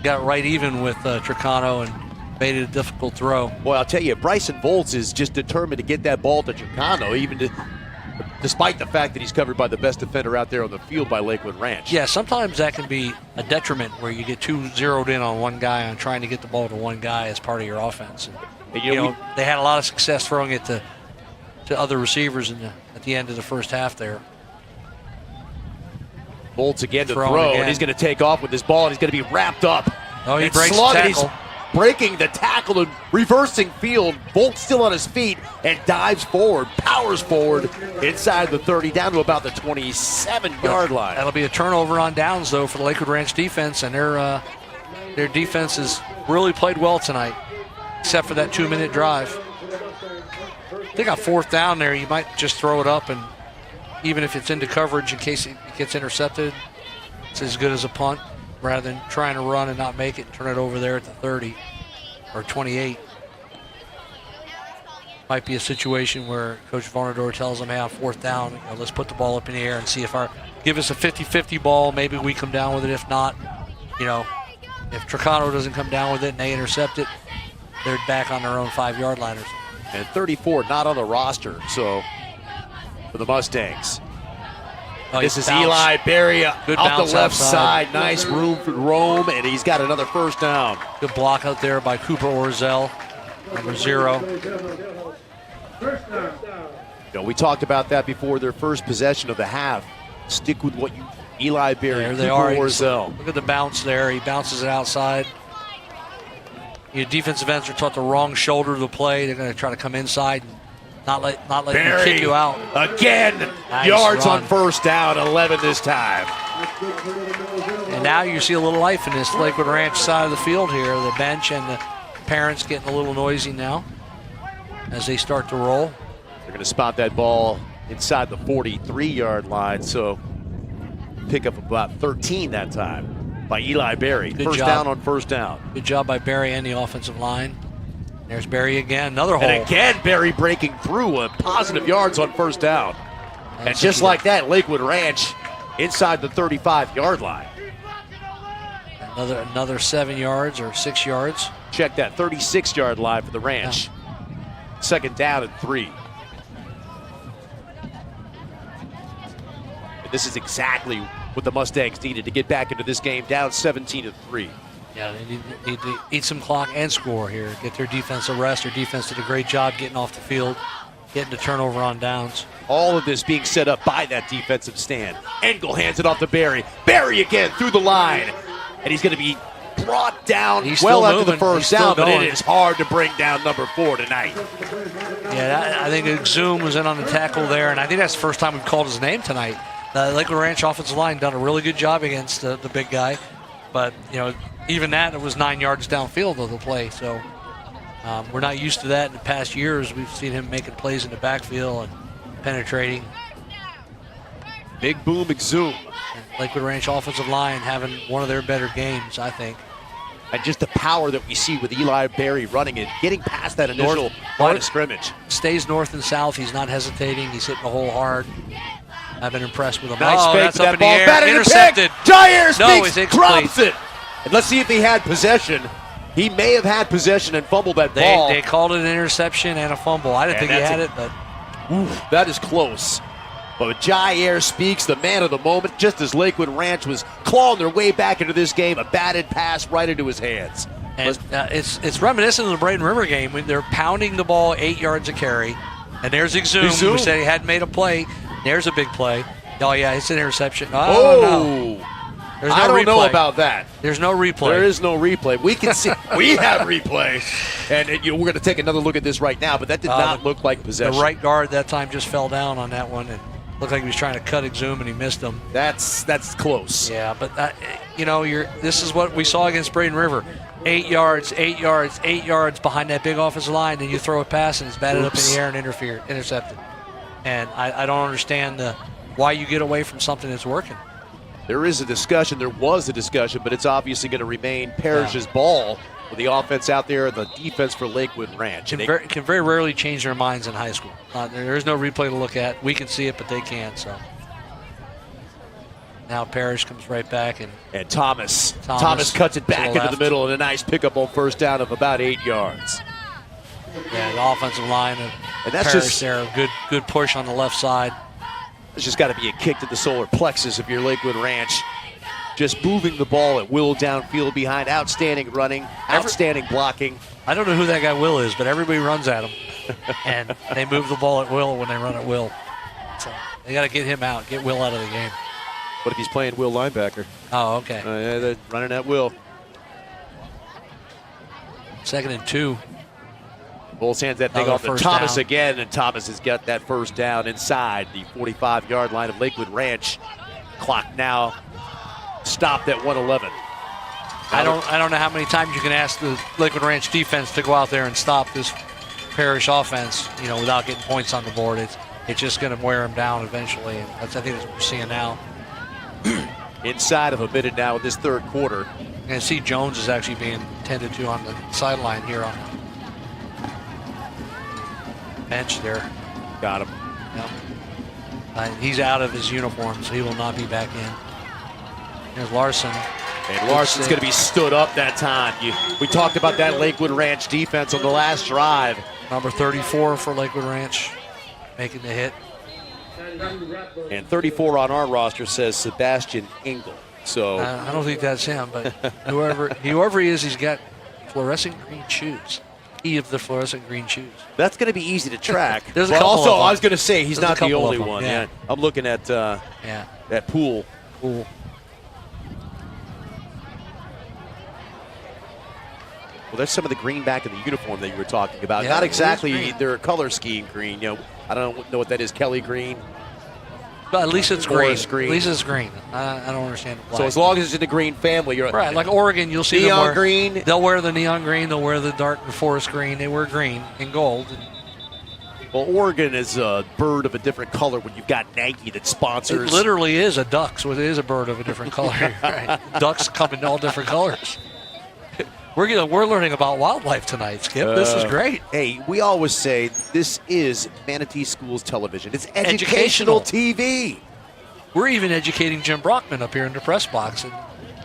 got right even with Tricano, and made it a difficult throw. Well, I'll tell you, Bryson Volts is just determined to get that ball to Tricano, despite the fact that he's covered by the best defender out there on the field by Lakewood Ranch. Yeah, sometimes that can be a detriment where you get too zeroed in on one guy on trying to get the ball to one guy as part of your offense. And, they had a lot of success throwing it to other receivers at the end of the first half there. Volts again to throw, and he's going to take off with this ball, and he's going to be wrapped up. Oh, he breaks the tackle. He's breaking the tackle and reversing field. Volts still on his feet and dives forward, powers forward inside the 30, down to about the 27-yard line. That'll be a turnover on downs, though, for the Lakewood Ranch defense, and their defense has really played well tonight, except for that 2-minute drive. They got fourth down there. You might just throw it up, and even if it's into coverage in case it gets intercepted, it's as good as a punt rather than trying to run and not make it and turn it over there at the 30 or 28. Might be a situation where Coach Varnador tells them, hey, on fourth down, let's put the ball up in the air and see give us a 50-50 ball. Maybe we come down with it. If not, if Tricano doesn't come down with it and they intercept it, they're back on their own 5-yard line or something. And 34 not on the roster, so for the Mustangs. Oh, this is bounced. Eli Berry Good off bounce the left outside. side. Nice room for roam, and he's got another first down. Good block out there by Cooper Orzel, number 0. We talked about that before their first possession of the half. Stick with what you, Eli Berry, There they Cooper are. Orzel. Look at the bounce there. He bounces it outside. Your defensive ends are taught the wrong shoulder to the play. They're going to try to come inside and not let you kick you out. Again, Nice yards run. on first down, 11 this time. And now you see a little life in this Lakewood Ranch side of the field here. The bench and the parents getting a little noisy now as they start to roll. They're going to spot that ball inside the 43-yard line, so pick up about 13 that time by Eli Berry. Good First job. down on first down. Good job by Barry and the offensive line. There's Barry again, another hole. And again, Berry breaking through a positive yards on first down. And just like that, Lakewood Ranch inside the 35-yard line. Another 7 yards or 6 yards. Check that, 36-yard line for the Ranch. Second down and 3. And this is exactly what the Mustangs needed to get back into this game, down 17-3. Yeah, they need to eat some clock and score here. Get their defense a rest. Their defense did a great job getting off the field, getting the turnover on downs. All of this being set up by that defensive stand. Engel hands it off to Berry. Berry again through the line. And he's going to be brought down well after the first down, but it is hard to bring down number 4 tonight. Yeah, I think Exum was in on the tackle there, and I think that's the first time we've called his name tonight. The Lakewood Ranch offensive line done a really good job against the big guy. But, even that, it was 9 yards downfield of the play. So we're not used to that in the past years. We've seen him making plays in the backfield and penetrating. Big boom, Exum. And Lakewood Ranch offensive line having one of their better games, I think. And just the power that we see with Eli Berry running and getting past that initial line of scrimmage. Stays north and south. He's not hesitating. He's hitting the hole hard. I've been impressed with him. Nice fake That's to up that in the ball. air. Batted Intercepted. Jair No, Speaks it's drops it. And let's see if he had possession. He may have had possession and fumbled that ball. They called it an interception and a fumble. I didn't think he had it, but that is close. But Jair Speaks, the man of the moment, just as Lakewood Ranch was clawing their way back into this game, a batted pass right into his hands. and it's reminiscent of the Braden River game when they're pounding the ball 8 yards a carry. And there's Exum, who said he hadn't made a play. There's a big play. Oh, yeah, it's an interception. Oh, no. There's no I don't replay. know about that. There's no replay. There is no replay. We can see. We have replay. And we're going to take another look at this right now, but that did not look like possession. The right guard that time just fell down on that one and looked like he was trying to cut Exum and he missed him. That's close. Yeah, but this is what we saw against Braden River. 8 yards behind that big offensive line, then you throw a pass and it's batted up in the air and intercepted. And I don't understand why you get away from something that's working. There is a discussion. There was a discussion, but it's obviously going to remain Parrish's ball with the offense out there and the defense for Lakewood Ranch. Can very rarely change their minds in high school. There is no replay to look at. We can see it, but they can't. So now Parrish comes right back and Thomas cuts it back into the middle and a nice pickup on first down of about 8 yards. Yeah, the offensive line of that's Parrish just there. Good push on the left side. It's just got to be a kick to the solar plexus of your Lakewood Ranch. Just moving the ball at will downfield behind outstanding running, outstanding blocking. I don't know who that guy Will is, but everybody runs at him. And they move the ball at will when they run at will. So they got to get him out, get Will out of the game. What if he's playing Will linebacker? Oh, okay. Yeah, they're running at will. 2nd and 2. Bulls hands that thing off to Thomas again, and Thomas has got that first down inside the 45-yard line of Lakewood Ranch. Clock now stopped at 1:11. I don't know how many times you can ask the Lakewood Ranch defense to go out there and stop this Parrish offense, without getting points on the board. It's just going to wear them down eventually, and I think that's what we're seeing now. Inside of a minute now in this third quarter. And see Jones is actually being tended to on the sideline here on the bench there. Got him. Yep. He's out of his uniform, so he will not be back in. There's Larson. And Larson's going to be stood up that time. We talked about that Lakewood Ranch defense on the last drive. Number 34 for Lakewood Ranch, making the hit. And 34 on our roster says Sebastian Engel. So I don't think that's him, but whoever he is, he's got fluorescent green shoes. He of the fluorescent green shoes. that's going to be easy to track. There's a But couple also, of them. I was going to say he's There's a not the couple of only them, one. yeah. I'm looking at that pool. Cool. Well, there's some of the green back in the uniform that you were talking about. Yeah, Not it is exactly green. their color scheme green. I don't know what that is. Kelly green. But at least it's green. Forest green. At least it's green. I don't understand why. So as long as it's in the green family, you're right, like Oregon, you'll see them neon wear, green. They'll wear the neon green. They'll wear the dark forest green. They wear green and gold. Well, Oregon is a bird of a different color when you've got Nike that sponsors. It literally is a duck, so it is a bird of a different color. Right. Ducks come in all different colors. We're learning about wildlife tonight, Skip. This is great. Hey, we always say this is Manatee Schools Television. It's educational TV. We're even educating Jim Brockman up here in the press box, and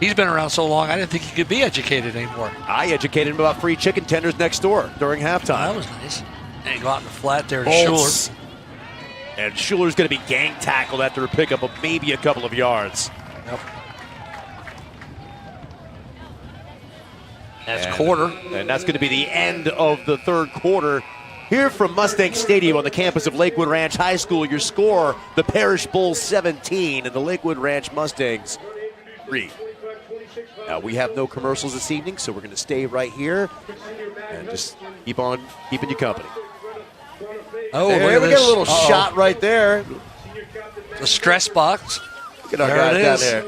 he's been around so long, I didn't think he could be educated anymore. I educated him about free chicken tenders next door during halftime. That was nice. And go out in the flat there to Bolts. Schuler. And Schuler's going to be gang tackled after a pickup of maybe a couple of yards. Yep. That's quarter. And that's going to be the end of the third quarter. Here from Mustang Stadium on the campus of Lakewood Ranch High School, your score, the Parrish Bulls 17 and the Lakewood Ranch Mustangs 3. Now, we have no commercials this evening, so we're going to stay right here and just keep on keeping you company. Oh, There, we got a little shot right there. The stress box. Look at our There guys it down is. there.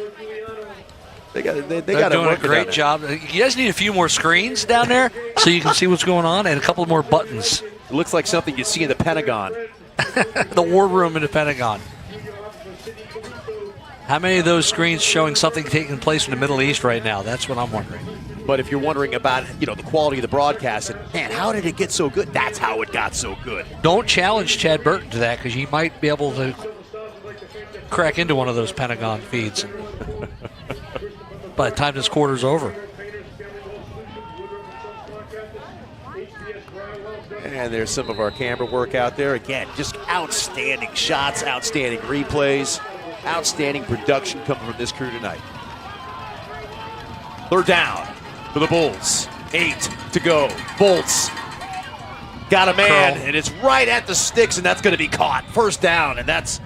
They They're got doing a great job. You guys need a few more screens down there so you can see what's going on, and a couple more buttons. It looks like something you see in the Pentagon. The war room in the Pentagon. How many of those screens showing something taking place in the Middle East right now? That's what I'm wondering. But if you're wondering about, the quality of the broadcast, and man, how did it get so good? That's how it got so good. Don't challenge Chad Burton to that, because he might be able to crack into one of those Pentagon feeds by the time this quarter's over. And there's some of our camera work out there. Again, just outstanding shots, outstanding replays, outstanding production coming from this crew tonight. Third down for the Bulls. 8 to go. Bolts got a man, Curl. and it's right at the sticks, and that's going to be caught. First down, and that's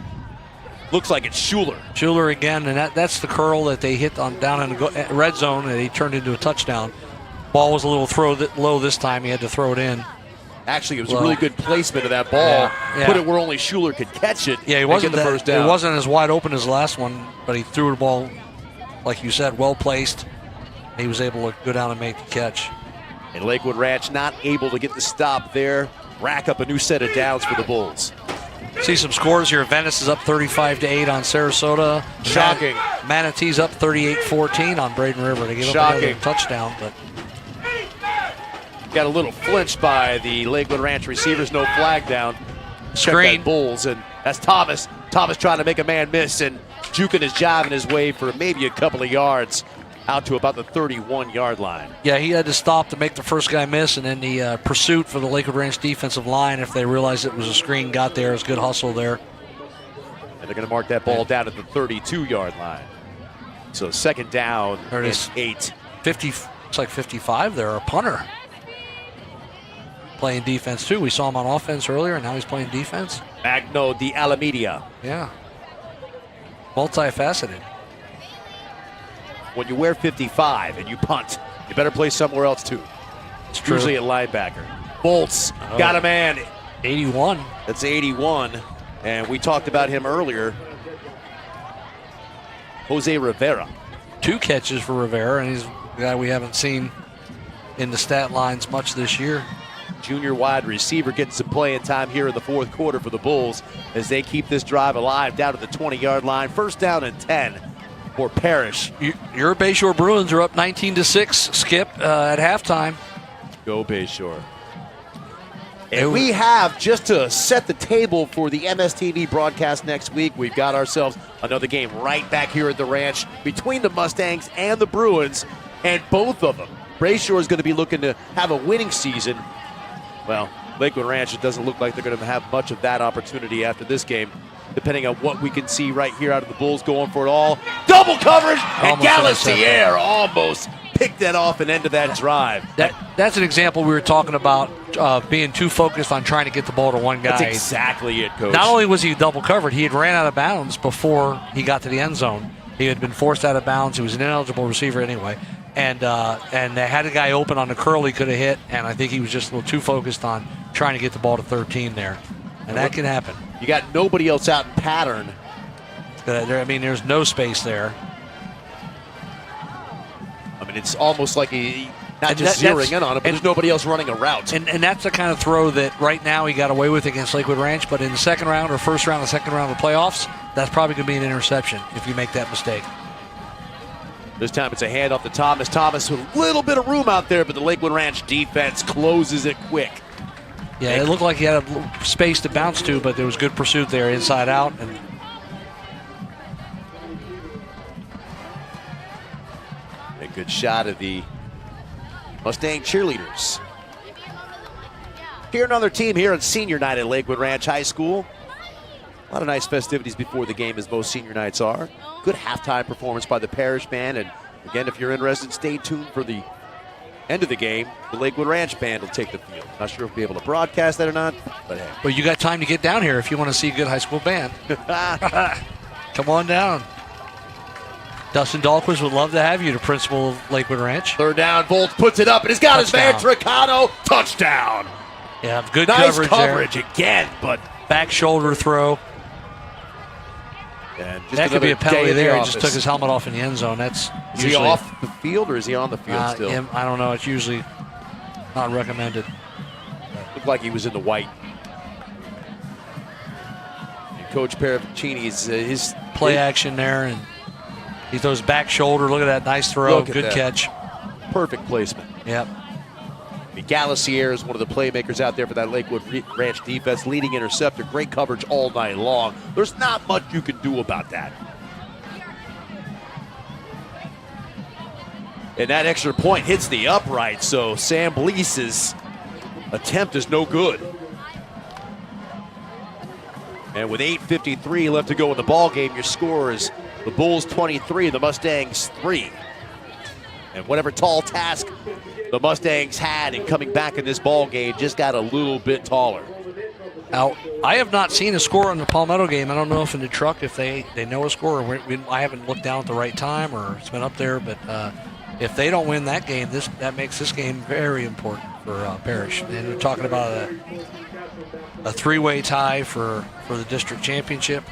looks like it's Schuler. Schuler again, and that's the curl that they hit on down in the red zone, and he turned into a touchdown. Ball was a little low this time. He had to throw it in. Actually, it was a really good placement of that ball. Yeah. Put it where only Schuler could catch it. Yeah, he and wasn't get the first down. It wasn't as wide open as the last one, but he threw the ball, like you said, well placed. He was able to go down and make the catch. And Lakewood Ranch not able to get the stop there. Rack up a new set of downs for the Bulls. See some scores here. Venice is up 35-8 on Sarasota. Shocking. Manatee's up 38-14 on Braden River. They gave up another touchdown, but got a little flinched by the Lakewood Ranch receivers. No flag down. Check Screen. that Bulls, and that's Thomas. Thomas trying to make a man miss and juking his jive in his way for maybe a couple of yards out to about the 31-yard line. yeah, he had to stop to make the first guy miss, and then the pursuit for the Lakewood Ranch defensive line, if they realized it was a screen, got there. It was good hustle there. And they're going to mark that ball down at the 32-yard line. So second down There it and is. 8. 50, it's like 55 there, a punter. Playing defense, too. We saw him on offense earlier, and now he's playing defense. Magno de Alameda. Yeah. Multifaceted. When you wear 55 and you punt, you better play somewhere else too. It's true. Usually a linebacker. Bolts got a man. 81. That's 81. And we talked about him earlier. Jose Rivera. 2 catches for Rivera, and he's a guy we haven't seen in the stat lines much this year. Junior wide receiver getting some playing time here in the fourth quarter for the Bulls as they keep this drive alive down to the 20-yard line. First down and 10 for Parrish. Your Bayshore Bruins are up 19-6, Skip, at halftime. Go Bayshore. And we have, just to set the table for the MSTV broadcast next week, we've got ourselves another game right back here at the ranch between the Mustangs and the Bruins, and both of them. Bayshore is going to be looking to have a winning season. Well, Lakewood Ranch, it doesn't look like they're going to have much of that opportunity after this game. depending on what we can see right here out of the Bulls going for it all. Double coverage, and Galassier almost picked that off and ended that drive. That's an example we were talking about being too focused on trying to get the ball to one guy. That's exactly it, Coach. Not only was he double covered, he had ran out of bounds before he got to the end zone. He had been forced out of bounds. He was an ineligible receiver anyway. And they had a guy open on the curl he could have hit, and I think he was just a little too focused on trying to get the ball to 13 there. And that can happen. You got nobody else out in pattern. There's no space there. I mean, it's almost like he not just zeroing in on it, but there's nobody else running a route. And that's the kind of throw that right now he got away with against Lakewood Ranch, but in the second round or first round, the second round of the playoffs, that's probably going to be an interception if you make that mistake. This time it's a handoff to Thomas. Thomas with a little bit of room out there, but the Lakewood Ranch defense closes it quick. Yeah, it looked like he had a space to bounce to, but there was good pursuit there inside out. And a good shot of the Mustang cheerleaders. Here another team here on senior night at Lakewood Ranch High School. A lot of nice festivities before the game, as most senior nights are. Good halftime performance by the Parrish band. And again, if you're interested, stay tuned for the end of the game. The Lakewood Ranch band will take the field. Not sure if we'll be able to broadcast that or not, but hey. Well, you got time to get down here if you want to see a good high school band. Come on down. Dustin Dahlquist would love to have you, the principal of Lakewood Ranch. Third down, Bolt puts it up, and he's got his man, Tricano. Touchdown. Yeah, good nice coverage there. Again, but back shoulder throw. And just that could be a penalty there. He office. just took his helmet off in the end zone. Is he off the field or is he on the field still? I don't know. It's usually not recommended. Looked like he was in the white. And Coach Parravicini's his play action there, and he throws back shoulder. Look at that nice throw. Good catch. Perfect placement. Yep. Galassier is one of the playmakers out there for that Lakewood Ranch defense. Leading interceptor, great coverage all night long. There's not much you can do about that. And that extra point hits the upright, so Sam Bleese's attempt is no good. And with 8:53 left to go in the ball game, your score is the Bulls 23, the Mustangs 3. And whatever tall task the Mustangs had in coming back in this ball game just got a little bit taller. Now, I have not seen a score in the Palmetto game. I don't know if in the truck if they know a score. I haven't looked down at the right time or it's been up there. But if they don't win that game, that makes this game very important for Parrish. And we're talking about a three-way tie for the district championship.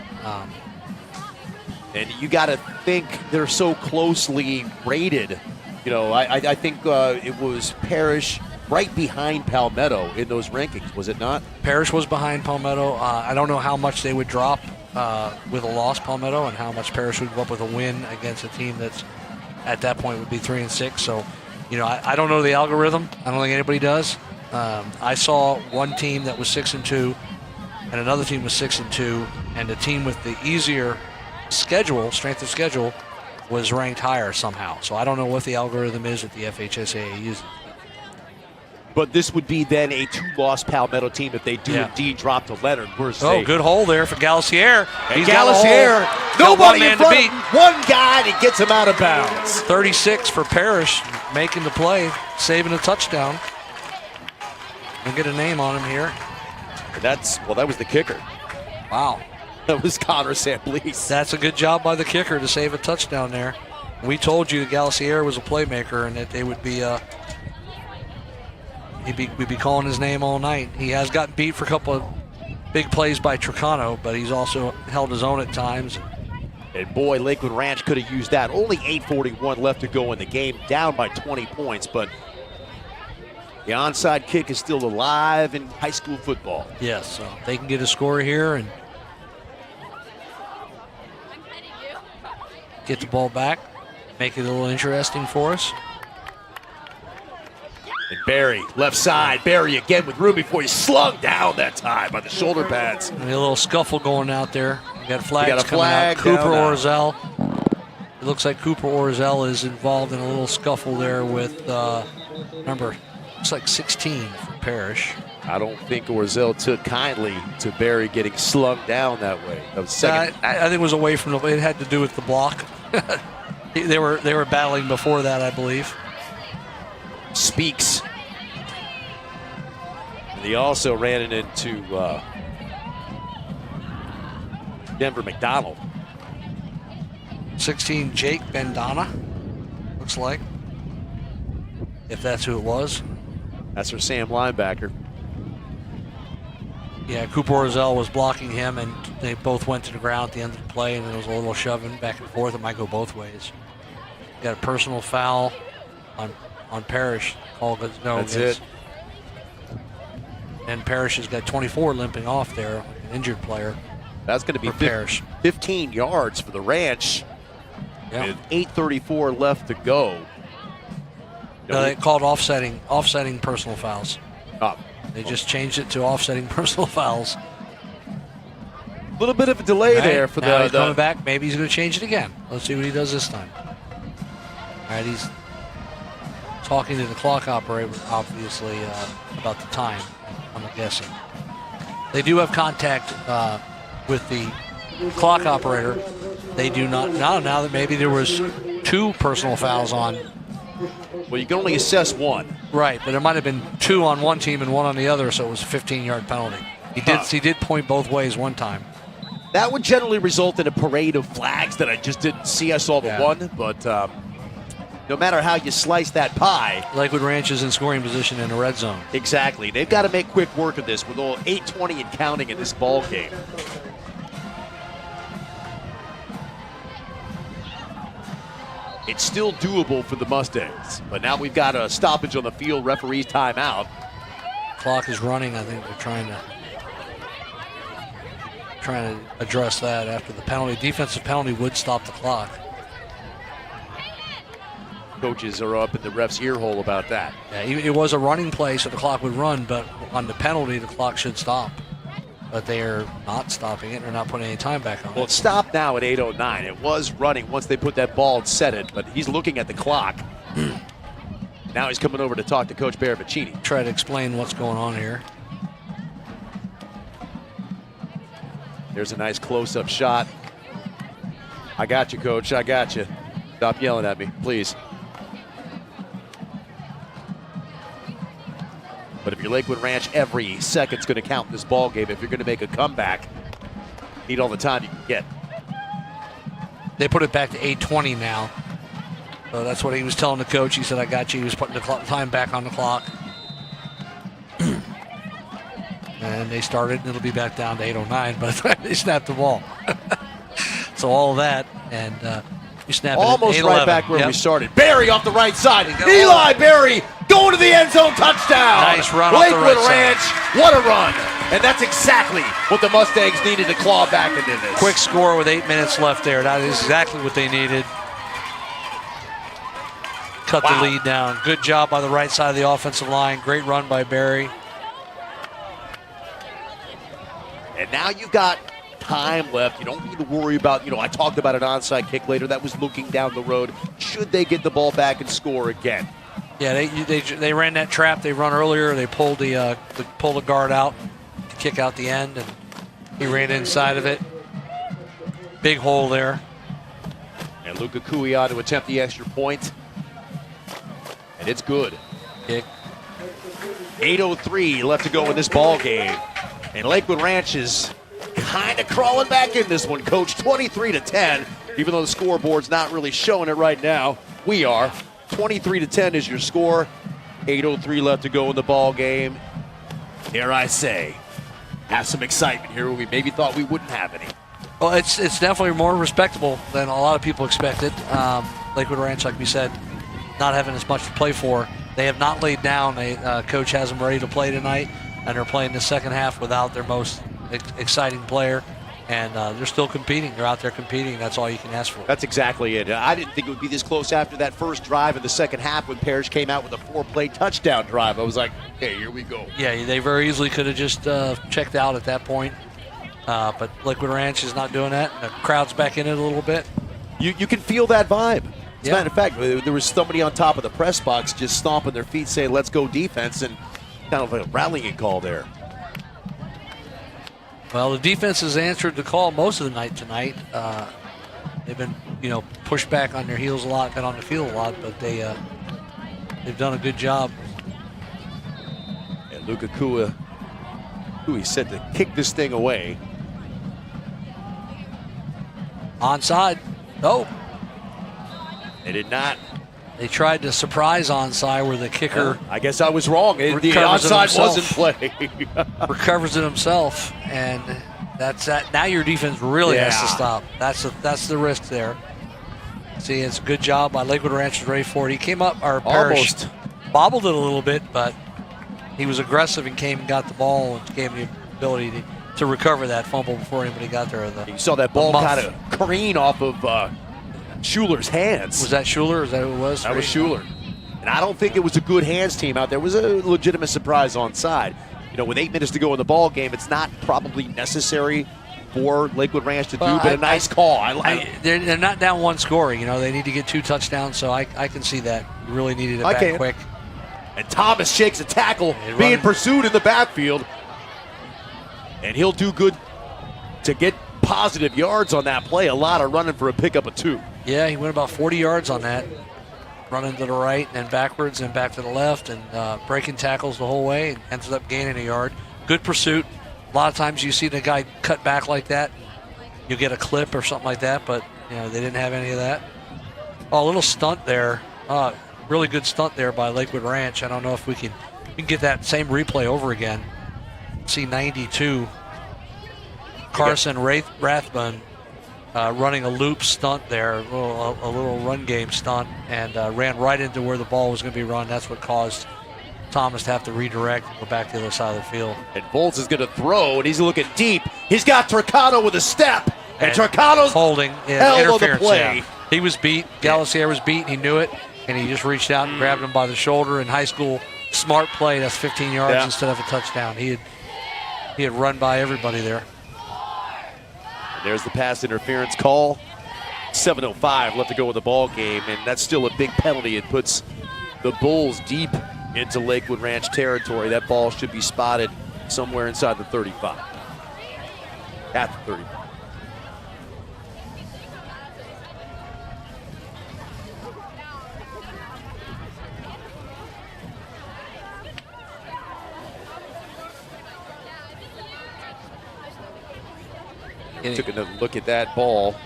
And you got to think they're so closely rated. You know, I think it was Parrish right behind Palmetto in those rankings, was it not? Parrish was behind Palmetto. I don't know how much they would drop with a loss, Palmetto, and how much Parrish would go up with a win against a team that's at that point would be 3-6. So, you know, I don't know the algorithm. I don't think anybody does. I saw one team that was 6-2, and another team was 6-2, and the team with the easier schedule, strength of schedule, was ranked higher somehow. So I don't know what the algorithm is that the FHSAA uses. But this would be then a two-loss Palmetto team if they do indeed drop to Leonard. Good hole there for Galassier. He's Galassier, nobody in front of him, one guy, and he gets him out of bounds. 36 for Parrish, making the play, saving a touchdown. We'll get a name on him here. That was the kicker. Wow. That was Connor Samblies. That's a good job by the kicker to save a touchdown there. We told you that Galassier was a playmaker and that they would be we'd be calling his name all night. He has gotten beat for a couple of big plays by Tricano, but he's also held his own at times. And boy, Lakewood Ranch could have used that. Only 8:41 left to go in the game, down by 20 points, but the onside kick is still alive in high school football. Yes, so they can get a score here and get the ball back, make it a little interesting for us. And Barry, left side. Barry again with room before he's slung down that time by the shoulder pads. And a little scuffle going out there. You got flags coming out. Cooper Orzel. It looks like Cooper Orzel is involved in a little scuffle there with, remember, looks like 16 for Parrish. I don't think Orzel took kindly to Barry getting slung down that way. That was second. I think it was away from it had to do with the block. they were battling before that, I believe. Speaks. And he also ran it into Denver McDonald. 16, Jake Bendana, looks like. If that's who it was. That's our Sam linebacker. Yeah, Cooper Orzel was blocking him, and they both went to the ground at the end of the play, and there was a little shoving back and forth. It might go both ways. Got a personal foul on Parrish. All good. No, that's it. And Parrish has got 24 limping off there, like an injured player. That's going to be Parrish. 15 yards for the Ranch. Yeah. With 8:34 left to go. No, they called offsetting personal fouls. Oh. They just changed it to offsetting personal fouls. A little bit of a delay there for now he's coming back. Maybe he's going to change it again. Let's see what he does this time. All right, he's talking to the clock operator, obviously, about the time, I'm guessing. They do have contact with the clock operator. They do not now that maybe there was 2 personal fouls on. Well, you can only assess 1. Right, but there might have been 2 on one team and 1 on the other, so it was a 15-yard penalty. He did point both ways one time. That would generally result in a parade of flags that I just didn't see. I saw the one, but no matter how you slice that pie. Lakewood Ranch is in scoring position in the red zone. Exactly. They've got to make quick work of this with all 8:20 and counting in this ball game. It's still doable for the Mustangs, but now we've got a stoppage on the field, referee's timeout. Clock is running. I think they're trying to address that after the penalty. Defensive penalty would stop the clock. Coaches are up in the ref's ear hole about that. Yeah, it was a running play, so the clock would run, but on the penalty, the clock should stop. But they are not stopping it. They're not putting any time back on it. Well, it stopped now at 8:09. It was running once they put that ball and set it, but he's looking at the clock. Now he's coming over to talk to Coach Barabicini. Try to explain what's going on here. There's a nice close-up shot. I got you, Coach. I got you. Stop yelling at me, please. But if you're Lakewood Ranch, every second's going to count in this ball game. If you're going to make a comeback, need all the time you can get. They put it back to 8:20 now. So that's what he was telling the coach. He said, I got you. He was putting the time back on the clock. And they started, and it'll be back down to 8:09 by the time they snapped the ball. So all of that, and you snap almost it right back where we started. Barry off the right side. Eli Barry going to the end zone, touchdown. Nice run Lakewood off the right Ranch, side. what a run. And that's exactly what the Mustangs needed to claw back into this. Quick score with 8 minutes left there. That is exactly what they needed. Cut the lead down. Good job by the right side of the offensive line. Great run by Barry. And now you've got time left. You don't need to worry about, I talked about an onside kick later. That was looking down the road. Should they get the ball back and score again? Yeah, they ran that trap. They run earlier. They pulled the guard out to kick out the end, and he ran inside of it. Big hole there. And Luka Kuia to attempt the extra point. And it's good. Kick. 8:03 left to go in this ball game. And Lakewood Ranch is kind of crawling back in this one, Coach. 23-10, even though the scoreboard's not really showing it right now. We are. 23-10 is your score. 8:03 left to go in the ball game. Dare I say, have some excitement here where we maybe thought we wouldn't have any. Well, it's definitely more respectable than a lot of people expected. Lakewood Ranch, like we said, not having as much to play for. They have not laid down. Coach has them ready to play tonight, and they're playing the second half without their most exciting player. And they're still competing. They're out there competing. That's all you can ask for. That's exactly it. I didn't think it would be this close after that first drive in the second half when Parrish came out with a 4-play touchdown drive. I was like, hey, here we go. Yeah, they very easily could have just checked out at that point. But Lakewood Ranch is not doing that. The crowd's back in it a little bit. You can feel that vibe. As a Yeah. matter of fact, there was somebody on top of the press box just stomping their feet saying, let's go defense. And kind of a rallying call there. Well, the defense has answered the call most of the night tonight. They've been, pushed back on their heels a lot, been on the field a lot, but they've done a good job. And Luka Kua, who he said to kick this thing away. Onside. Oh. They did not. They tried to surprise onside where the kicker. I guess I was wrong. The onside was in play. Recovers it himself, and that's that. Now your defense really has to stop. That's the risk there. See, it's a good job by Lakewood Ranch is ready for it. He came up, our Parrish bobbled it a little bit, but he was aggressive and came and got the ball and gave him the ability to recover that fumble before anybody got there. You saw that ball kind of careen off of Schuler's hands. Was that Schuler? Is that who it was? That was Schuler. And I don't think it was a good hands team out there. It was a legitimate surprise onside. With 8 minutes to go in the ball game, it's not probably necessary for Lakewood Ranch to do, but a nice call. They're not down one score. They need to get 2 touchdowns, so I can see that. You really needed it back quick. And Thomas shakes a tackle, being pursued in the backfield. And he'll do good to get positive yards on that play. A lot of running for a pickup of 2. Yeah, he went about 40 yards on that. Running to the right and then backwards and back to the left and breaking tackles the whole way and ends up gaining a yard. Good pursuit. A lot of times you see the guy cut back like that, you get a clip or something like that, but they didn't have any of that. Oh, a little stunt there. Really good stunt there by Lakewood Ranch. I don't know if we can get that same replay over again. See 92. Carson Rathbun running a loop stunt there, a little run game stunt, and ran right into where the ball was going to be run. That's what caused Thomas to have to redirect and go back to the other side of the field. And Bolts is going to throw, and he's looking deep. He's got Turcano with a step, and Turcano's holding held on the play. Yeah. He was beat. Galassier was beat. He knew it, and he just reached out and grabbed him by the shoulder. In high school, smart play. That's 15 yards instead of a touchdown. He had run by everybody there. There's the pass interference call. 7:05 left to go with the ball game, and that's still a big penalty. It puts the Bulls deep into Lakewood Ranch territory. That ball should be spotted somewhere inside the 35. At the 35. Took another look at that ball.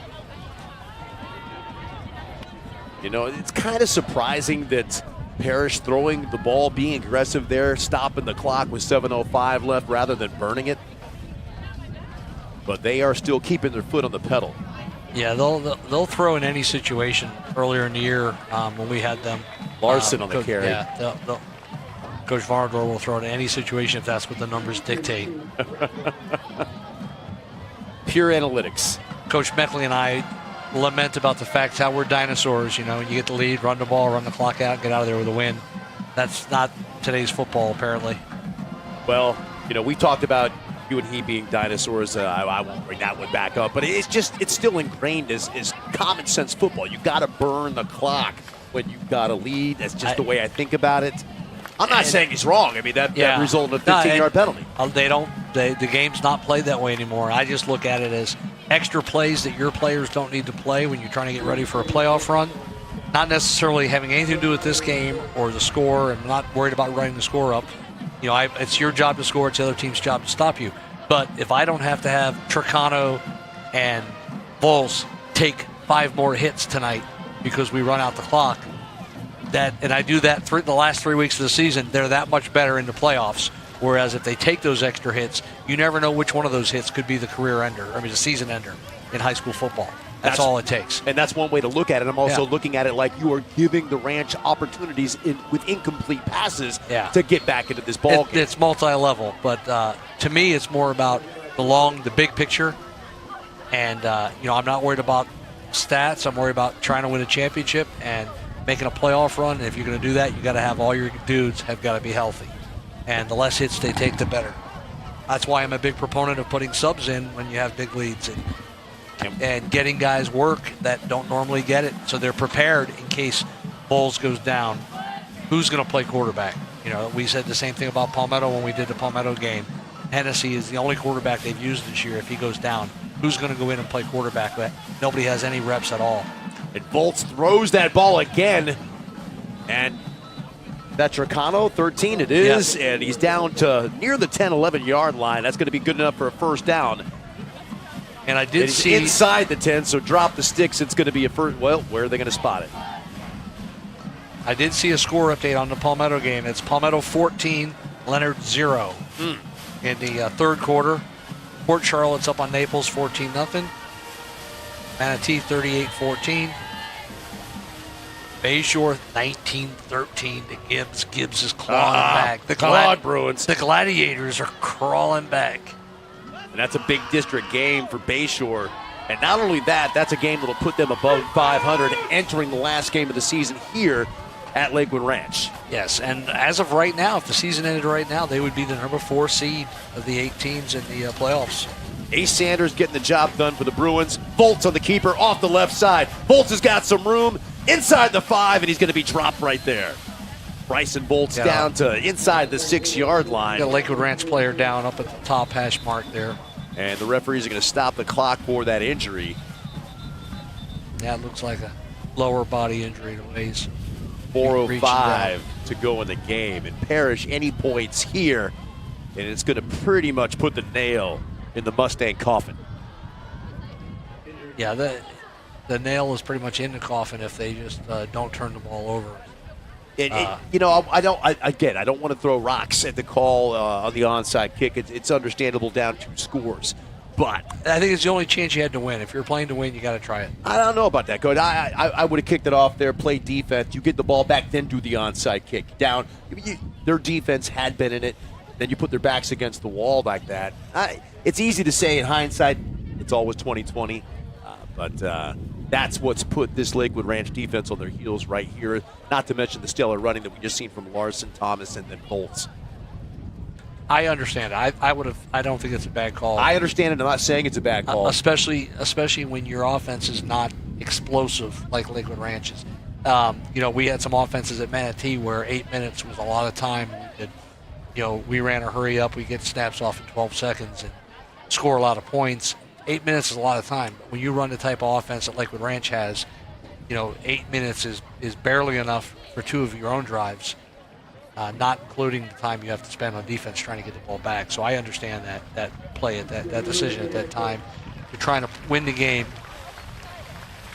It's kind of surprising that Parrish throwing the ball, being aggressive there, stopping the clock with 7:05 left rather than burning it. But they are still keeping their foot on the pedal. Yeah, they'll throw in any situation. Earlier in the year when we had them. Larson on the carry. Yeah, Coach Varndorf will throw in any situation if that's what the numbers dictate. Pure analytics. Coach Meckley and I lament about the fact how we're dinosaurs. You get the lead, run the ball, run the clock out, get out of there with a win. That's not today's football, apparently. Well, we talked about you and he being dinosaurs. I won't bring that one back up, but it's still ingrained as common sense football. You got to burn the clock when you've got a lead. That's just the way I think about it. I'm not saying he's wrong. I mean, that resulted in a 15-yard penalty. The game's not played that way anymore. I just look at it as extra plays that your players don't need to play when you're trying to get ready for a playoff run. Not necessarily having anything to do with this game or the score. I'm not worried about running the score up. It's your job to score. It's the other team's job to stop you. But if I don't have to have Turcano and Bulls take 5 more hits tonight because we run out the clock, and I do that the last 3 weeks of the season, they're that much better in the playoffs. Whereas if they take those extra hits, you never know which one of those hits could be the career ender, the season ender in high school football. That's all it takes. And that's one way to look at it. I'm also looking at it like you are giving the Ranch opportunities with incomplete passes to get back into this ball game. It's multi-level, but to me, it's more about the big picture. And, I'm not worried about stats. I'm worried about trying to win a championship and making a playoff run. And if you're going to do that, you got to have all your dudes have got to be healthy. And the less hits they take, the better. That's why I'm a big proponent of putting subs in when you have big leads and getting guys work that don't normally get it, so they're prepared in case Bulls goes down. Who's going to play quarterback? You know, we said the same thing about Palmetto when we did the Palmetto game. Hennessy is the only quarterback they've used this year. If he goes down, who's going to go in and play quarterback? Nobody has any reps at all. And Volts throws that ball again. And that's Tricano, 13 it is. Yep. And he's down to near the 10, 11-yard line. That's going to be good enough for a first down. And I did see inside the 10, so drop the sticks. It's going to be a first. Well, where are they going to spot it? I did see a score update on the Palmetto game. It's Palmetto 14, Leonard 0 in the third quarter. Port Charlotte's up on Naples 14-0. Manatee 38-14. Bayshore 19-13 to Gibbs. Gibbs is clawing back. Come on, Bruins. The Gladiators are crawling back. And that's a big district game for Bayshore. And not only that, that's a game that'll put them above 500 entering the last game of the season here at Lakewood Ranch. Yes, and as of right now, if the season ended right now, they would be the number 4 seed of the 8 teams in the playoffs. Ace Sanders getting the job done for the Bruins. Volts on the keeper off the left side. Volts has got some room inside the 5, and he's going to be dropped right there. Bryson Volts down to inside the 6-yard line. Got a Lakewood Ranch player down up at the top hash mark there. And the referees are going to stop the clock for that injury. Yeah, it looks like a lower body injury to Waze. 4:05 to go in the game. And Parrish, any points here, and it's going to pretty much put the nail in the Mustang coffin. Yeah, the nail is pretty much in the coffin if they just don't turn the ball over. I don't want to throw rocks at the call on the onside kick. It's understandable down 2 scores. But I think it's the only chance you had to win. If you're playing to win, you got to try it. I don't know about that, Coach. I would have kicked it off there, played defense. You get the ball back, then do the onside kick. Down. Their defense had been in it. Then you put their backs against the wall like that. It's easy to say in hindsight, it's always 2020. But that's what's put this Lakewood Ranch defense on their heels right here. Not to mention the stellar running that we just seen from Larson, Thomas, and then Bolts. I understand. I don't think it's a bad call. I understand it. I'm not saying it's a bad call. Especially when your offense is not explosive like Lakewood Ranch is. We had some offenses at Manatee where 8 minutes was a lot of time. We ran a hurry up. We get snaps off in 12 seconds and score a lot of points. 8 minutes is a lot of time. But when you run the type of offense that Lakewood Ranch has, 8 minutes is barely enough for 2 of your own drives. Not including the time you have to spend on defense trying to get the ball back. So I understand that play, that decision at that time. You're trying to win the game.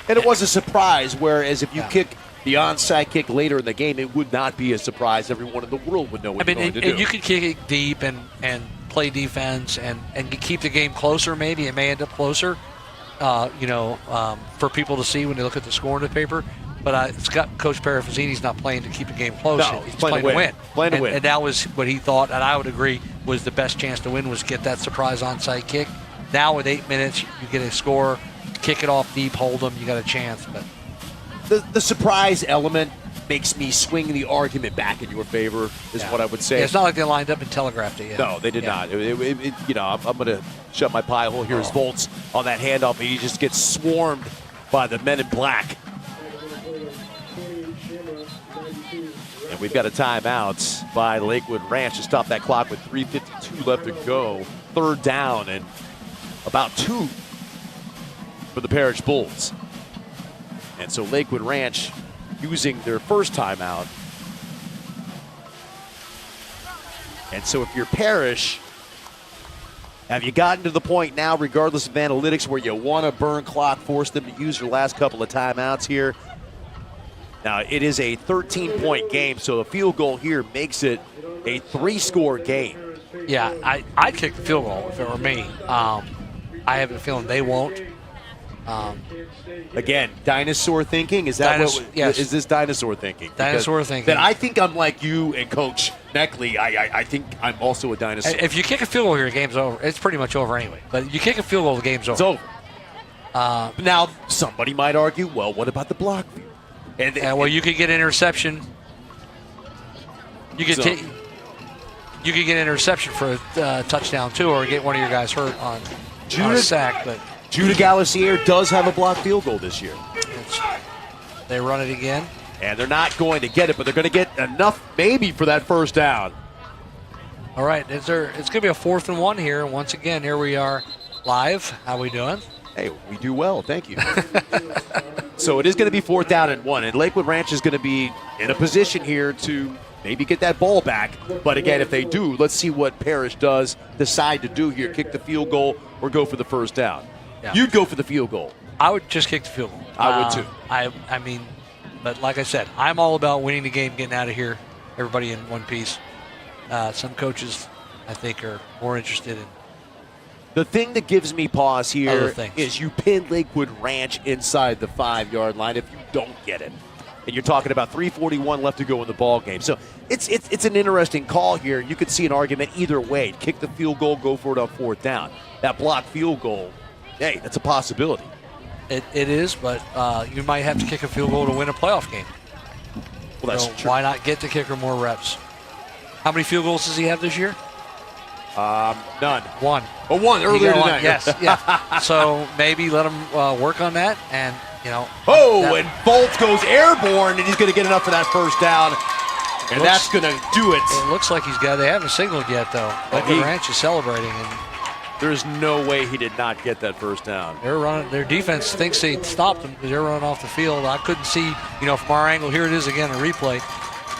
And it was a surprise, whereas if you kick the onside kick later in the game, it would not be a surprise. Everyone in the world would know what you're going to do. And you could kick it deep and play defense and keep the game closer maybe. It may end up closer, for people to see when they look at the score on the paper. But Coach Parafazini's not playing to keep the game close. No, he's playing to win. Playing to win. And that was what he thought, and I would agree, was the best chance to win was get that surprise onside kick. Now with 8 minutes, you get a score, kick it off deep, hold them, you got a chance. But the surprise element makes me swing the argument back in your favor, is what I would say. Yeah, it's not like they lined up and telegraphed it yet. No, they did not. I'm going to shut my pie hole. Here's Volts on that handoff, and he just gets swarmed by the men in black. And we've got a timeout by Lakewood Ranch to stop that clock with 3:52 left to go. Third down and about 2 for the Parrish Bulls. And so Lakewood Ranch using their first timeout. And so if you're Parrish, have you gotten to the point now, regardless of analytics, where you want to burn clock, force them to use your last couple of timeouts here? Now, it is a 13-point game, so a field goal here makes it a 3-score game. Yeah, I'd kick the field goal if it were me. I have a feeling they won't. Again, dinosaur thinking? Is that yes. Is this dinosaur thinking? Dinosaur thinking. Then I think I'm like you and Coach Neckley. I think I'm also a dinosaur. If you kick a field goal here, the game's over. It's pretty much over anyway. But you kick a field goal, the game's over. It's over. Now, somebody might argue, well, what about the block field? Well, you could get interception. You could get interception for a touchdown too, or get one of your guys hurt on a sack. But Judah Galassier does have a blocked field goal this year. They run it again. And they're not going to get it, but they're going to get enough maybe for that first down. All right, it's going to be a 4th and 1 here. And once again, here we are live. How we doing? Hey, we do well, thank you. So it is going to be 4th down and 1, and Lakewood Ranch is going to be in a position here to maybe get that ball back. But again, if they do, let's see what Parrish does decide to do here, kick the field goal or go for the first down. Yeah. You'd go for the field goal. I would just kick the field goal. I would too. I mean, but like I said, I'm all about winning the game, getting out of here, everybody in one piece. Some coaches, I think, are more interested in the thing that gives me pause other here things. is you pin Lakewood Ranch inside the 5-yard line if you don't get it. And you're talking about 3:41 left to go in the ball game. So it's an interesting call here. You could see an argument either way. Kick the field goal, go for it on 4th down. That blocked field goal, hey, that's a possibility. It is, but you might have to kick a field goal to win a playoff game. Well, that's So true. why not get the kicker more reps? How many field goals does he have this year? None. One. Oh, one He earlier got one. tonight. Yes, yeah. So maybe let him work on that, and And Bolt goes airborne, and he's going to get enough for that first down, and that's going to do it. It looks like he's got. They haven't signaled yet, though. Lakewood Ranch is celebrating, and There's no way he did not get that first down. they're running. Their defense thinks they stopped him because they're running off the field. I couldn't see, from our angle. Here it is again, a replay.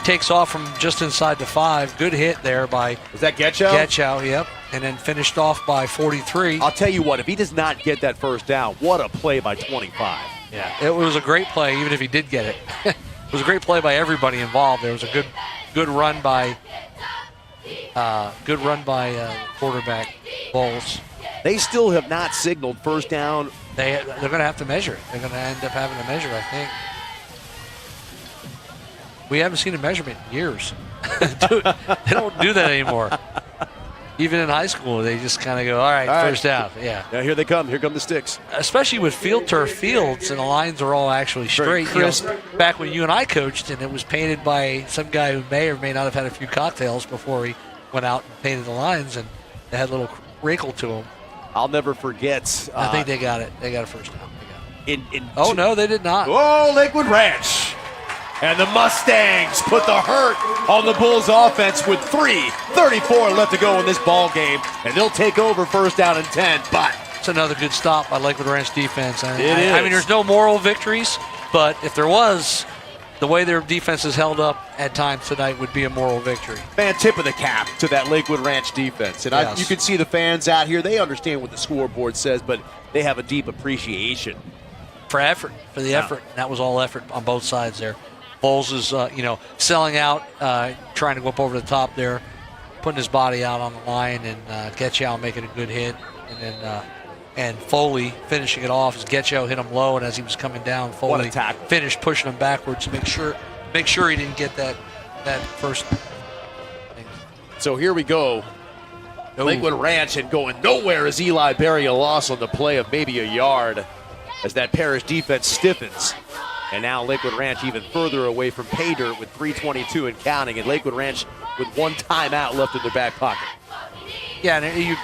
Takes off from just inside the 5. Good hit there by Is that Getchow? Getchow, yep. And then finished off by 43. I'll tell you what, if he does not get that first down, what a play by 25. Yeah, it was a great play, even if he did get it. It was a great play by everybody involved. There was a good run by quarterback Bowles. They still have not signaled first down. They're going to have to measure it. They're going to end up having to measure, I think. We haven't seen a measurement in years. They don't do that anymore. Even in high school, they just kind of go, all right, first down. Yeah. Now here they come. Here come the sticks. Especially with field turf fields, and the lines are all actually straight. crisp. Back when you and I coached, and it was painted by some guy who may or may not have had a few cocktails before he went out and painted the lines, and they had a little wrinkle to them. I'll never forget. I think they got it. They got a first down. Oh, No, they did not. Oh, Lakewood Ranch. And the Mustangs put the hurt on the Bulls offense with 3:34 left to go in this ball game. And they'll take over first down and 10. But It's another good stop by Lakewood Ranch defense. I is. mean, there's no moral victories, but if there was, the way their defense is held up at times tonight would be a moral victory. man, tip of the cap to that Lakewood Ranch defense. And Yes. you can see the fans out here. They understand what the scoreboard says, but they have a deep appreciation. For effort, for the effort. That was all effort on both sides there. Bowles is, selling out, trying to go up over the top there, putting his body out on the line, and Getchow making a good hit. And then and Foley finishing it off as Getchow hit him low, and as he was coming down, What Foley a tackle. finished pushing him backwards to make sure he didn't get that first thing. So here we go. Ooh. Lakewood Ranch, and going nowhere as Eli Berry, a loss on the play of maybe a yard as that Parrish defense stiffens. And now Lakewood Ranch even further away from pay dirt with 3:22 and counting, and Lakewood Ranch with one timeout left in their back pocket. Yeah, and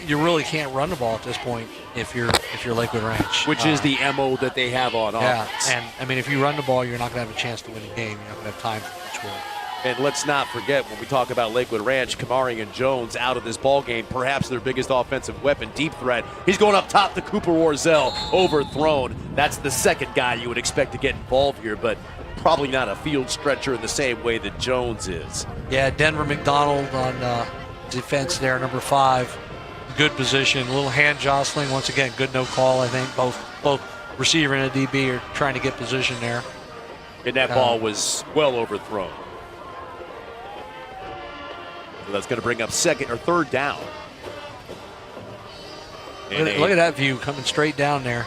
you really can't run the ball at this point if you're Lakewood Ranch, Which is the MO that they have on yeah. offense. And I mean, if you run the ball, you're not going to have a chance to win the game. You're not going to have time to score. And let's not forget, when we talk about Lakewood Ranch, Kamari and Jones out of this ball game, perhaps their biggest offensive weapon, deep threat. He's going up top to Cooper Warzel, overthrown. That's the second guy you would expect to get involved here, but probably not a field stretcher in the same way that Jones is. Yeah, Denver McDonald on defense there, number 5. Good position, a little hand jostling. Once again, good no call, I think. Both receiver and a DB are trying to get position there. And that ball was well overthrown. So that's going to bring up third down. Look at that view coming straight down there.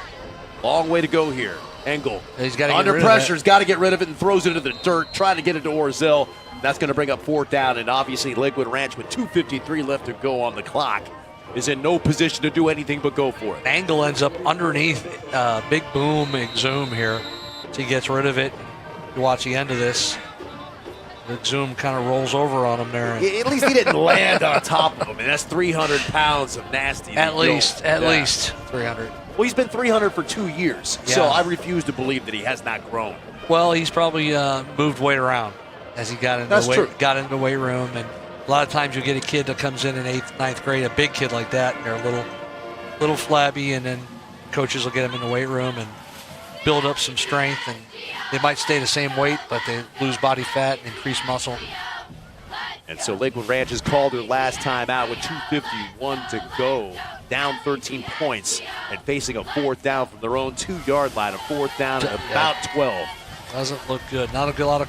Long way to go here. Engel He's got to under get rid pressure, of has got to get rid of it and throws it into the dirt, trying to get it to Orzel. That's going to bring up fourth down, and obviously Lakewood Ranch with 2:53 left to go on the clock is in no position to do anything but go for it. Angle ends up underneath big boom Exum here. So he gets rid of it. You watch the end of this. The Zoom kind of rolls over on him there. At least he didn't land on top of him, and that's 300 pounds of nasty. At least 300. Well, he's been 300 for 2 years, so Yeah. I refuse to believe that he has not grown. Well, he's probably moved weight around as he got into the weight room, and a lot of times you get a kid that comes in 8th, 9th grade, a big kid like that, and they're a little flabby, and then coaches will get them in the weight room and build up some strength, and they might stay the same weight, but they lose body fat and increase muscle. And so Lakewood Ranch has called their last time out with 2:51 to go, down 13 points, and facing a 4th down from their own 2-yard line, a 4th down at about 12. Doesn't look good. Not a lot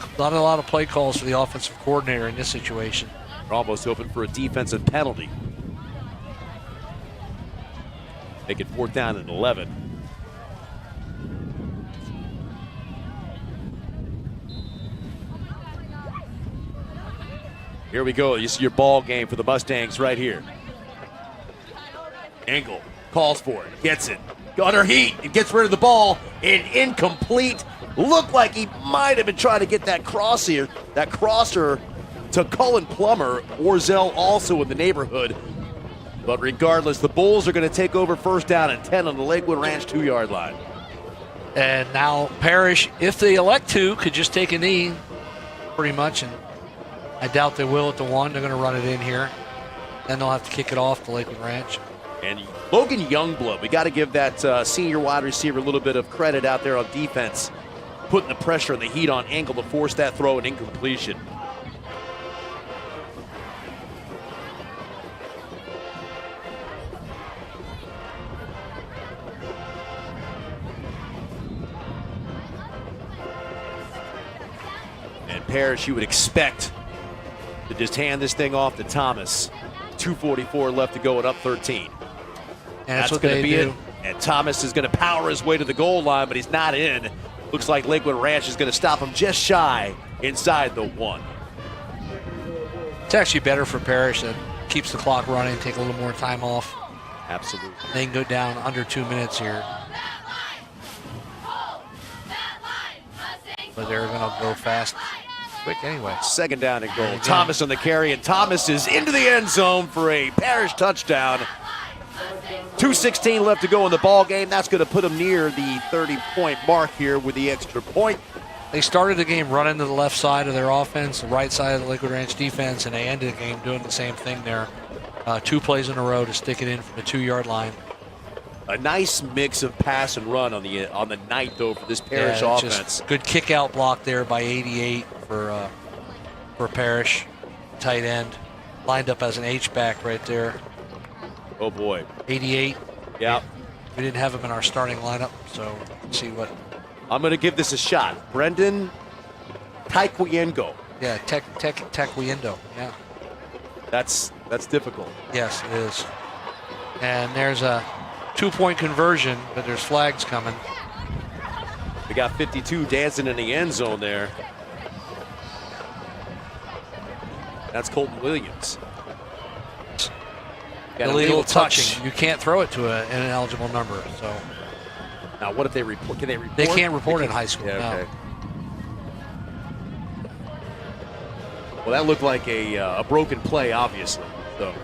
of play calls for the offensive coordinator in this situation. They're almost open for a defensive penalty. Make it 4th down and 11. Here we go. You see your ball game for the Mustangs right here. Engel calls for it, gets it, under heat, and gets rid of the ball. And incomplete. Looked like he might have been trying to get that crosser to Cullen Plummer. Orzel also in the neighborhood. But regardless, the Bulls are going to take over 1st down and 10 on the Lakewood Ranch 2-yard line. And now Parrish, if they elect to, could just take a knee pretty much, and I doubt they will at the 1. They're going to run it in here. Then they'll have to kick it off to Lakewood Ranch. And Logan Youngblood, we got to give that senior wide receiver a little bit of credit out there on defense, putting the pressure and the heat on Engel to force that throw and incompletion. And Parrish, you would expect to just hand this thing off to Thomas. 2:44 left to go and up 13. And that's what going to they be do. it. And Thomas is going to power his way to the goal line, but he's not in. Looks like Lakewood Ranch is going to stop him just shy inside the 1. It's actually better for Parrish. That keeps the clock running, take a little more time off. Absolutely. They can go down under 2 minutes here. But they're going to go fast, quick anyway. 2nd down and goal. Thomas on the carry, and Thomas is into the end zone for a Parrish touchdown. 2:16 left to go in the ball game. That's going to put them near the 30-point mark here with the extra point. They started the game running to the left side of their offense, the right side of the Lakewood Ranch defense, and they ended the game doing the same thing there. 2 plays in a row to stick it in from the 2-yard line. A nice mix of pass and run on the night, though, for this Parrish offense. Just good kick-out block there by 88 for Parrish, tight end. Lined up as an H-back right there. Oh, boy. 88. Yeah. We didn't have him in our starting lineup, so let's see what. I'm going to give this a shot. Brendan Taekwiengo. Yeah, Taekwiendo. Yeah. That's difficult. Yes, it is. And there's a 2-point conversion, but there's flags coming. We got 52 dancing in the end zone there. That's Colton Williams. Got Illegal touching. You can't throw it to an ineligible number. So now, what if they report? Can they report? They can't report in high school. Yeah, no. okay. Well, that looked like a broken play, obviously. So,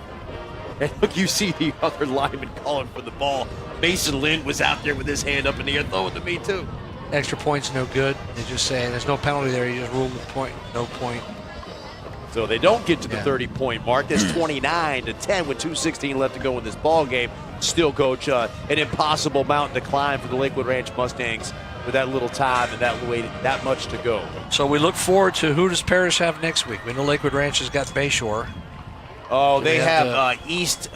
and look, you see the other lineman calling for the ball. Mason Lind was out there with his hand up in the air, throwing to me too. Extra point's no good. They just say there's no penalty there. You just rule the point. No point. So they don't get to the 30-point mark. That's 29-10 with 2:16 left to go in this ball game. Still, Coach, an impossible mountain to climb for the Lakewood Ranch Mustangs with that little time and that much to go. So we look forward to who does Parrish have next week. We know Lakewood Ranch has got Bayshore. Oh, they have East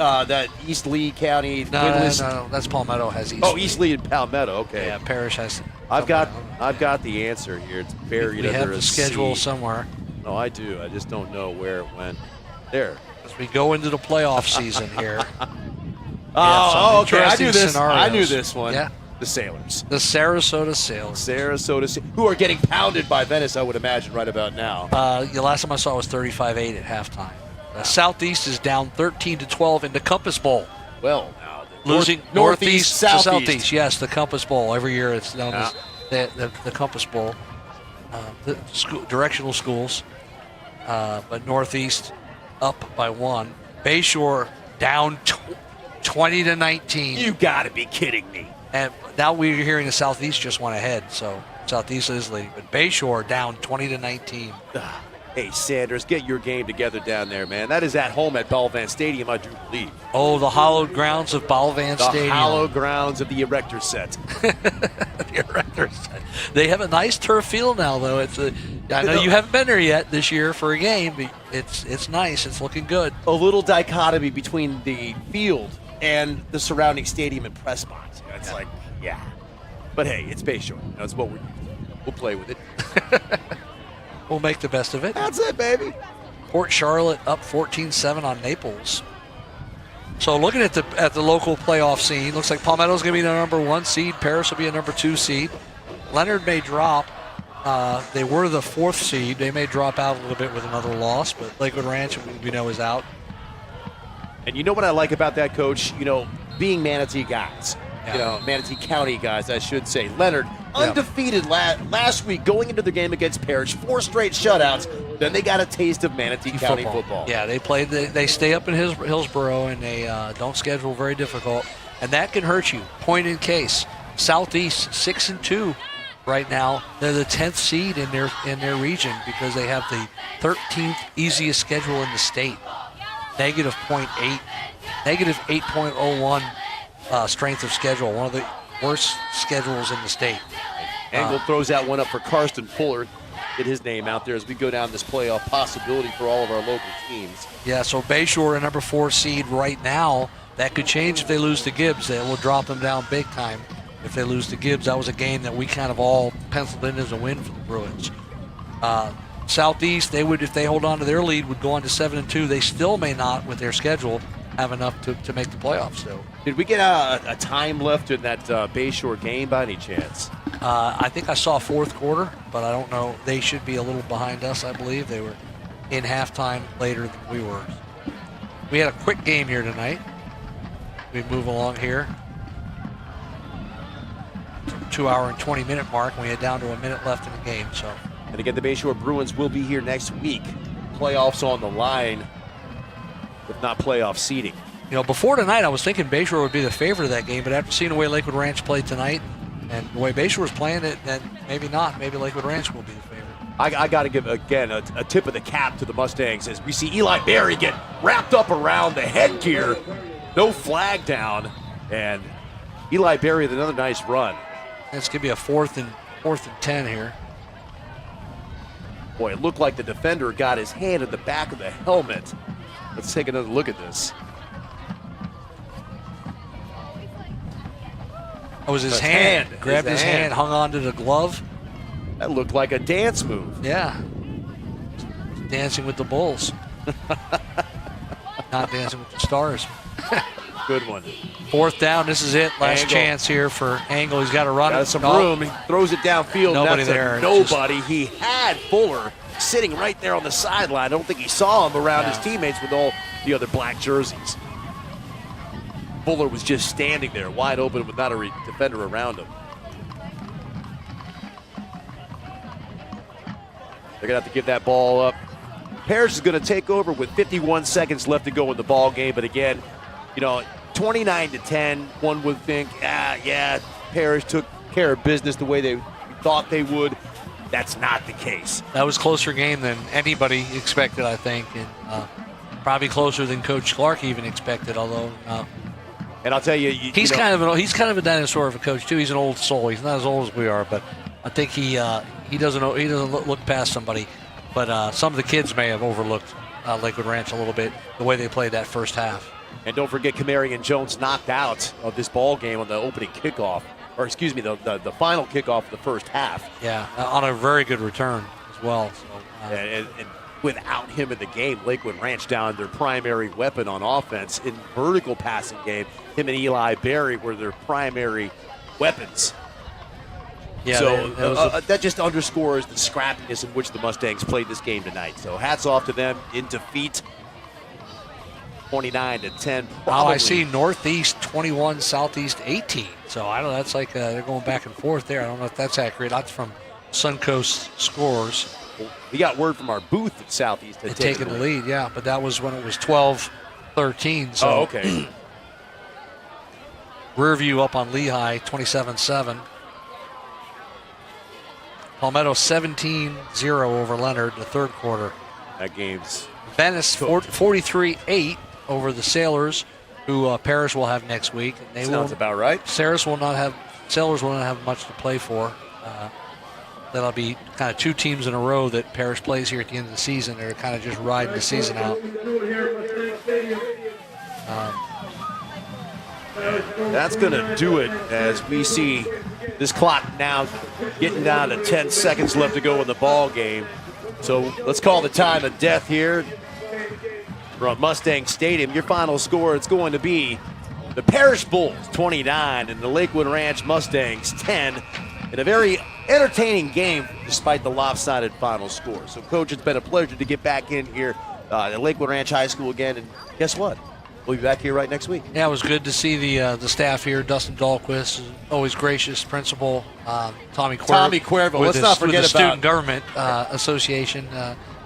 Lee County. No, that's Palmetto has East. Oh, East Lee and Palmetto. Okay. Yeah, Parrish has. I've got the answer here. It's buried we under have the a schedule C. somewhere. No, I do. I just don't know where it went. There. As we go into the playoff season here. Okay. I knew this. Scenarios. I knew this one. Yeah. The Sailors. The Sarasota Sailors. Who are getting pounded by Venice, I would imagine, right about now. The last time I saw it was 35-8 at halftime. Southeast is down 13-12 in the Compass Bowl. Well, now losing Northeast to Southeast. Southeast. Yes, the Compass Bowl. Every year it's known as the Compass Bowl. The directional schools, but Northeast up by 1. Bayshore down 20-19. You got to be kidding me. And now we're hearing the Southeast just went ahead. So Southeast is leading, but Bayshore down 20-19. Hey, Sanders, get your game together down there, man. That is at home at Balvan Stadium, I do believe. Oh, the hallowed grounds of Balvan Stadium. The hallowed grounds of the Erector set. The Erector set. They have a nice turf field now, though. I know you haven't been there yet this year for a game, but it's nice. It's looking good. A little dichotomy between the field and the surrounding stadium and press box. It's like, yeah. But hey, it's Bayshore. That's what we'll play with it. We'll make the best of it. That's it, baby. Port Charlotte up 14-7 on Naples. So looking at the local playoff scene, looks like Palmetto's going to be the number 1 seed. Parrish will be a number 2 seed. Leonard may drop. They were the 4th seed. They may drop out a little bit with another loss, but Lakewood Ranch, we know, is out. And you know what I like about that, Coach? Being Manatee guys. Manatee County guys, I should say. Leonard, undefeated last week going into the game against Parrish, 4 straight shutouts. Then they got a taste of Manatee County football. Yeah, they stay up in Hillsboro, and they don't schedule very difficult. And that can hurt you. Point in case. Southeast, 6-2 right now. They're the 10th seed in their region because they have the 13th easiest schedule in the state. Negative 0.8, negative 8.01 strength of schedule, one of the worst schedules in the state. Angle throws that one up for Karsten Fuller. Get his name out there as we go down this playoff possibility for all of our local teams. Yeah, so Bayshore, a number 4 seed right now. That could change if they lose to Gibbs. That will drop them down big time if they lose to Gibbs. That was a game that we kind of all penciled in as a win for the Bruins. Southeast, they would, if they hold on to their lead, would go on to 7-2. They still may not, with their schedule, have enough to make the playoffs. So, did we get a time left in that Bayshore game by any chance? I think I saw 4th quarter, but I don't know. They should be a little behind us, I believe. They were in halftime later than we were. We had a quick game here tonight. We move along here. 2-hour and 20-minute mark, and we had down to a minute left in the game. So, and again, the Bayshore Bruins will be here next week. Playoffs on the line, if not playoff seeding. Before tonight, I was thinking Bayshore would be the favorite of that game, but after seeing the way Lakewood Ranch played tonight and the way Bayshore was playing it, then maybe not. Maybe Lakewood Ranch will be the favorite. I got to give, again, a tip of the cap to the Mustangs as we see Eli Berry get wrapped up around the headgear. No flag down, and Eli Berry with another nice run. It's going to be a 4th and 10 here. Boy, it looked like the defender got his hand in the back of the helmet. Let's take another look at this. It was his hand. Grabbed his hand, hung onto the glove. That looked like a dance move. Yeah. Dancing with the Bulls. Not Dancing with the Stars. Good one. 4th down. This is it. Last chance here for Angle. He's got to run. Got some room. He throws it downfield. Nobody there. Nobody. He had Fuller sitting right there on the sideline. I don't think he saw him around his teammates with all the other black jerseys. Fuller was just standing there wide open with not a defender around him. They're going to have to give that ball up. Parrish is going to take over with 51 seconds left to go in the ball game. But again, 29-10, one would think, Parrish took care of business the way they thought they would. That's not the case. That was a closer game than anybody expected, I think, and probably closer than Coach Clark even expected. Although, and I'll tell you, he's kind of a dinosaur of a coach too. He's an old soul. He's not as old as we are, but I think he doesn't look past somebody. But some of the kids may have overlooked Lakewood Ranch a little bit the way they played that first half. And don't forget, Kamarian Jones knocked out of this ball game on the opening kickoff, or excuse me, the final kickoff of the first half. Yeah, on a very good return as well. So, and without him in the game, Lakewood Ranch down their primary weapon on offense in vertical passing game. Him and Eli Berry were their primary weapons. Yeah, so that just underscores the scrappiness in which the Mustangs played this game tonight. So hats off to them in defeat. 29-10. Now I see Northeast 21, Southeast 18. So I don't know. That's like they're going back and forth there. I don't know if that's accurate. That's from Suncoast Scores. Well, we got word from our booth that Southeast had taken the lead. Yeah, but that was when it was 12-13. So okay. Rear view up on Lehigh, 27-7. Palmetto 17-0 over Leonard in the third quarter. That game's Venice 43-8 over the Sailors, who Parrish will have next week. And sounds about right. Sailors will not have much to play for. That'll be kind of two teams in a row that Parrish plays here at the end of the season. They're kind of just riding the season out. That's going to do it as we see this clock now getting down to 10 seconds left to go in the ball game. So let's call the time of death here. We're at Mustang Stadium. Your final score is going to be the Parrish Bulls 29 and the Lakewood Ranch Mustangs 10 in a very entertaining game despite the lopsided final score. So, Coach, it's been a pleasure to get back in here at Lakewood Ranch High School again. And guess what? We'll be back here right next week. Yeah, it was good to see the staff here. Dustin Dahlquist, always gracious principal. Tommy Cuervo. Let's not forget the about Student Government Association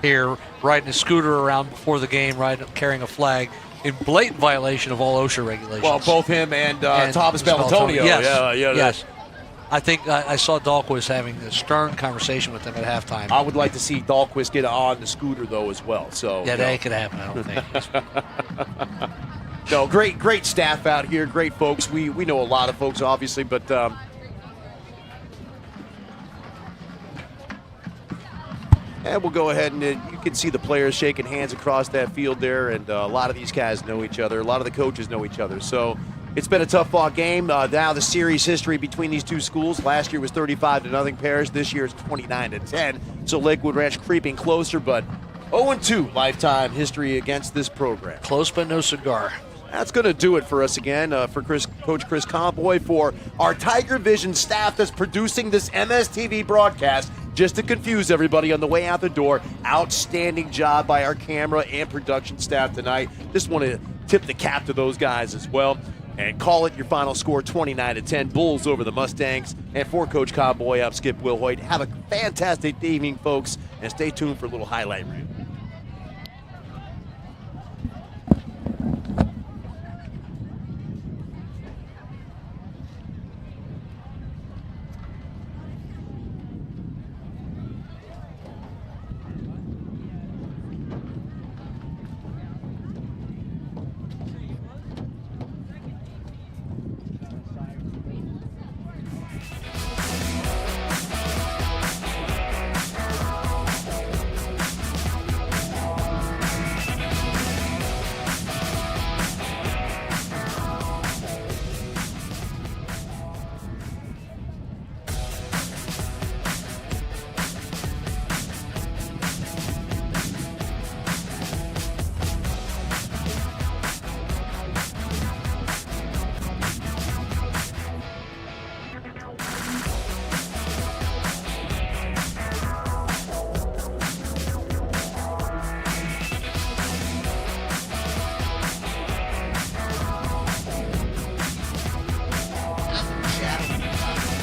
here, riding a scooter around before the game, carrying a flag in blatant violation of all OSHA regulations. Well, both him and Thomas Bellantonio. Yes. Yes. I think I saw Dahlquist having a stern conversation with them at halftime. I would like to see Dahlquist get on the scooter, though, as well. So yeah, that ain't going to happen, I don't think. No, great staff out here, great folks. We know a lot of folks, obviously, but and we'll go ahead and you can see the players shaking hands across that field there, and a lot of these guys know each other. A lot of the coaches know each other. So it's been a tough fought game. Now the series history between these two schools. Last year was 35-0 Parrish. This year is 29-10. So Lakewood Ranch creeping closer, but 0-2 lifetime history against this program. Close but no cigar. That's going to do it for us again. For Coach Chris Comboy, for our Tiger Vision staff that's producing this MSTV broadcast. Just to confuse everybody on the way out the door, outstanding job by our camera and production staff tonight. Just want to tip the cap to those guys as well. And call it your final score, 29-10, Bulls over the Mustangs. And for Coach Comboy, I'm Skip Wilhoit. Have a fantastic evening, folks, and stay tuned for a little highlight reel.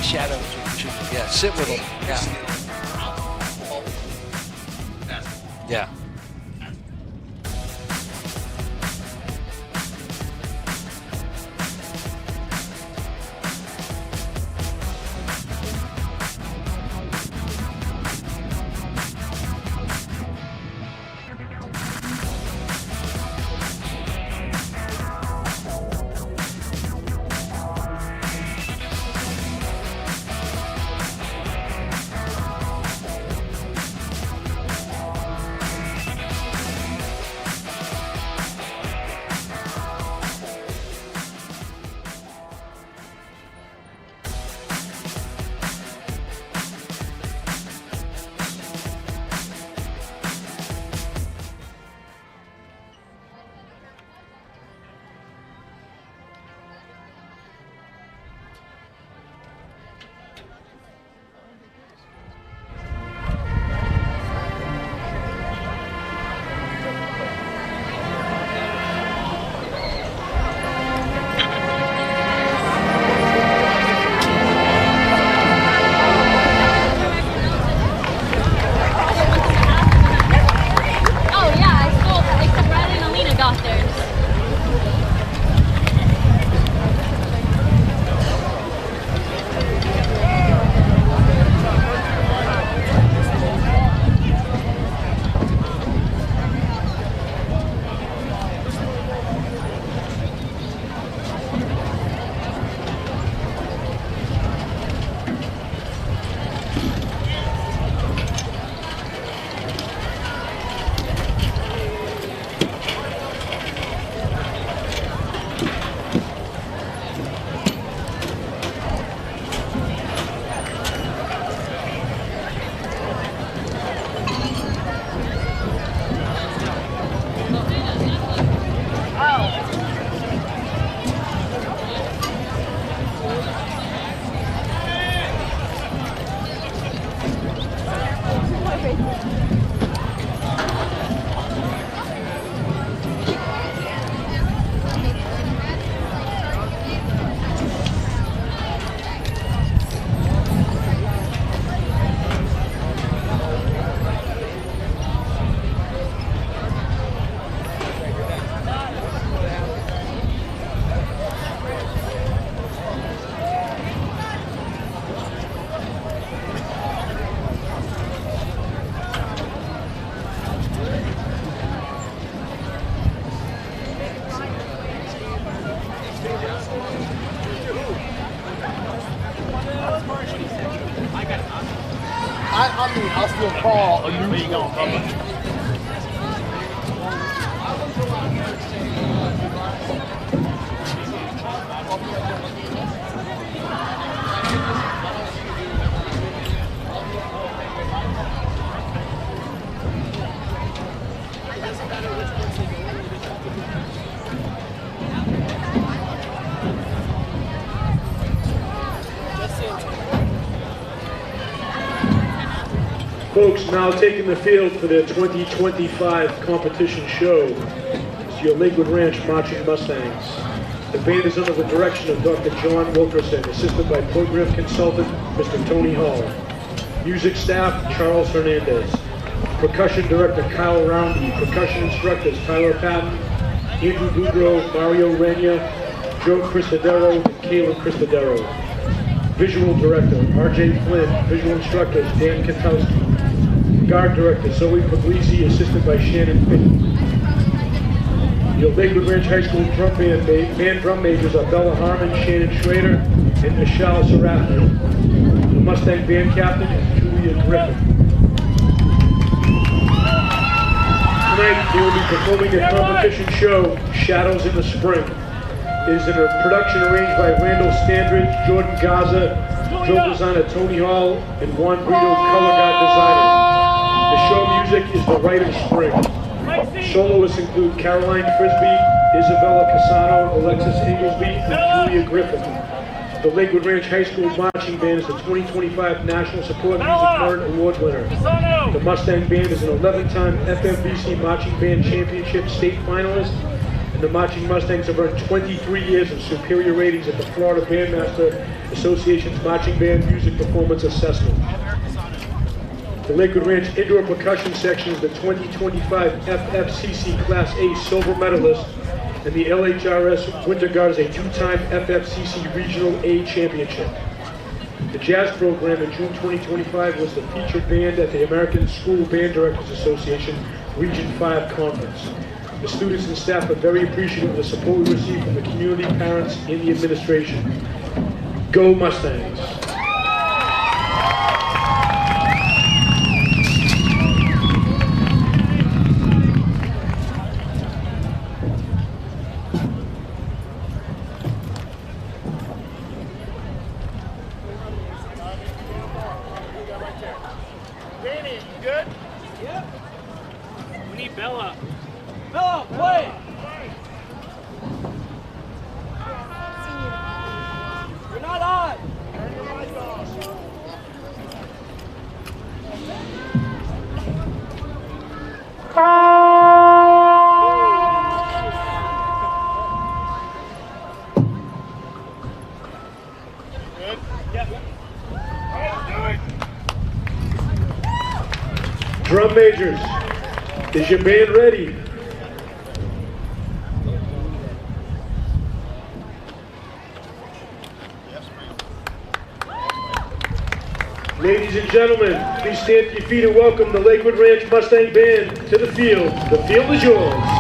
Shadows. Yeah, sit with them. Yeah. Yeah. call a neutral. Folks, now taking the field for their 2025 competition show is your Lakewood Ranch Marching Mustangs. The band is under the direction of Dr. John Wilkerson, assisted by program consultant Mr. Tony Hall. Music staff, Charles Hernandez. Percussion director, Kyle Roundy. Percussion instructors, Tyler Patton, Andrew Boudreau, Mario Renia, Joe Cristodero, and Kayla Cristodero. Visual director, R.J. Flynn. Visual instructors, Dan Katowski. Guard director, Zoe Puglisi, assisted by Shannon Finney. Your Lakewood Ranch High School drum band drum majors are Bella Harmon, Shannon Schrader, and Michelle Saratner. The Mustang band captain is Julia Griffin. Tonight, they will be performing their competition show, Shadows in the Spring. It is in a production arranged by Randall Standridge, Jordan Gaza, Joe designer Tony Hall, and Juan Brito, color guard designer. The show music is The Rite of Spring. Soloists include Caroline Frisbee, Isabella Casano, Alexis Inglesby, and Julia Griffin. The Lakewood Ranch High School Marching Band is the 2025 National Support Music Merit Award winner. The Mustang Band is an 11-time FMVC Marching Band Championship state finalist, and the Marching Mustangs have earned 23 years of superior ratings at the Florida Bandmaster Association's Marching Band Music Performance Assessment. The Lakewood Ranch Indoor Percussion Section is the 2025 FFCC Class A Silver Medalist, and the LHRS Winter Guard is a two-time FFCC Regional A Championship. The jazz program in June 2025 was the featured band at the American School Band Directors Association Region 5 Conference. The students and staff are very appreciative of the support we receive from the community, parents, and the administration. Go Mustangs! Bella! Bella, play! You're not on! Good? Yeah. All right, do it! Drum majors, is your band ready? Ladies and gentlemen, please stand to your feet and welcome the Lakewood Ranch Mustang Band to the field. The field is yours.